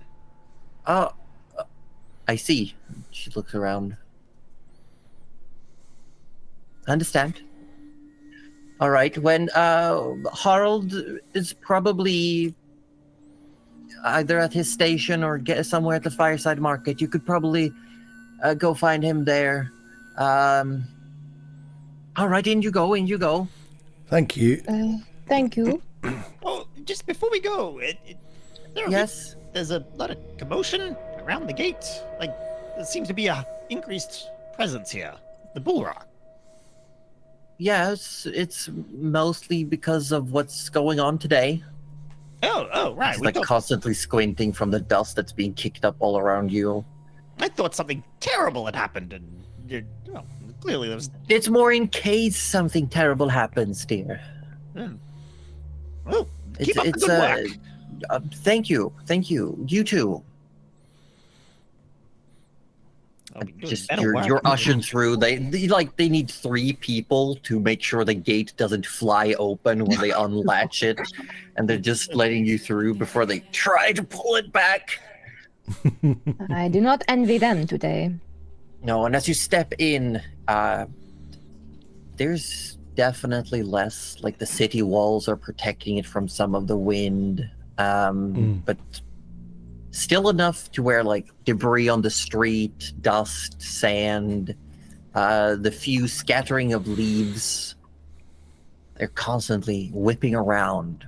Oh, I see. She looks around. Understand. All right. When Harold is probably either at his station or get somewhere at the Fireside Market, you could probably go find him there. All right, in you go. In you go. Thank you. Thank you. Oh, just before we go, Yes. there's a lot of commotion around the gate. Like, there seems to be a increased presence here. The bull rock. Yes, it's mostly because of what's going on today. Oh, right. It's We like thought, constantly squinting from the dust that's being kicked up all around you. I thought something terrible had happened, and well, clearly there was. It's more in case something terrible happens, dear. Well, keep up the good work. Thank you. You too. I'll be doing Just better work. you're ushering through. They need 3 people to make sure the gate doesn't fly open when they unlatch it, and they're just letting you through before they try to pull it back. I do not envy them today. No, and as you step in, there's definitely less. Like the city walls are protecting it from some of the wind, but still enough to where like debris on the street, dust, sand, the few scattering of leaves, they're constantly whipping around,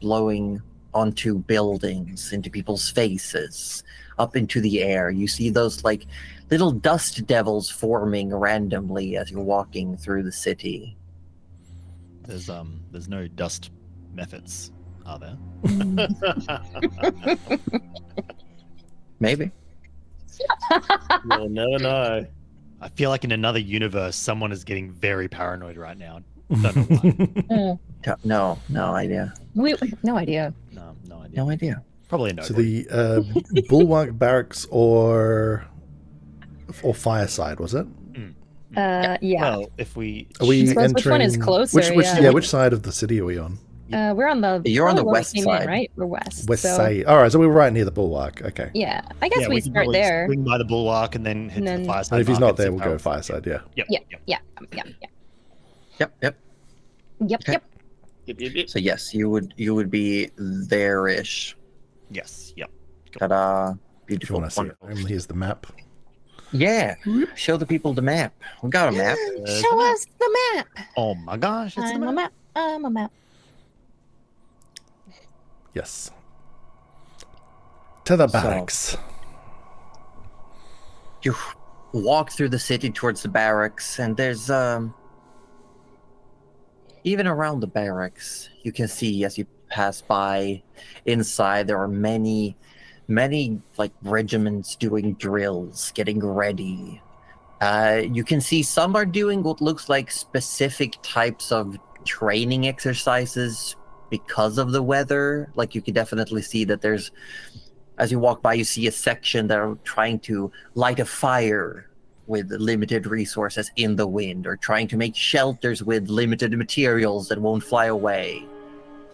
blowing onto buildings, into people's faces, up into the air. You see those like little dust devils forming randomly as you're walking through the city. There's no dust methods, are there? Maybe. You'll never know. I feel like in another universe, someone is getting very paranoid right now. Don't know why. No idea. No idea. No idea. No idea. Probably a no. So the Bulwark Barracks or Fireside, was it? Yeah. Well, if we. Are we I suppose which one is entering- closer, Which yeah. which side of the city are we on? We're on the. You're on the probably where we west came side. in, right? We're west. West so, side. All right, so we're right near the Bulwark. Okay. Yeah, I guess we can start probably there. Swing by the bulwark and then hit And the then- fireside. And if he's market, not there, see we'll how- go Fireside. Yeah. Yep. Yeah. Yep. Okay. Yep. So yes, you would be there-ish. Yes. Yep. Ta-da. If you Beautiful. want to see it, Wonderful. here's the map. Yeah. Show the people the map. We got a map. Show us the map. Oh my gosh! It's I'm a map. I'm a map. Yes. To the barracks. You walk through the city towards the barracks, and there's even around the barracks, you can see as you pass by inside there are many like regiments doing drills, getting ready. You can see some are doing what looks like specific types of training exercises because of the weather. Like you can definitely see that there's, as you walk by, you see a section that are trying to light a fire with limited resources in the wind, or trying to make shelters with limited materials that won't fly away.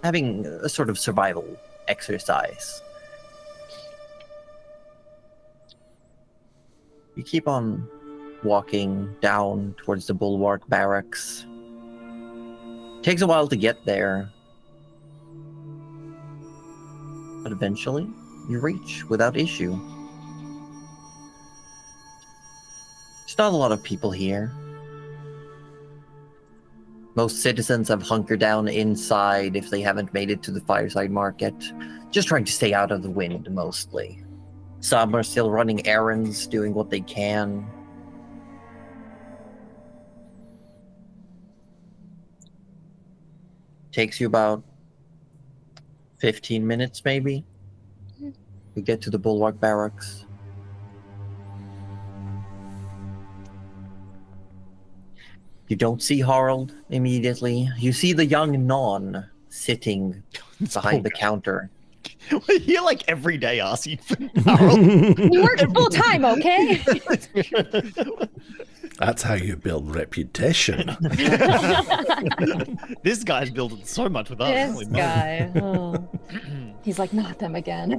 Having a sort of survival exercise. You keep on walking down towards the Bulwark Barracks. Takes a while to get there, but eventually you reach without issue. There's not a lot of people here. Most citizens have hunkered down inside if they haven't made it to the Fireside Market, just trying to stay out of the wind mostly. Some are still running errands, doing what they can. Takes you about 15 minutes, maybe. You get to the Bulwark Barracks. You don't see Harald immediately. You see the young Non sitting behind the counter. We're here like every day asking for Harold. You work full time, okay? That's how you build reputation. This guy's building so much with us. This Holy moly. guy. Oh. He's like, not them again.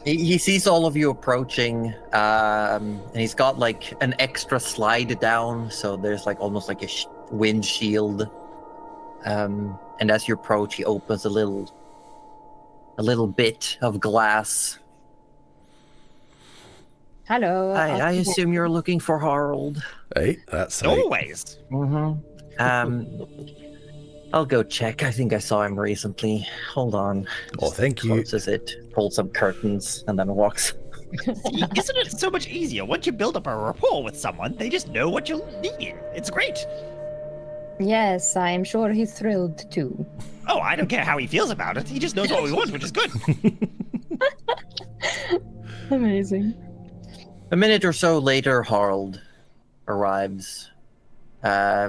He sees all of you approaching, and he's got like an extra slide down, so there's like almost like a windshield. And as you approach, he opens a little bit of glass. Hello. I assume you're looking for Harald. Right, that's right. Always. I'll go check. I think I saw him recently. Hold on. Oh, thank you. Closes it, pulls some curtains, and then walks. Isn't it so much easier? Once you build up a rapport with someone, they just know what you need. It's great. Yes, I am sure he's thrilled too. Oh, I don't care how he feels about it. He just knows what we want, which is good. Amazing. A minute or so later, Harald arrives.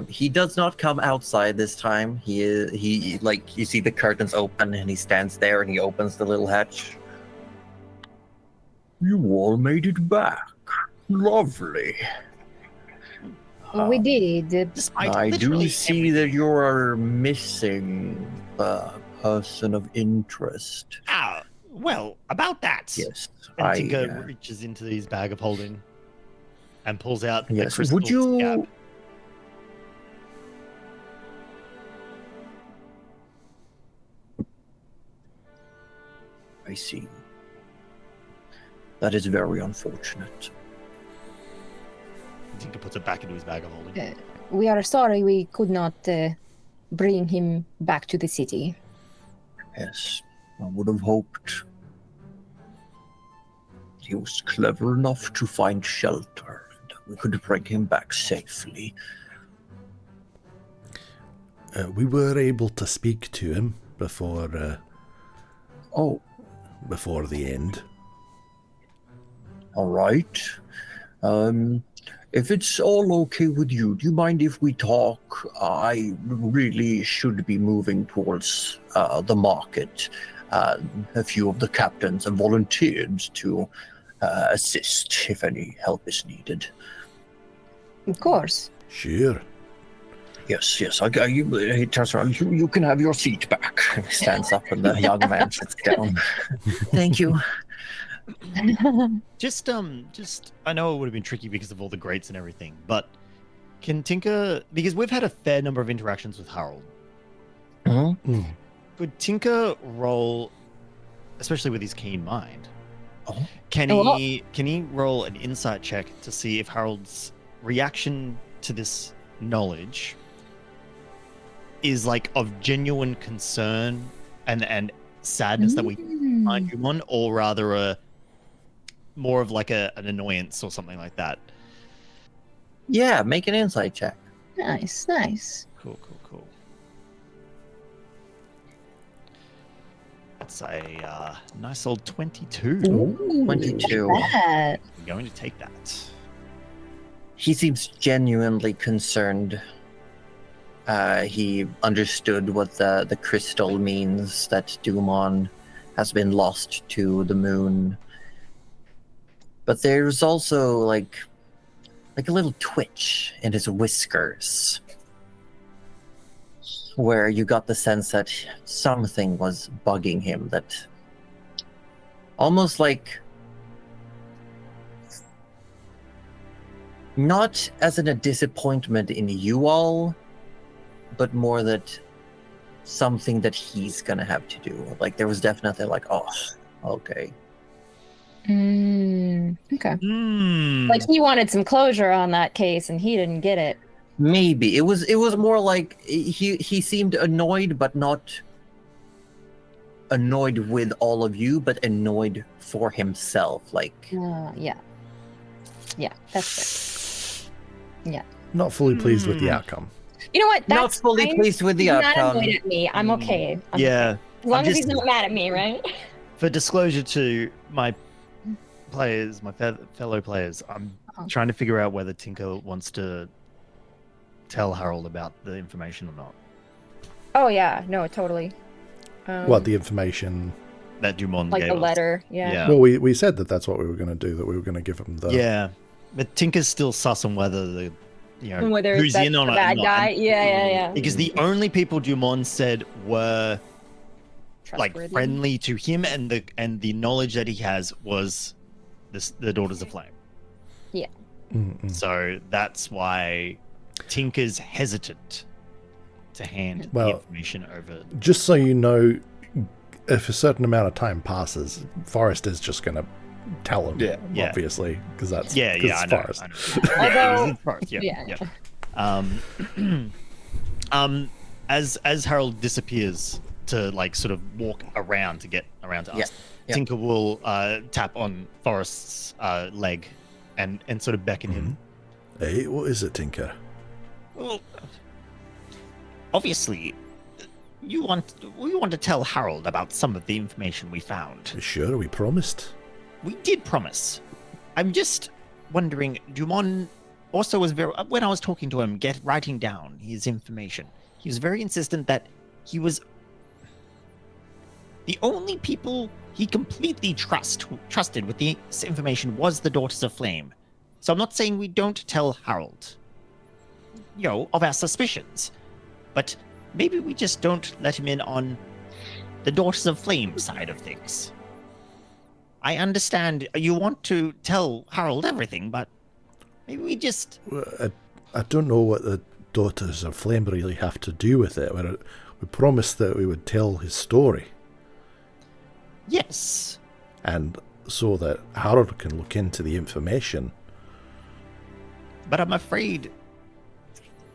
He does not come outside this time. He like, you see the curtains open and he stands there and he opens the little hatch. You all made it back. Lovely. We did. Despite I do literally see that you are missing a person of interest. Ah, well, about that. Yes, And Tinker reaches into his bag of holding and pulls out the yes. crystal Would you? scab. I see. That is very unfortunate. Tinker puts it back into his bag of holding. We are sorry we could not bring him back to the city. Yes, I would have hoped. He was clever enough to find shelter, and we could bring him back safely. We were able to speak to him before the end. All right. If it's all okay with you, do you mind if we talk? I really should be moving towards the market. A few of the captains have volunteered to assist if any help is needed. Of course. Sure. Yes. He turns around. You can have your seat back. He stands up and the young man sits down. Thank you. Just, I know it would have been tricky because of all the grates and everything, but can Tinker, because we've had a fair number of interactions with Harold. Mm-hmm. Could Tinker roll, especially with his keen mind? Oh. Can he roll an insight check to see if Harold's reaction to this knowledge is like of genuine concern and sadness that we find you on, or rather a more of like an annoyance or something like that? Yeah, make an insight check. Nice. Cool. That's a nice old 22. Ooh, 22. that. I'm going to take that. He seems genuinely concerned. He understood what the crystal means, that Dumon has been lost to the moon. But there's also like a little twitch in his whiskers, where you got the sense that something was bugging him, that almost like, not as in a disappointment in you all, but more that something that he's gonna have to do. Like there was definitely like, oh, okay. Okay. Like he wanted some closure on that case and he didn't get it. Maybe it was more like he seemed annoyed, but not annoyed with all of you, but annoyed for himself. Like Yeah, that's it. Yeah. Not fully pleased with the outcome. You know what? Not That's fully fine. pleased with the He's not outcome. annoyed at me. I'm okay. I'm Yeah. As long I'm as he's just- not mad at me, right? For disclosure to my players, my fellow players, I'm trying to figure out whether Tinker wants to tell Harold about the information or not. Oh yeah, no, totally. What, the information? That Dumont like gave the us. letter, yeah. Yeah. Well, we said that that's what we were going to do, that we were going to give him the... Yeah, but Tinker's still sus on whether Whether who's that's in on the it or bad not. guy. And- Yeah. Because the only people Dumont said were like Trustworthy. friendly to him, and the knowledge that he has was the Daughters of Flame. Yeah. So that's why Tinker's hesitant to hand the Well, information over. Just so you know, if a certain amount of time passes, Forrest is just going to tell him, Yeah. obviously, because that's Yeah, cause I it's know. Forrest. I know. Although- it's Forrest, yeah. As Harold disappears to like sort of walk around to get around to us, Yeah. Tinker will tap on Forrest's leg and sort of beckon him. Hey, what is it, Tinker? Well, obviously, we want to tell Harold about some of the information we found. Sure, we promised. We did promise. I'm just wondering, Dumont also was when I was talking to him, writing down his information, he was very insistent that he was the only people he completely trusted with this information was the Daughters of Flame. So I'm not saying we don't tell Harold, of our suspicions, but maybe we just don't let him in on the Daughters of Flame side of things. I understand you want to tell Harold everything, but maybe we just... I don't know what the Daughters of Flame really have to do with it. We promised that we would tell his story. Yes. And so that Harold can look into the information. But I'm afraid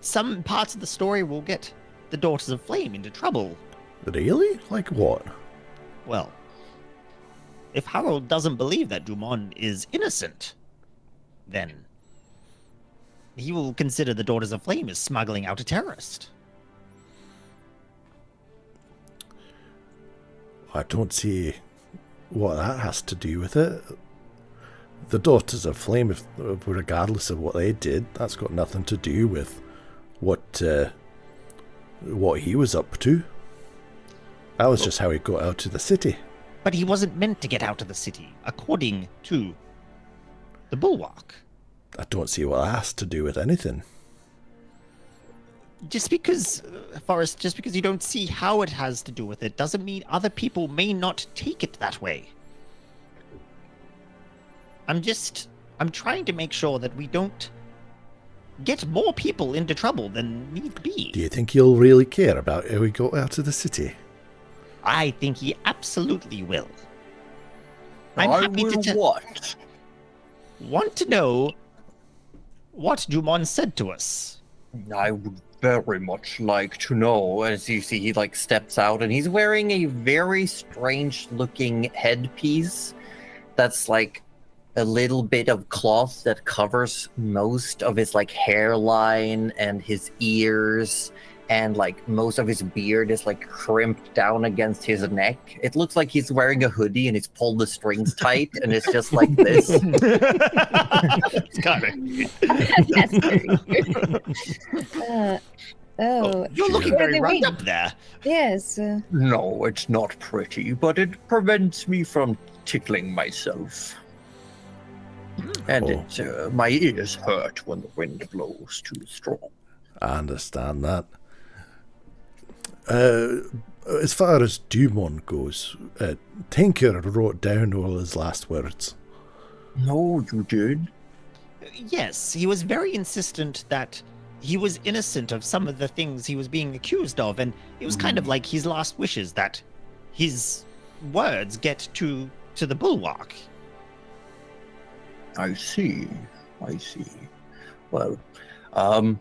some parts of the story will get the Daughters of Flame into trouble. Really? Like what? Well, if Harold doesn't believe that Dumont is innocent, then he will consider the Daughters of Flame as smuggling out a terrorist. I don't see what that has to do with it. The Daughters of Flame, regardless of what they did, that's got nothing to do with what he was up to. That was just how he got out of the city. But he wasn't meant to get out of the city, according to the Bulwark. I don't see what that has to do with anything. Just because, Forrest, just because you don't see how it has to do with it, doesn't mean other people may not take it that way. I'm trying to make sure that we don't get more people into trouble than need be. Do you think he'll really care about how he got out of the city? I think he absolutely will. I'm I happy will to what? want to know what Dumont said to us. I would very much like to know. As you see, he steps out and he's wearing a very strange looking headpiece that's a little bit of cloth that covers most of his hairline and his ears, and most of his beard is crimped down against his neck. It looks like he's wearing a hoodie and he's pulled the strings tight and it's just like this. It's kind of... That's very good. You're looking Where are very they rubbed waiting? up there. Yes. No, it's not pretty, but it prevents me from tickling myself. And my ears hurt when the wind blows too strong. I understand that. As far as Dumont goes, Tinker wrote down all his last words. No, you did? Yes, he was very insistent that he was innocent of some of the things he was being accused of, and it was kind of like his last wishes that his words get to the Bulwark. I see. Well, I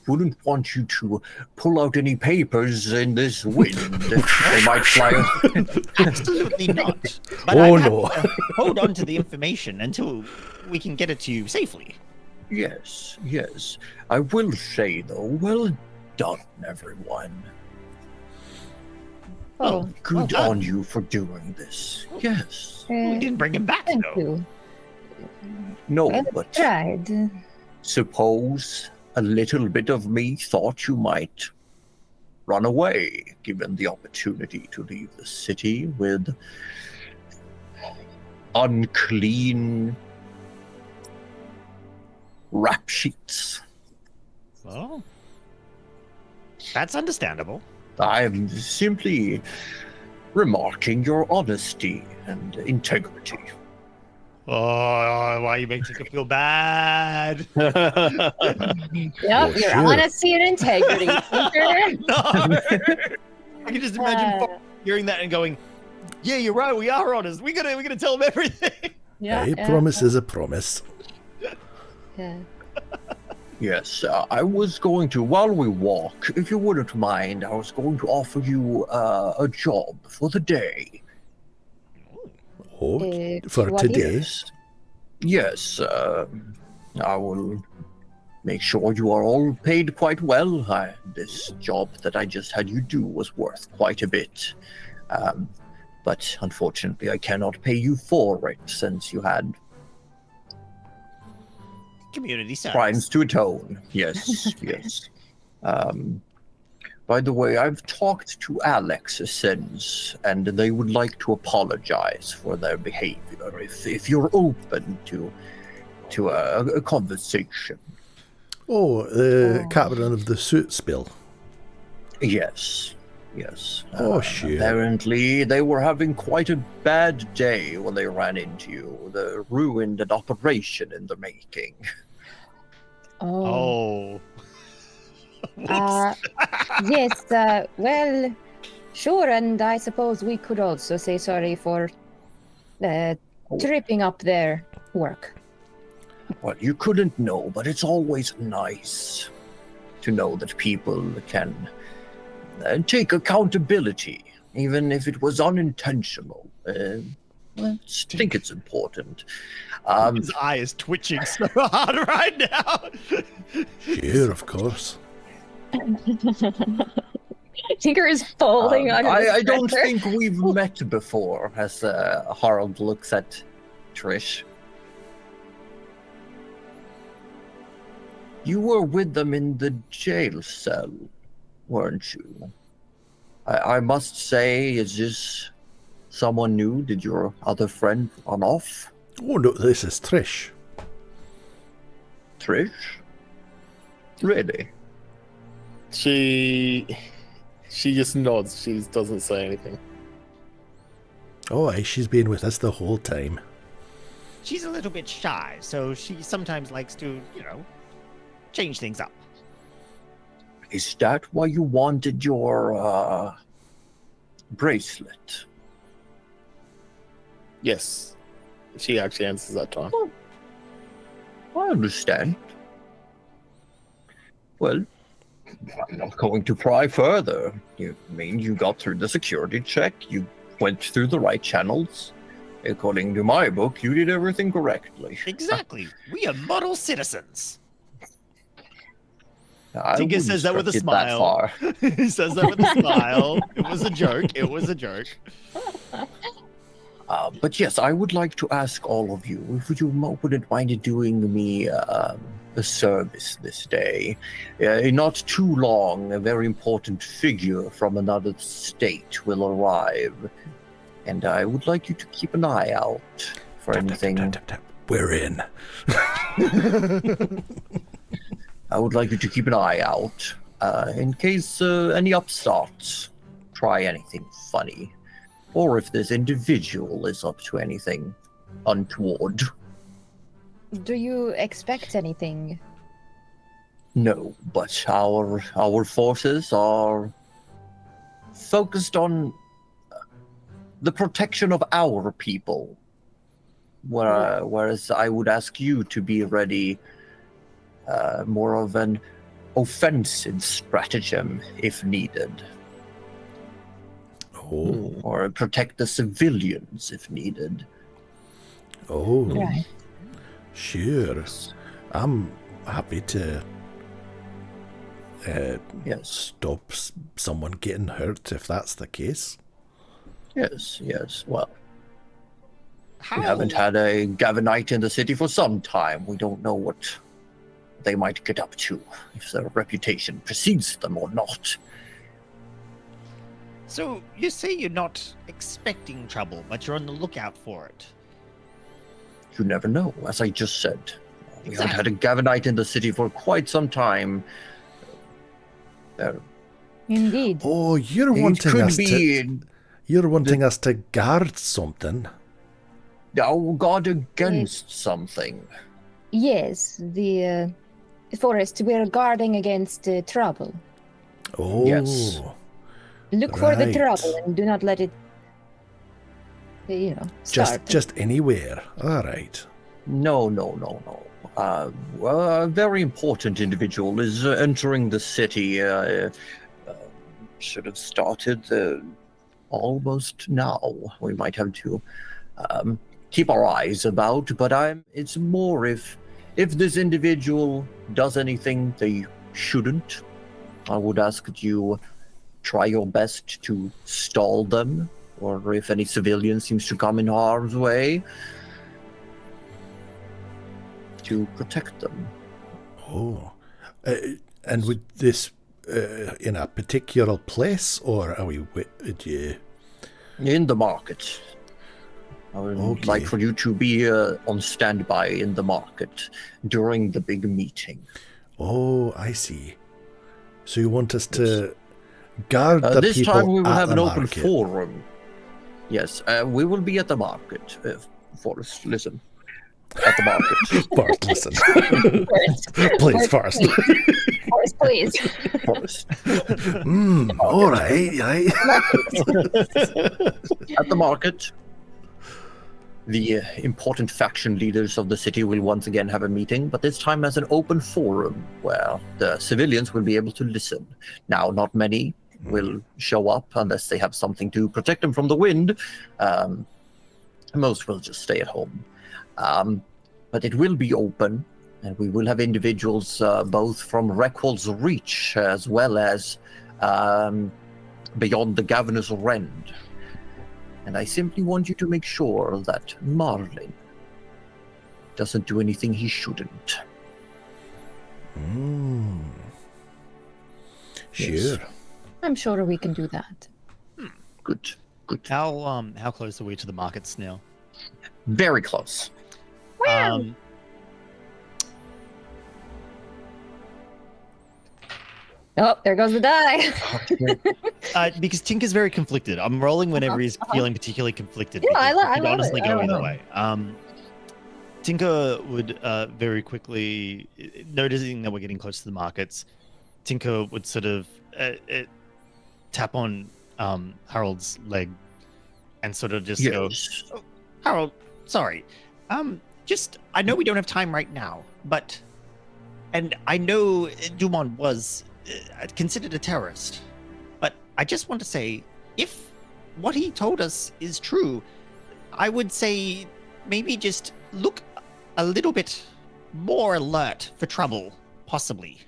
wouldn't want you to pull out any papers in this wind. They might fly. Absolutely not. But Oh, I have no. to hold on to the information until we can get it to you safely. Yes, yes. I will say, though, well done, everyone. Oh, Good well on done. you for doing this. Yes. We didn't bring him back, thank though. you. No, Well but tried. suppose a little bit of me thought you might run away, given the opportunity to leave the city with unclean rap sheets. Well, that's understandable. I'm simply remarking your honesty and integrity. Oh, why you make Tinker feel bad? Yep, Well, your sure. honesty and integrity, Tinker. No! I can just imagine hearing that and going, "Yeah, you're right. We are honest. We gotta tell him everything." Yeah, A promise is a promise. yeah. Yes, I was going to, while we walk, if you wouldn't mind, I was going to offer you a job for the day. Oh, for what today. Yes. Yes, I will make sure you are all paid quite well. This job that I just had you do was worth quite a bit. But unfortunately, I cannot pay you for it since you had Community service. crimes to atone. Yes, yes. By the way, I've talked to Alex since, and they would like to apologize for their behavior. If you're open to a conversation. Oh, the captain of the suit spill. Yes, yes. Oh, sure. Apparently, they were having quite a bad day when they ran into you. They ruined an operation in the making. Oh. Yes, well, sure, and I suppose we could also say sorry for tripping up their work. Well, you couldn't know, but it's always nice to know that people can take accountability, even if it was unintentional. I think it's important. His eye is twitching so hard right now. Sure, of course. Tinker is folding under the I don't dresser. think we've met before, as Harold looks at Trish. You were with them in the jail cell, weren't you? I must say, is this someone new? Did your other friend run off? Oh, no, this is Trish. Trish? Really? She just nods. She doesn't say anything. Oh, aye, she's been with us the whole time. She's a little bit shy, so she sometimes likes to, change things up. Is that why you wanted your bracelet? Yes. She actually answers that time. I understand. Well, I'm not going to pry further. You mean you got through the security check? You went through the right channels? According to my book, you did everything correctly. Exactly. We are model citizens. I Tinker wouldn't says that with a stretch it that smile. far. He says that with a smile. It was a joke. It was a joke. But yes, I would like to ask all of you if you wouldn't mind doing me a service this day. Not too long, a very important figure from another state will arrive. And I would like you to keep an eye out for anything. Tap. We're in. I would like you to keep an eye out in case any upstarts try anything funny. Or if this individual is up to anything untoward. Do you expect anything? No, but our forces are focused on the protection of our people. Whereas I would ask you to be ready more of an offensive stratagem if needed. Oh, Or protect the civilians if needed. oh, Right. sure. I'm happy to Yes. stop someone getting hurt if that's the case. Yes. Well, How? we haven't had a Gavanite in the city for some time. We don't know what they might get up to, if their reputation precedes them or not. So you say you're not expecting trouble, but you're on the lookout for it. You never know, as I just said. We haven't had a Gavanite in the city for quite some time. Indeed. Oh, you're It wanting could us to. be You're wanting us to guard something. guard against something. Yes, the forest. We're guarding against trouble. Oh, Yes. Look for the Right. trouble and do not let it, start. just anywhere. All right. No. A very important individual is entering the city. Should have started almost now. We might have to keep our eyes about, but it's more if this individual does anything they shouldn't, I would ask that you try your best to stall them, or if any civilian seems to come in harm's way, to protect them. Oh, and would this in a particular place, or are we? In the market. I would Okay. like for you to be on standby in the market during the big meeting. Oh, I see. So you want us to guard the This people time we will at have the an open market. forum. Yes, we will be at the market. Forrest, listen. At the market. Forrest, listen. Forrest. Please, Forrest. Forrest, please. Forrest. All right, right. At the market, the important faction leaders of the city will once again have a meeting, but this time as an open forum where the civilians will be able to listen. Now, not many will show up unless they have something to protect them from the wind. Most will just stay at home. But it will be open, and we will have individuals both from Reckwell's Reach as well as beyond the Governor's Rend. And I simply want you to make sure that Marlin doesn't do anything he shouldn't. Sure. Yes. I'm sure we can do that. Good. How close are we to the markets now? Very close. Oh, there goes the die. Because Tink is very conflicted. I'm rolling whenever he's feeling particularly conflicted. Yeah, I because love it could honestly it. I go love either it. way. Tinker would very quickly, noticing that we're getting close to the markets, Tinker would sort of tap on Harold's leg and sort of just go, Yes. "Oh, Harold, sorry. I know we don't have time right now, but, and I know Dumont was considered a terrorist, but I just want to say, if what he told us is true, I would say maybe just look a little bit more alert for trouble, possibly.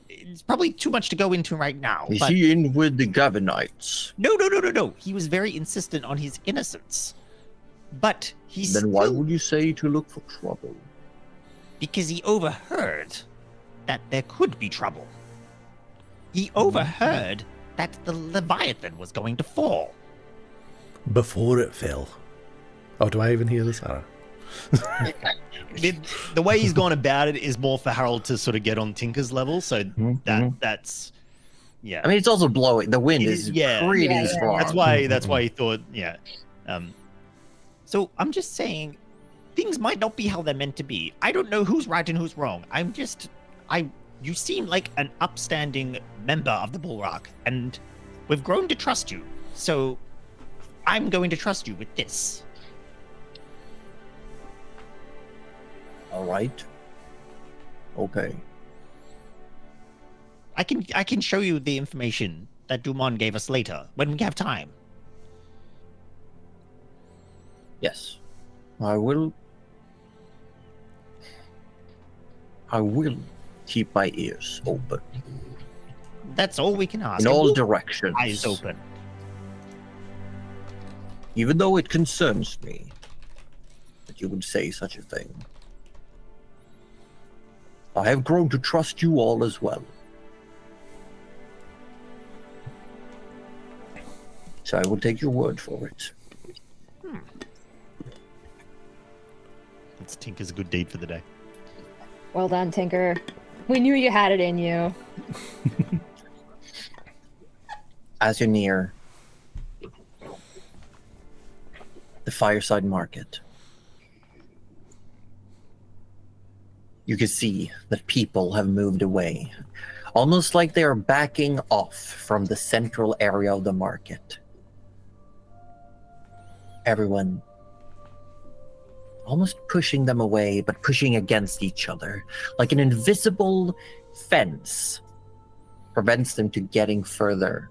It's probably too much to go into right now. Is but he in with the Gavinites? No. He was very insistent on his innocence. But he's Then why would you say to look for trouble? because he overheard that there could be trouble. He overheard that the Leviathan was going to fall. Before it fell. Oh, do I even hear this? I don't know. The way he's gone about it is more for Harold to sort of get on Tinker's level, so that's yeah. I mean, it's also blowing. The wind It is is- yeah. pretty Yeah, yeah. strong. That's why he thought, yeah. So I'm just saying, things might not be how they're meant to be. I don't know who's right and who's wrong. You seem like an upstanding member of the Bullrock, and we've grown to trust you. So I'm going to trust you with this. All right. Okay. I can show you the information that Dumont gave us later when we have time. Yes. I will. I will keep my ears open That's all we can ask. in and all we'll directions. eyes open. Even though it concerns me that you would say such a thing. I have grown to trust you all as well. So I will take your word for it. Let's Tinker's a good deed for the day. Well done, Tinker. We knew you had it in you. As you near the fireside market, you can see that people have moved away, almost like they are backing off from the central area of the market. Everyone almost pushing them away, but pushing against each other, like an invisible fence prevents them to getting further.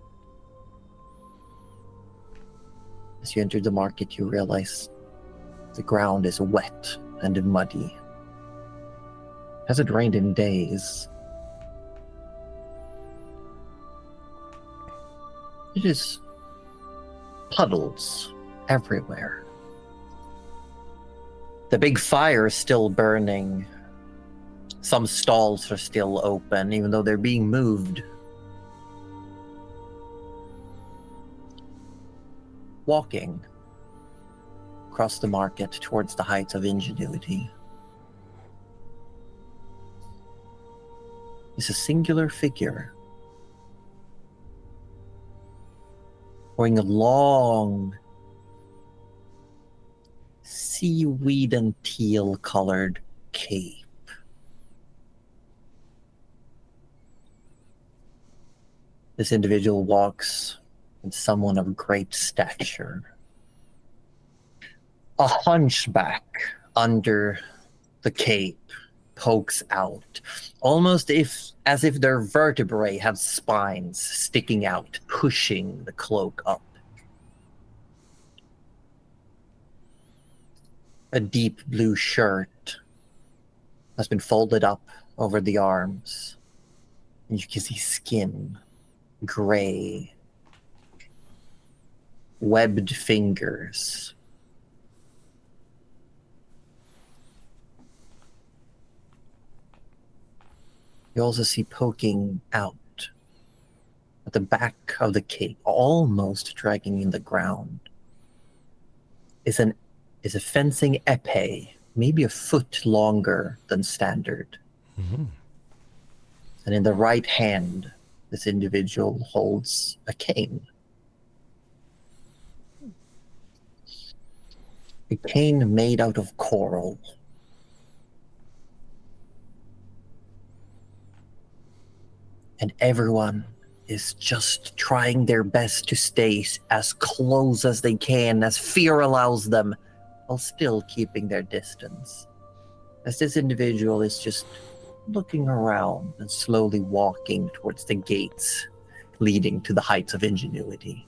As you enter the market, you realize the ground is wet and muddy. Hasn't rained in days. It is puddles everywhere. The big fire is still burning. Some stalls are still open, even though they're being moved. Walking across the market towards the heights of Ingenuity is a singular figure wearing a long seaweed and teal colored cape. This individual walks with someone of great stature. A hunchback under the cape pokes out, almost as if their vertebrae have spines sticking out, pushing the cloak up. A deep blue shirt has been folded up over the arms, and you can see skin, gray, webbed fingers. You also see poking out at the back of the cape, almost dragging in the ground, is a fencing épée, maybe a foot longer than standard. Mm-hmm. And in the right hand, this individual holds a cane. A cane made out of coral. And everyone is just trying their best to stay as close as they can, as fear allows them, while still keeping their distance. As this individual is just looking around and slowly walking towards the gates leading to the heights of Ingenuity.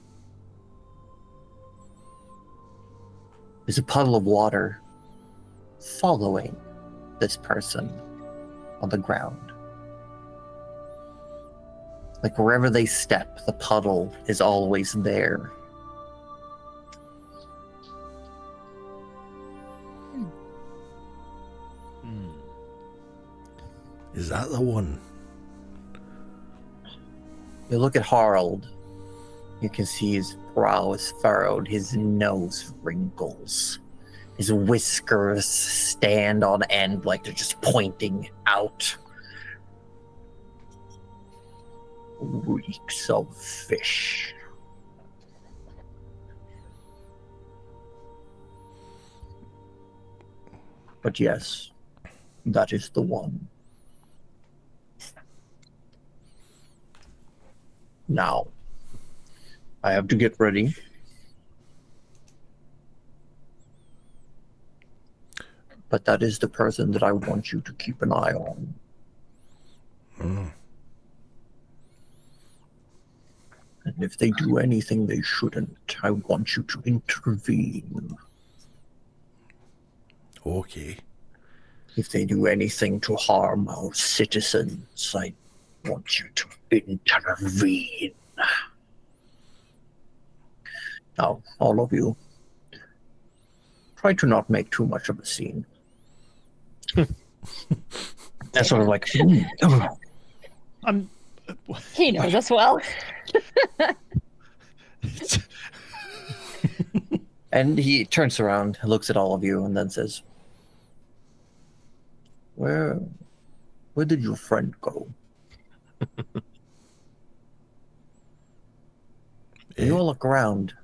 There's a puddle of water following this person on the ground. Like wherever they step, the puddle is always there. Is that the one? You look at Harald. You can see his brow is furrowed, his nose wrinkles. His whiskers stand on end like they're just pointing out. Reeks of fish. But yes, that is the one. Now, I have to get ready. But that is the person that I want you to keep an eye on. Mm. And if they do anything they shouldn't, I want you to intervene. Okay. If they do anything to harm our citizens, I want you to intervene. Now, all of you, try to not make too much of a scene. That's sort of like, He knows us well. and he turns around, looks at all of you, and then says, Where did your friend go? You all look around.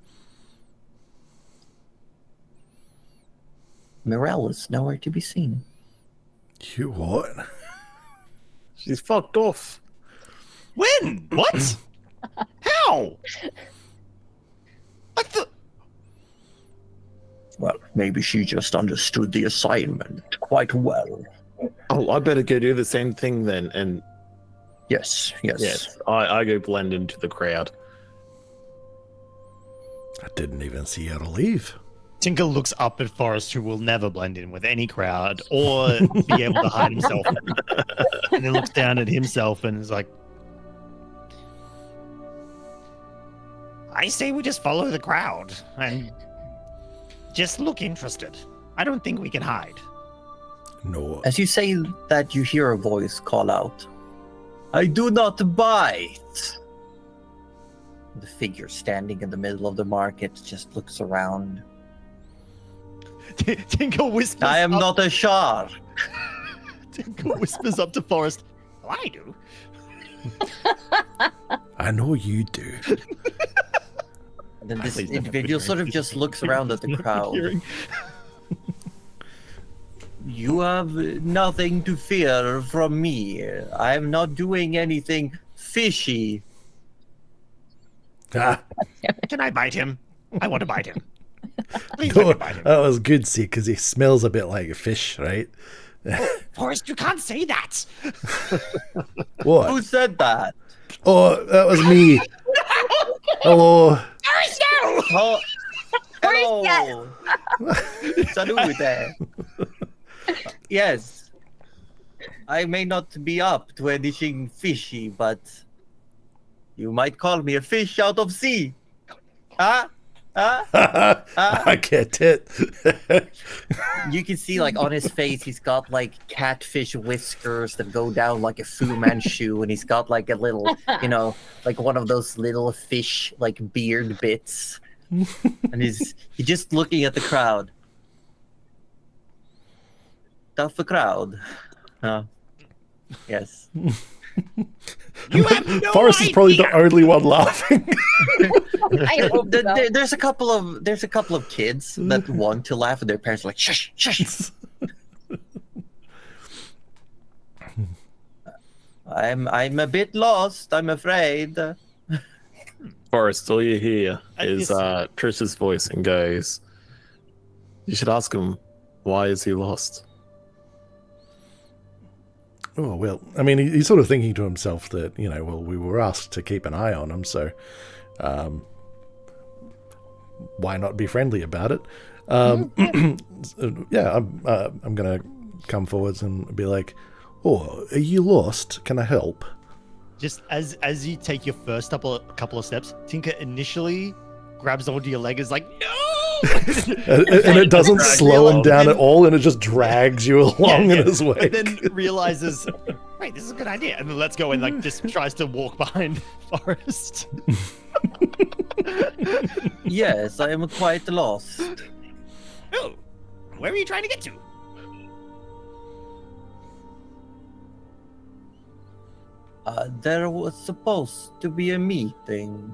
Mirelle is nowhere to be seen. You what? She's fucked off. When? What? How? What the? Well, maybe she just understood the assignment quite well. Oh, I better go do the same thing then. And Yes. yes, I go blend into the crowd. I didn't even see her leave. Tinker looks up at Forrest, who will never blend in with any crowd or be able to hide himself. And then looks down at himself and is like, I say we just follow the crowd and just look interested. I don't think we can hide. No. As you say that, you hear a voice call out, I do not bite. The figure standing in the middle of the market just looks around. Tinker whispers. I am up, not a shark. Tinker whispers up to Forrest. Well, I do. I know you do. And then this Please don't have individual good sort of hearing. just looks around at the crowd. Hearing. You have nothing to fear from me. I am not doing anything fishy. Ah, Can I bite him? I want to bite him. Please let me bite him. that was good, see, because he smells a bit like a fish, right? Forrest, you can't say that. What? Who said that? Oh, that was me. Hello. Forrest, no! Oh, hello. Salute. Yes. I may not be up to anything fishy, but you might call me a fish out of sea. Huh? Huh? I get it. You can see, like, on his face, he's got, like, catfish whiskers that go down like a Fu Manchu, and he's got, like, a little, you know, like one of those little fish, like, beard bits. And he's just looking at the crowd. Tough the crowd. Yes. You have no Forrest is probably the idea. only one laughing. I hope so. There's a couple of kids that want to laugh, and their parents are like, shush, shush. I'm a bit lost, I'm afraid. Forrest, all you hear is Yes. Trish's voice and goes, you should ask him, why is he lost? Oh, well, I mean, he's sort of thinking to himself that, you know, well, we were asked to keep an eye on him, so why not be friendly about it? Yeah, I'm going to come forwards and be like, oh, are you lost? Can I help? Just as you take your first couple of steps, Tinker initially grabs onto your leg, is like, no! And it doesn't Drag slow you him down along. at all, and it just drags you along in his way. And then realizes, wait, this is a good idea. And then lets go and like just tries to walk behind Forrest. Yes, I am quite lost. Oh, where are you trying to get to? There was supposed to be a meeting.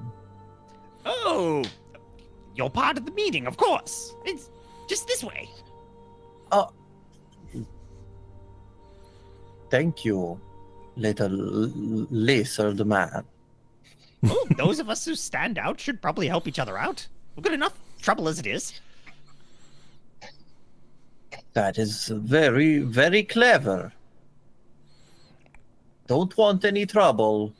Oh, you're part of the meeting, of course. It's just this way. Thank you, little lizard man. Oh, those of us who stand out should probably help each other out. We've got enough trouble as it is. That is very, very clever. Don't want any trouble,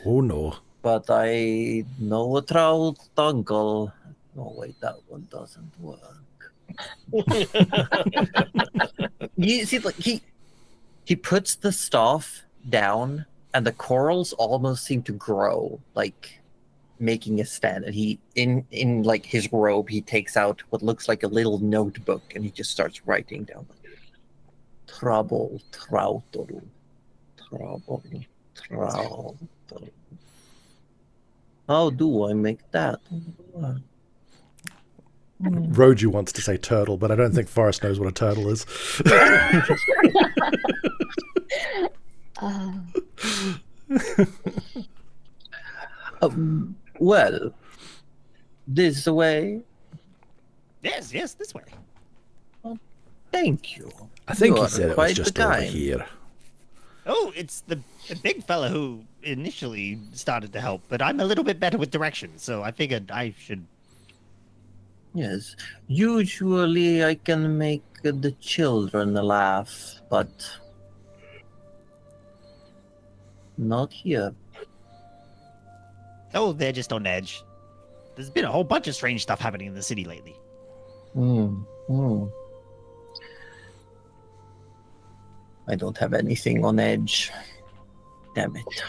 Oh, no. but I know a trout uncle. Oh, wait, that one doesn't work. You see, like he puts the staff down, and the corals almost seem to grow, like making a stand. And he, in like his robe, he takes out what looks like a little notebook, and he just starts writing down. Trouble, trouble, trouble, trouble. How do I make that? Roju wants to say turtle, but I don't think Forrest knows what a turtle is. Well, this way. Yes, this way. Thank you. I think You he are said it was quite just the over kind. here. Oh, it's the big fella who initially started to help, but I'm a little bit better with directions, so I figured I should. Yes. Usually I can make the children laugh, but not here. Oh, they're just on edge. There's been a whole bunch of strange stuff happening in the city lately. I don't have anything on edge. Damn it.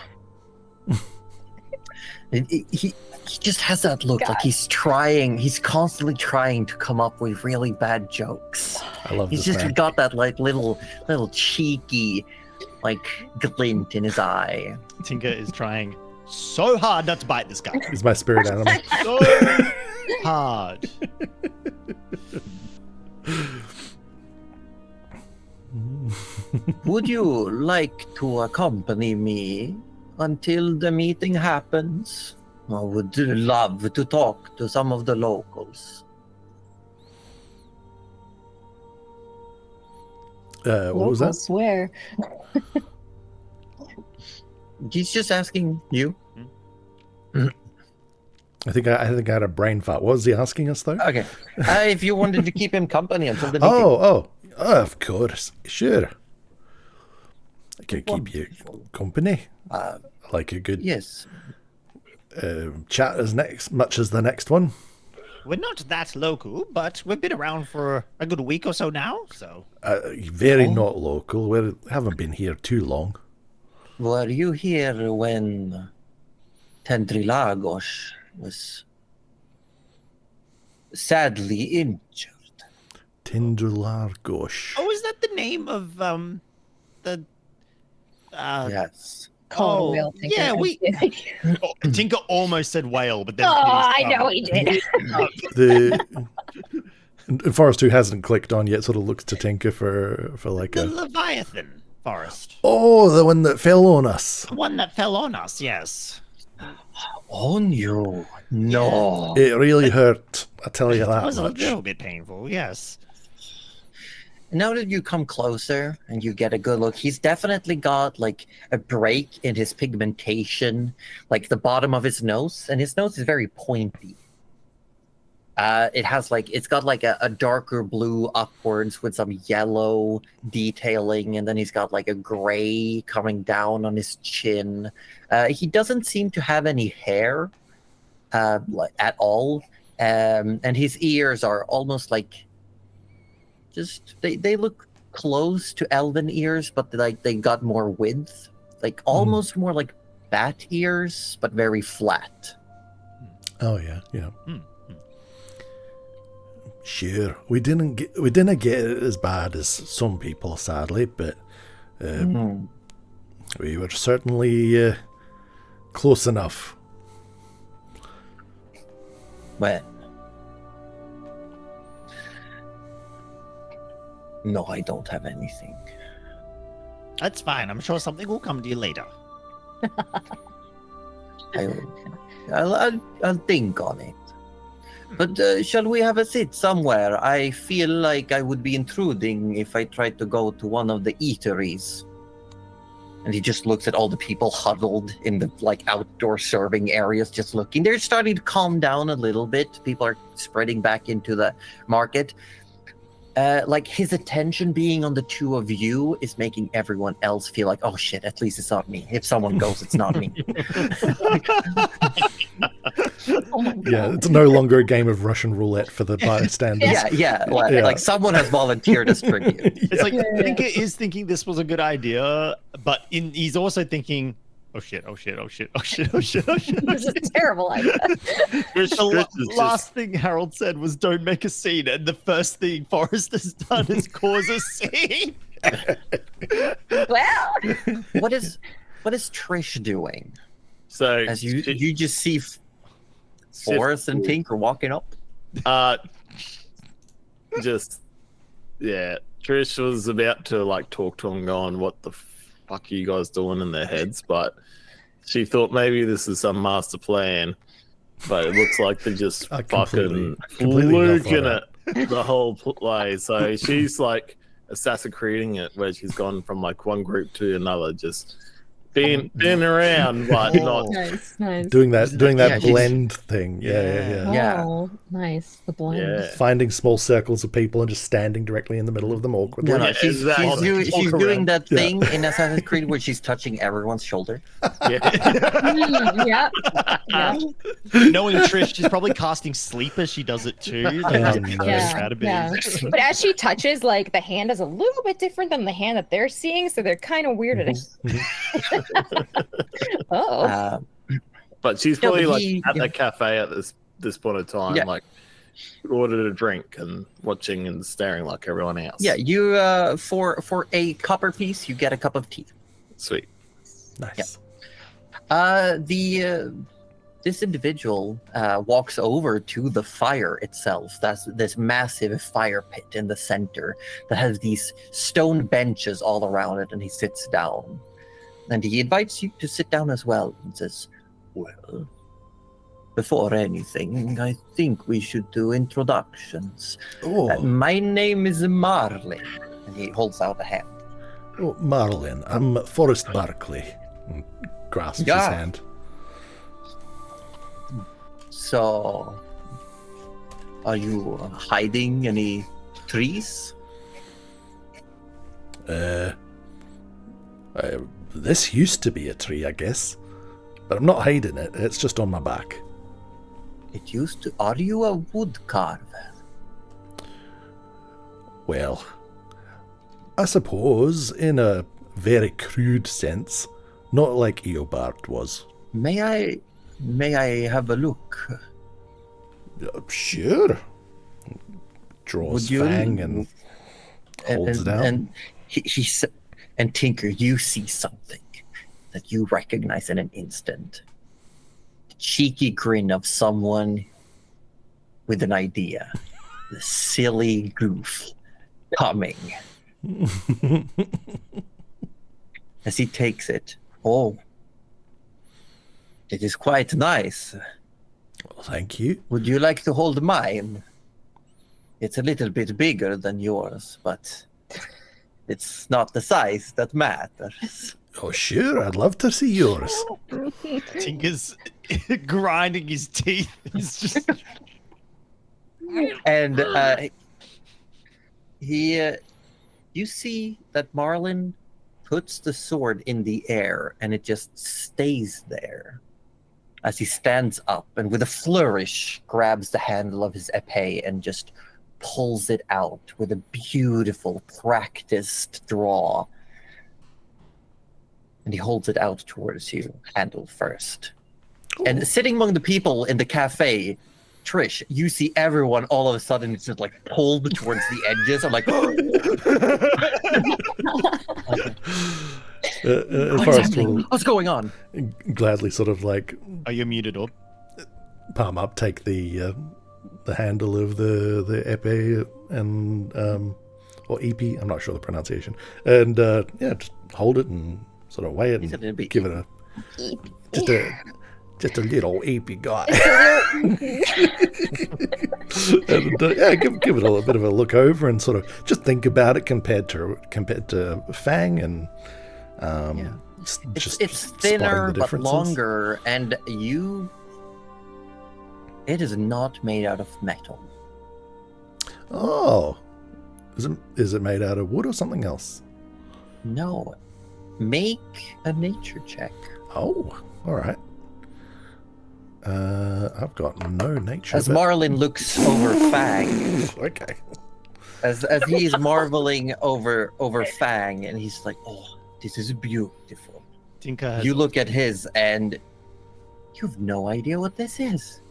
He just has that look like he's constantly trying to come up with really bad jokes. I love He's this just man. got that like little cheeky like glint in his eye. Tinker is trying so hard not to bite this guy. He's my spirit animal. So hard. Would you like to accompany me until the meeting happens? I would love to talk to some of the locals. What was that? I swear. He's just asking you. I think I had a brain fart. What was he asking us though? Okay. If you wanted to keep him company until the meeting. Oh, of course, sure. I can keep you Wonderful. company. Uh, Like a good yes. chat as much as the next one. We're not that local, but we've been around for a good week or so now, so. Very not local. We haven't been here too long. Were you here when Tendrilagos was sadly injured? Tindrulargosh. Oh, is that the name of, the, Yes. Called whale tinker. yeah, I'm we. kidding. Oh, Tinker almost said whale, but then. Oh, I hit his know he did. The Forrest, who hasn't clicked on yet, sort of looks to Tinker for like The a. Leviathan forest. Oh, the one that fell on us. The one that fell on us, yes. On you? No. It really hurt. I tell you That that was a much. little bit painful, yes. Now that you come closer and you get a good look, he's definitely got like a break in his pigmentation, like the bottom of his nose, and his nose is very pointy. It's got like a darker blue upwards with some yellow detailing, and then he's got like a gray coming down on his chin. He doesn't seem to have any hair at all, and his ears are almost like they look close to elven ears, but like they got more width, like almost more like bat ears, but very flat. Oh yeah. Hmm. Sure, we didn't get it as bad as some people, sadly, but we were certainly close enough. Well, no, I don't have anything. That's fine. I'm sure something will come to you later. I'll think on it. But shall we have a sit somewhere? I feel like I would be intruding if I tried to go to one of the eateries. And he just looks at all the people huddled in the like outdoor serving areas, just looking. They're starting to calm down a little bit. People are spreading back into the market. Like his attention being on the two of you is making everyone else feel like, oh shit, at least it's not me. If someone goes, it's not me. Oh my Yeah, god. it's no longer a game of Russian roulette for the bystanders. Like someone has volunteered as tribute. It's like Yeah. Tinker is thinking this was a good idea, but he's also thinking, oh shit, oh shit, oh shit, oh shit, oh shit, oh shit. This is a terrible idea. The last thing Harold said was don't make a scene, and the first thing Forrest has done is cause a scene. Well, What is Trish doing? So As you just see Forrest and Tinker walking up. Just Trish was about to like talk to him, going, "What the fuck are you guys doing?" in their heads, but she thought maybe this is some master plan. But it looks like they're just completely fucking off fluking on it the whole way. So she's like Assassin's Creeding it, where she's gone from like one group to another, just being around, but not. nice. Doing that Yeah, she's- blend thing. Yeah. Yeah. Oh, nice. The blend. Yeah. Finding small circles of people and just standing directly in the middle of them awkwardly. No, Yeah, she's exactly. she's Walk doing around. that thing in Assassin's Creed where she's touching everyone's shoulder. Yeah. Yeah. Yeah. Knowing Trish, she's probably casting sleep as she does it too. Like, Yeah. Yeah. But as she touches, like the hand is a little bit different than the hand that they're seeing, so they're kind of weirded. Oh. But she's No, probably but like he- at the cafe at this point of time, Yeah. like ordered a drink and watching and staring like everyone else. Yeah, you for a copper piece, you get a cup of tea. Sweet. Nice. This individual walks over to the fire itself. That's this massive fire pit in the center that has these stone benches all around it, and he sits down. And he invites you to sit down as well and says, "Well, before anything, I think we should do introductions. Oh, My name is Marlin." And he holds out a hand. Marlin, I'm Forrest Barkley. And grasps his Yeah. hand. So, are you hiding any trees? This used to be a tree, I guess. But I'm not hiding it. It's just on my back. It used to. Are you a wood carver? Well, I suppose in a very crude sense. Not like Eobard was. May I have a look? Sure. Draws Would you- fang and holds down. And and Tinker, you see something that you recognize in an instant. The cheeky grin of someone with an idea. The silly goof coming. As he takes it. Oh, it is quite nice. Well, thank you. Would you like to hold mine? It's a little bit bigger than yours, but it's not the size that matters. Oh, sure. I'd love to see yours. Tinker's grinding his teeth. He's just And you see that Marlin puts the sword in the air, and it just stays there as he stands up and with a flourish grabs the handle of his épée and just pulls it out with a beautiful practiced draw. And he holds it out towards you, handle first. And sitting among the people in the cafe, Trish, you see everyone all of a sudden it's just like pulled towards the edges. I'm like, Forrest will what's going on? gladly sort of like are you muted up? palm up, take the handle of the épée and or EP, I'm not sure the pronunciation, and just hold it and sort of weigh it He said it'd and be give it a just a little EP guy. And, give it a little bit of a look over and sort of just think about it compared to Fang and just It's spotting thinner the but differences. longer, and it is not made out of metal. Oh, is it made out of wood or something else? No. Make a nature check. Oh, all right. I've got no nature. As but- Marlin looks over Fang, Okay. as he's marveling over Fang, and he's like, "Oh, this is beautiful." Tinker has You look at his, and you've no idea what this is.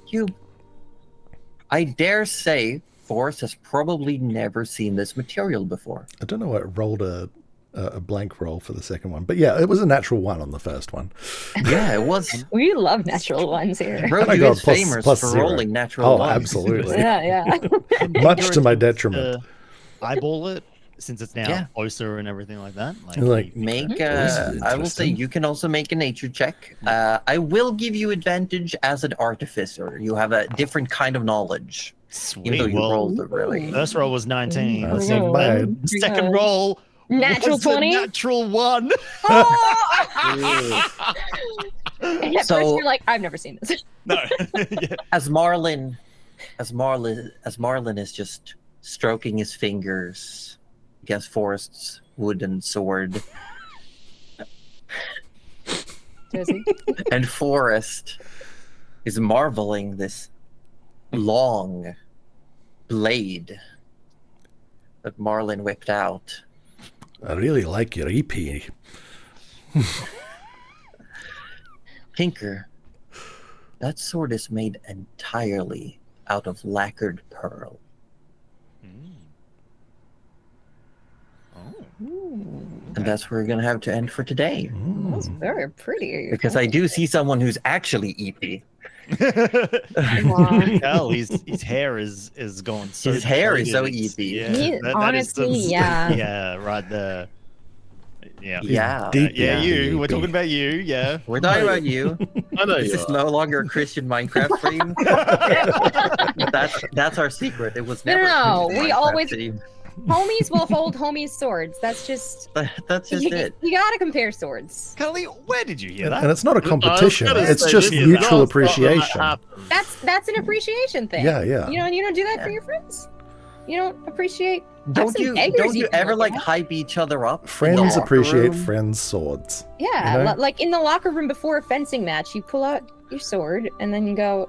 I dare say, Forrest has probably never seen this material before. I don't know. I rolled a blank roll for the second one, but yeah, it was a natural 1 on the first one. Yeah, it was. We love natural ones here. I Roju got is famous plus for 0. rolling natural Oh, ones. absolutely. Yeah. Much to my detriment. Eyeball it since it's now Yeah. closer and everything like that. Like, Make, This is I will say interesting. you can also make a nature check. I will give you advantage as an artificer. You have a different kind of knowledge, even though Sweet. you Well, rolled it really. first roll was 19. That's The not bad. second roll Natural was a 20? natural 1. And at So- first you're like, I've never seen this. No. Yeah. As Marlin is just stroking his fingers against Forrest's wooden sword, Does he? and Forrest is marveling this long blade that Marlin whipped out. I really like your EP. Tinker, that sword is made entirely out of lacquered pearl. And that's where we're going to have to end for today. That's very pretty. Because I do see someone who's actually EP. Wow. Hell, his hair is going so His hair is so faded. EP. Yeah, He- that is some- honestly, yeah. Yeah, right there. Yeah. Yeah. Deep Yeah, in you. the We're EP. talking about you. Yeah. We're talking about you. I know This you is are. no longer a Christian Minecraft stream. That's our secret. It was No, never. a no, Christian we Minecraft always- stream. Homies will hold homies' swords. That's just That's just it. you gotta compare swords. Kelly, where did you hear And that? it's not a competition. I was gonna It's say, just this is mutual not something that appreciation. happens. That's an appreciation thing. Yeah, yeah. You don't do that Yeah. for your friends. You don't appreciate. Don't some you beggars you can ever look like at. hype each other up? in the Friends locker appreciate room? friends' swords. Yeah, You know? like in the locker room before a fencing match, you pull out your sword and then you go,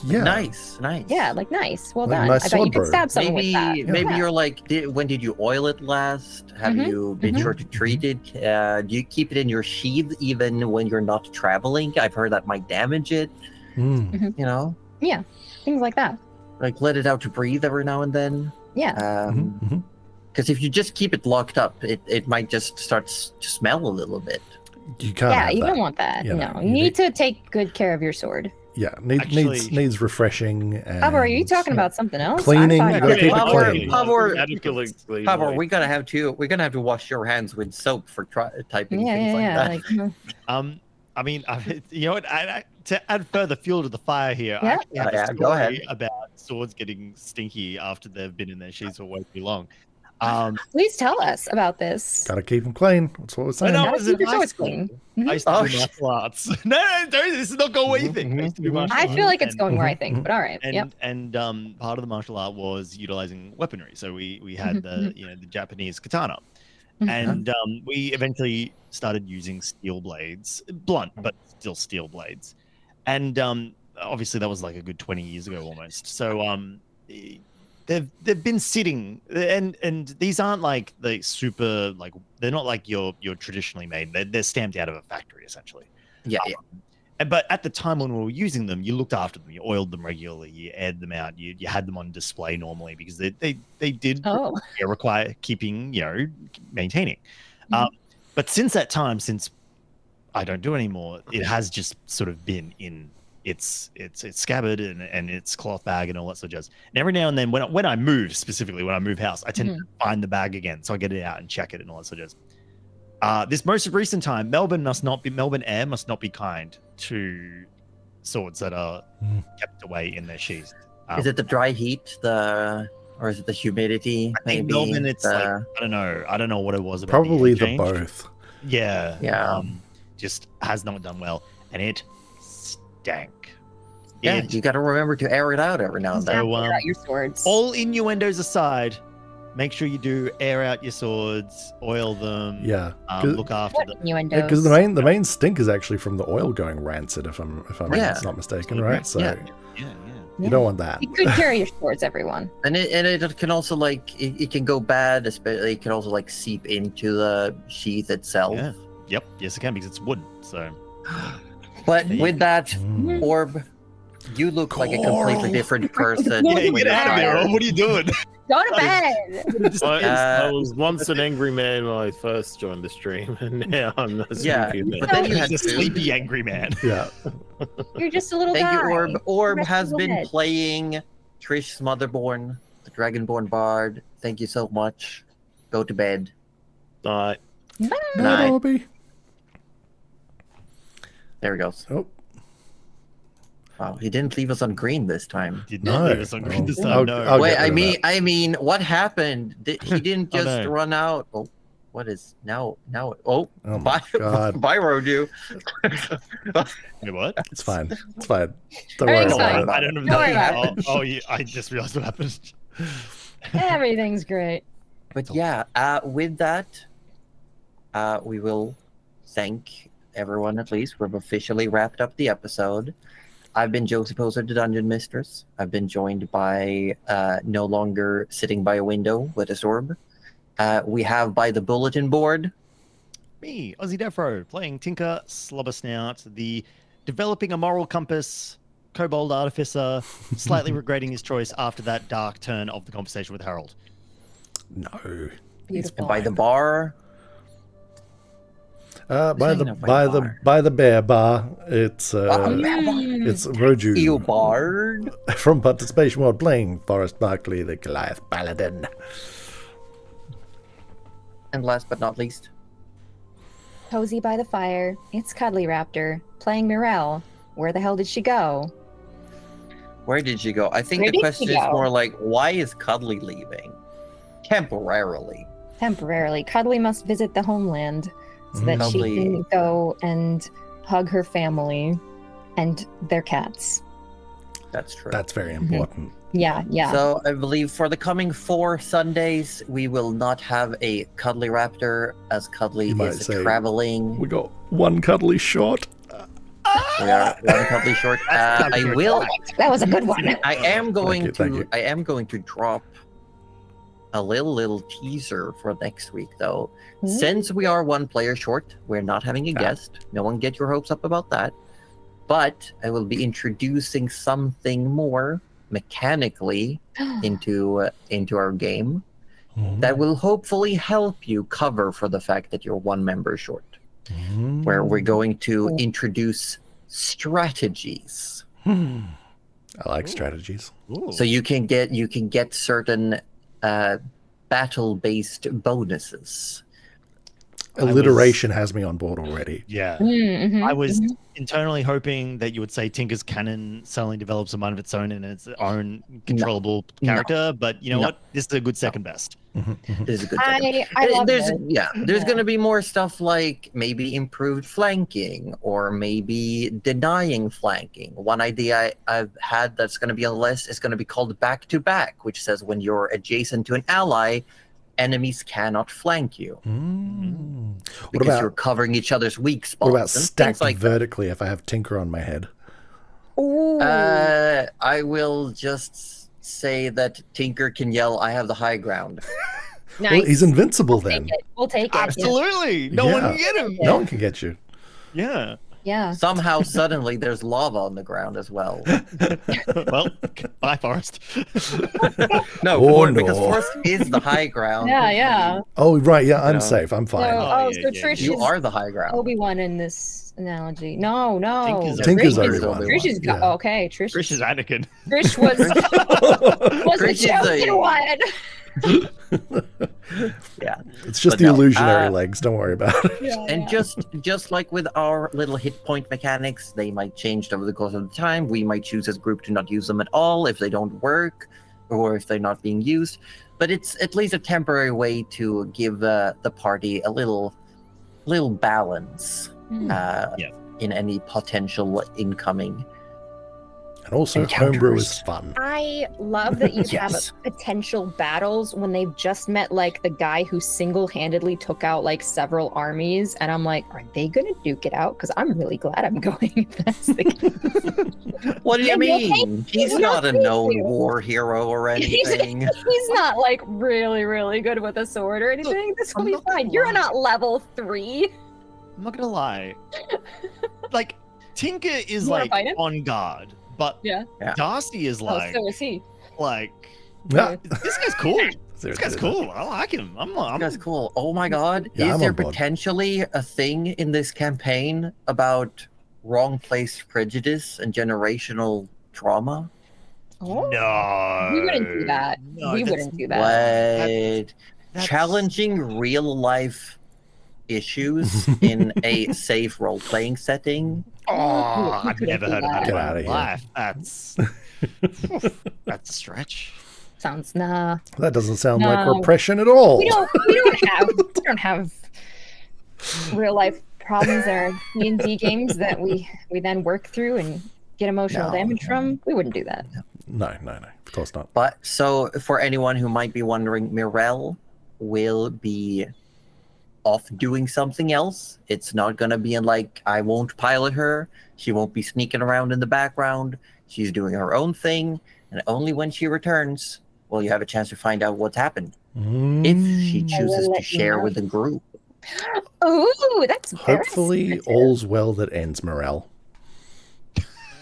Yeah. Nice. yeah, like nice, well Like done. my I bet you sword could bro. stab someone Maybe with that. maybe Yeah. you're like, when did you oil it last? Have Mhm, you been mhm. sure to treat it? Do you keep it in your sheath even when you're not traveling? I've heard that might damage it. Mm. You know, things like that. like let it out to breathe every now and then. Yeah. Mhm, mhm. Because if you just keep it locked up, it might just start to smell a little bit. You can't Yeah, have you that. don't want that. You No, know, you you need to take good care of your sword. Yeah, Actually- needs refreshing. And Pablo, are you talking about something else? Cleaning, I'm you talking gotta keep it about- clean. Pablo, we're gonna have to wash your hands with soap for typing things like that. Like, I mean, you know what? To add further fuel to the fire here, I Yeah. actually have Yeah, a go ahead. story about swords getting stinky after they've been in their sheaths for way too long. please tell us about this. Gotta keep them clean. That's what we're saying. No, Gotta it was in keep your high swords school. clean. I used to Oh, do martial arts. No, don't, this is not going where you think. I used to do martial I arts. feel like it's and- going where I think, but all right. And Yep. part of the martial art was utilizing weaponry. So we had Mhm, the Japanese katana, Mhm. and we eventually started using steel blades, blunt but still steel blades, and obviously that was like a good 20 years ago almost. So they've been sitting, and these aren't like the super, like they're not like your traditionally made. They're stamped out of a factory essentially. Yeah, But at the time when we were using them, you looked after them, you oiled them regularly, you aired them out, you had them on display normally because they did Oh, require keeping, maintaining. Mhm. But since that time, since I don't do it anymore, it has just sort of been in its scabbard and its cloth bag and all that sort of jazz. And every now and then, when I move, specifically when I move house, I tend to find the bag again, so I get it out and check it and all that sort of jazz. This most recent time, Melbourne Air must not be kind to swords that are kept away in their sheaths. is it the dry heat, or is it the humidity? I think Maybe Melbourne, it's like, the- I don't know what it was about. Probably the change. both. Yeah. Yeah. Just has not done well, and it stank. yeah. It- You got to remember to air it out every now and then. So, Figure out your swords. all innuendos aside, make sure you do air out your swords, oil them. Yeah. Look after What them. innuendos? Because the main stink is actually from the oil going rancid, if I'm Yeah. not mistaken, right? So Yeah. you don't want that. You could carry your swords, everyone. And it can also it can go bad, especially it can also seep into the sheath itself. Yeah. Yep. Yes, it can because it's wood. So. But There you with that, Mm. Orb, you look like a completely different person. Yeah, when get out of you're there! tired. Oh, what are you doing? Go to bed. I was once an angry man when I first joined the stream, and now I'm a Yeah, sleepy man. but then you had He's a food. sleepy angry man. Yeah. You're just a little Thank guy. you, Orb. Orb Rest has of the been head. playing Trish's Motherborn, the Dragonborn Bard. Thank you so much. Go to bed. Night. Bye. Night. Bobby. There he goes. Oh. Wow, he didn't leave us on green this time. Did not No. leave us on green this time. I'll- No. I'll Wait, get rid of I mean, what happened? He didn't Oh, just no. run out. Oh, what is now? Oh, Oh bye, my God. Byro, you. Wait, what? It's fine. It's fine. Don't worry Everything's about fine. it. I don't know. Don't worry about Oh, yeah, I just realized what happened. Everything's great. But yeah, with that, we will thank everyone. At least we've officially wrapped up the episode. I've been Josie Poser, the Dungeon Mistress. I've been joined by no longer sitting by a window with a sword. We have by the bulletin board. Me, Ozzy Defro, playing Tinker Slobbersnout, the developing a moral compass, kobold artificer, slightly regretting his choice after that dark turn of the conversation with Harold. No. Beautiful. And by the bar. By hanging out by the bear bar, it's Mm. it's Roju You bard. from Participation World playing Forrest Barkley, the Goliath Paladin. And last but not least, Cozy by the fire. It's Cuddly Raptor playing Mirelle. Where the hell did she go? where did you go? I think Where the did question she is go? more like, why is Cuddly leaving? Temporarily. Temporarily, Cuddly must visit the homeland so that Cuddly. she can go and hug her family and their cats. That's true. That's very important. Yeah, yeah. So I believe for the coming 4 Sundays, we will not have a Cuddly Raptor, as Cuddly You might is say- traveling. We got one cuddly shot. We are one Cuddly short. I will. That was a good one. I am going you, thank to. you. I am going to drop a little teaser for next week, though. Since we are 1 player short, we're not having a guest. No one get your hopes up about that. But I will be introducing something more mechanically into our game that will hopefully help you cover for the fact that you're 1 member short. Where we're going to introduce strategies, I like strategies. Ooh. so you can get certain battle-based bonuses. Alliteration has me on board already. Yeah. Mhm, I was mhm. internally hoping that you would say Tinker's Canon suddenly develops a mind of its own and its own controllable No. character, but you know No. what? This is a good second best. This is a good second. I love there's it. there's gonna be more stuff like maybe improved flanking or maybe denying flanking. One idea I've had that's gonna be on the list is gonna be called back to back, which says when you're adjacent to an ally, enemies cannot flank you What because about you're covering each other's weak spots. what about and stacked things like vertically if I have Tinker on my head? Ooh. I will just say that Tinker can yell, "I have the high ground." Nice. Well, he's invincible We'll take then. it. We'll take it. Absolutely. No Yeah. one can get him. No one can get you. Yeah. Yeah. Somehow, suddenly, there's lava on the ground as well. Well, bye, Forest. No, Oh, because no. Forest is the high ground. Yeah, yeah. Oh right, yeah, I'm No. safe. I'm So, fine. Oh, so yeah, yeah, Trish You is are the high ground. Obi-Wan in this analogy. No. Tinker's Trish is- Obi-Wan. Trish is Yeah. okay. Trish Trish is Anakin. Trish was the Trish is chosen a- one. Yeah. It's just But the no, illusionary legs. Don't worry about it. And just like with our little hit point mechanics, they might change over the course of the time. We might choose as a group to not use them at all if they don't work or if they're not being used. But it's at least a temporary way to give the party a little balance Hmm. Yeah. in any potential incoming. And also, homebrew is fun. I love that you Yes. have potential battles when they've just met like the guy who single-handedly took out like several armies, and I'm like, are they gonna duke it out? Because I'm really glad I'm going if that's the case. What do you And you'll mean? He's you'll not a thank known you. war hero or anything. He's not like really, really good with a sword or anything. This will I'm be not fine. gonna You're lie. not level 3. I'm not gonna lie. Like, Tinker is You wanna like fight him? on guard, but Yeah. Yeah. Darcy is like, so is he. this guy's cool. This This guy's cool. I like him. That's cool. Oh my god. Yeah, Is I'm there on board. potentially a thing in this campaign about wrong place prejudice and generational trauma? Oh. No. We wouldn't do that. No, we that's- wouldn't do that. What? That's- Challenging real life issues in a safe role playing setting? Oh, You I've couldn't never do heard of that that. in Get my outta here. life. That's a stretch. Sounds nah. That doesn't sound like No. repression at all. We don't have real life problems or D&D games that we then work through and get emotional No. damage from. We wouldn't do that. No, of course not. But so, for anyone who might be wondering, Mirelle will be off doing something else. It's not going to be in like, I won't pilot her. She won't be sneaking around in the background. She's doing her own thing. And only when she returns will you have a chance to find out what's happened. If she I will chooses to let you share know. with the group. Ooh, that's very Hopefully, secretive. all's well that ends, Morel.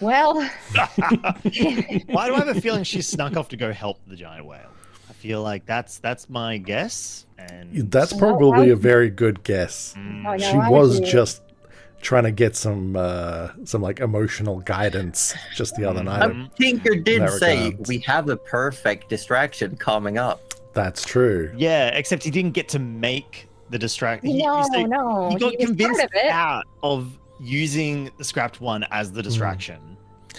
Well, Why do I have a feeling she snuck off to go help the giant whale? I feel like that's my guess. And That's No, probably I- a very good guess. oh, no, She I was agree. just trying to get some like emotional guidance just the other night. Tinker did that say regards. we have a perfect distraction coming up. That's true. yeah, except he didn't get to make the distraction. no. He He got was convinced part of it. out of using the scrapped one as the distraction.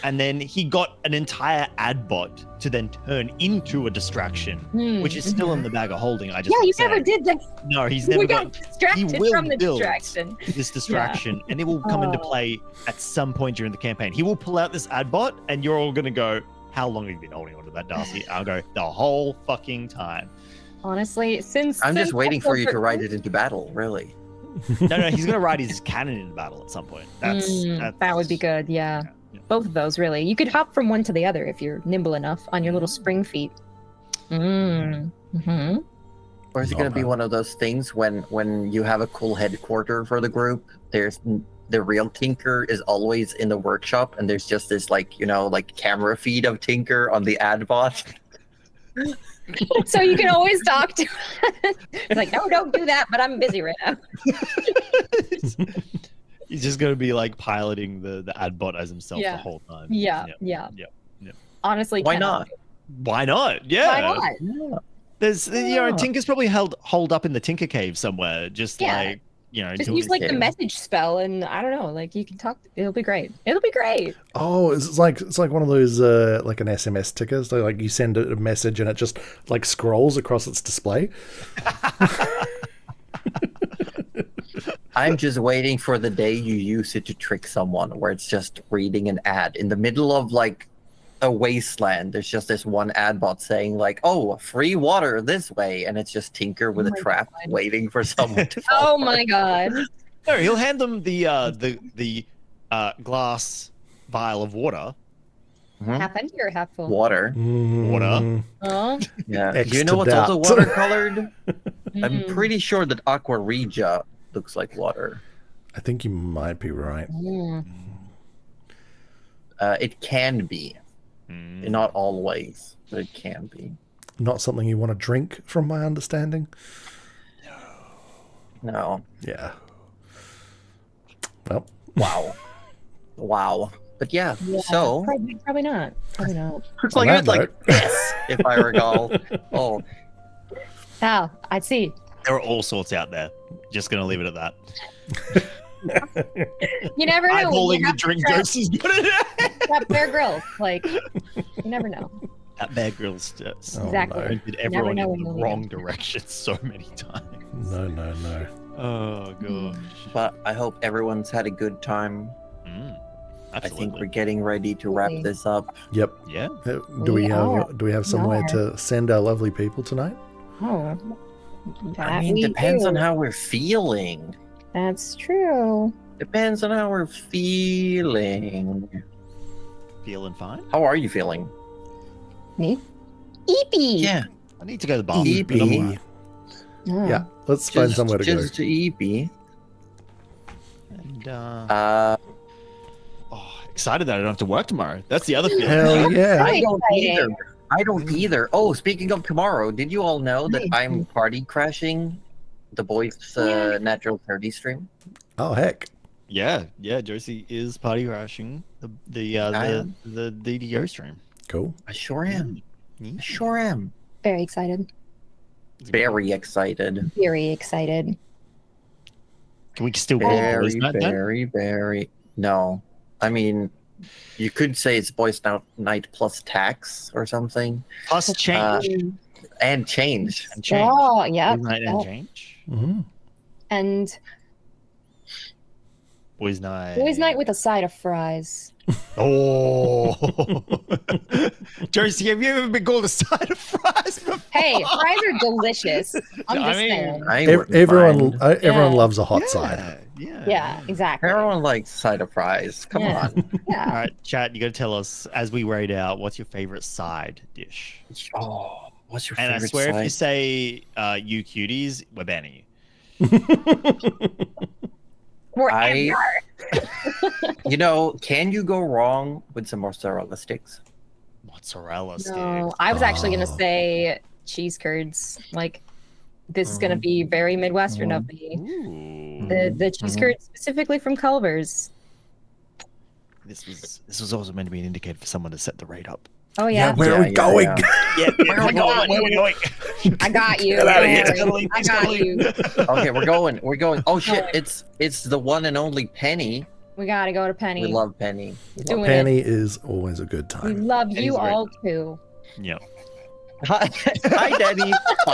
And then he got an entire ad bot to then turn into a distraction, which is still in the bag of holding. I just Yeah, you said. never did that. No, he's never We got got distracted will from the build. distraction. this distraction, and it will come into Oh. play at some point during the campaign. He will pull out this ad bot, and you're all gonna go, "How long have you been holding onto that, Darcy?" I'll go, "The whole fucking time." Honestly, since I'm just since waiting for you to episode ride it into battle, really. No, he's gonna ride his cannon in battle at some point. That's that would be good. Yeah. Both of those, really. You could hop from one to the other if you're nimble enough on your little spring feet. Mm-hmm. Or is it No, going to be no. one of those things when you have a cool headquarter for the group? There's the real Tinker is always in the workshop, and there's just this like camera feed of Tinker on the ad bot. So you can always talk to It's like, no, don't do that, but I'm busy right now. He's just gonna be like piloting the ad bot as himself Yeah. the whole time. Yeah. Honestly, Why cannot not? wait. Why not? Yeah. Why not? There's Tinker's probably holed up in the Tinker cave somewhere, just Yeah. like Just doing use his like the game. message spell, and I don't know, like you can talk. It'll be great. It'll be great. Oh, it's like one of those like an SMS ticker. So like you send a message and it just like scrolls across its display. I'm just waiting for the day you use it to trick someone, where it's just reading an ad in the middle of like a wasteland. There's just this one ad bot saying like, "Oh, free water this way," and it's just Tinker with Oh a my trap God. waiting for someone to. Oh fall for my it. god. No, he'll hand them the glass vial of water. Half empty or half full? Water. Water. Oh. Yeah. X Do you to know what's that. also watercolored? I'm Mm. pretty sure that Aqua Regia looks like water. I think you might be right. Mm. It can be, not always, but it can be. Not something you want to drink, from my understanding. No. Yeah. Well, Wow. But yeah, Yeah, so probably not. Probably not. it's on like that it's like note- this, if I recall. Oh, Oh, I see. There are all sorts out there. Just gonna leave it at that. You never know. when Eyeballing you the have to drink trap- doses. trap Bear Grylls. Like, you never know. That Bear Grylls just Oh, Exactly. no. pointed everyone know in when the you'll need wrong it. direction so many times. no. Oh gosh. but I hope everyone's had a good time. I think Absolutely. we're getting ready to wrap this up. Yep. Yeah. Do we are. have somewhere to send our lovely people tonight? Oh, I that mean, we depends on do. how we're feeling. That's true. Depends on how we're feeling. Feeling fine. How are you feeling? Me? Eepy. Yeah. I need to go to the bathroom. Eep. but I'm alright. Oh. Yeah, let's find somewhere to go. Just to EP. And Uh, excited that I don't have to work tomorrow. That's the other feeling. Hell yeah. I don't exciting. either. I don't either. Oh, speaking of tomorrow, did you all know that I'm party crashing the boys' Natural 30 stream? Oh, heck. Yeah, Josie is party crashing the DDO stream. Cool. I sure am. Yeah. I sure am. Very excited. Very excited. Very excited. Can we still call it Very, boys' night then? very. No. I mean, you could say it's boys' night plus tax or something. Plus change. And change. And change. Oh, yeah. Boys' night and change. Mm-hmm. And Boys' night. boys' night with a side of fries. Oh. Josie, have you ever been called a side of fries before? Hey, fries are delicious. I'm I just mean, saying. I wouldn't Everyone mind. everyone Yeah. loves a hot side. Yeah, exactly. Everyone likes side of fries. Come Yeah. on. All Yeah. right, chat, you got to tell us as we rate out what's your favorite side dish. Oh, what's your And I favorite swear, if you side? say you cuties, we're banning you. I, you know, can you go wrong with some mozzarella sticks? Mozzarella sticks. No, I was actually gonna Oh. say cheese curds. Like, this is gonna be very Midwestern of me. Ooh. The cheese curds specifically from Culver's. This was also meant to be an indicator for someone to set the rate up. Oh yeah, Where are we going? Yeah, where are we going? Where are we going? I got you. Get outta here. Don't worry. I got you. Okay, we're going. Oh shit, it's the one and only Penny. We gotta go to Penny. We love Penny. We love Doing Penny is always a good We time. love Penny's you great. all too. Yeah. Hi, Daddy. Hi,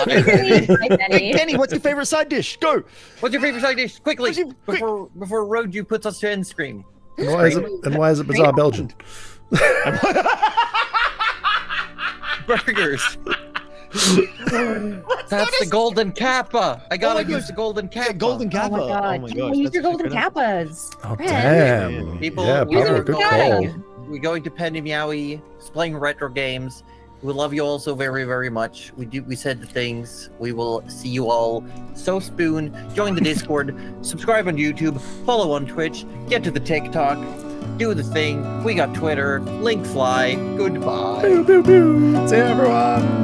Daddy. Hi, Penny. Penny, what's your favorite side dish? Go. What's your favorite side dish? Quickly, Quick. before Roju puts us to end screen. And why is it bizarre Belgian? Burgers. That's the golden kappa. I gotta my use gosh. the golden kappa. Golden Oh Kappa. my god. Oh my Yeah, gosh. use that's your golden incredible. kappas. Oh Red. damn! People, Yeah, we Pablo, are good going, call. we're going to Penny Meowie, playing retro games. We love you all so very, very much. We said the things. We will see you all so spoon. Join the Discord, subscribe on YouTube, follow on Twitch, get to the TikTok, do the thing. We got Twitter, link fly. Goodbye. Pew, pew, pew. See you, everyone.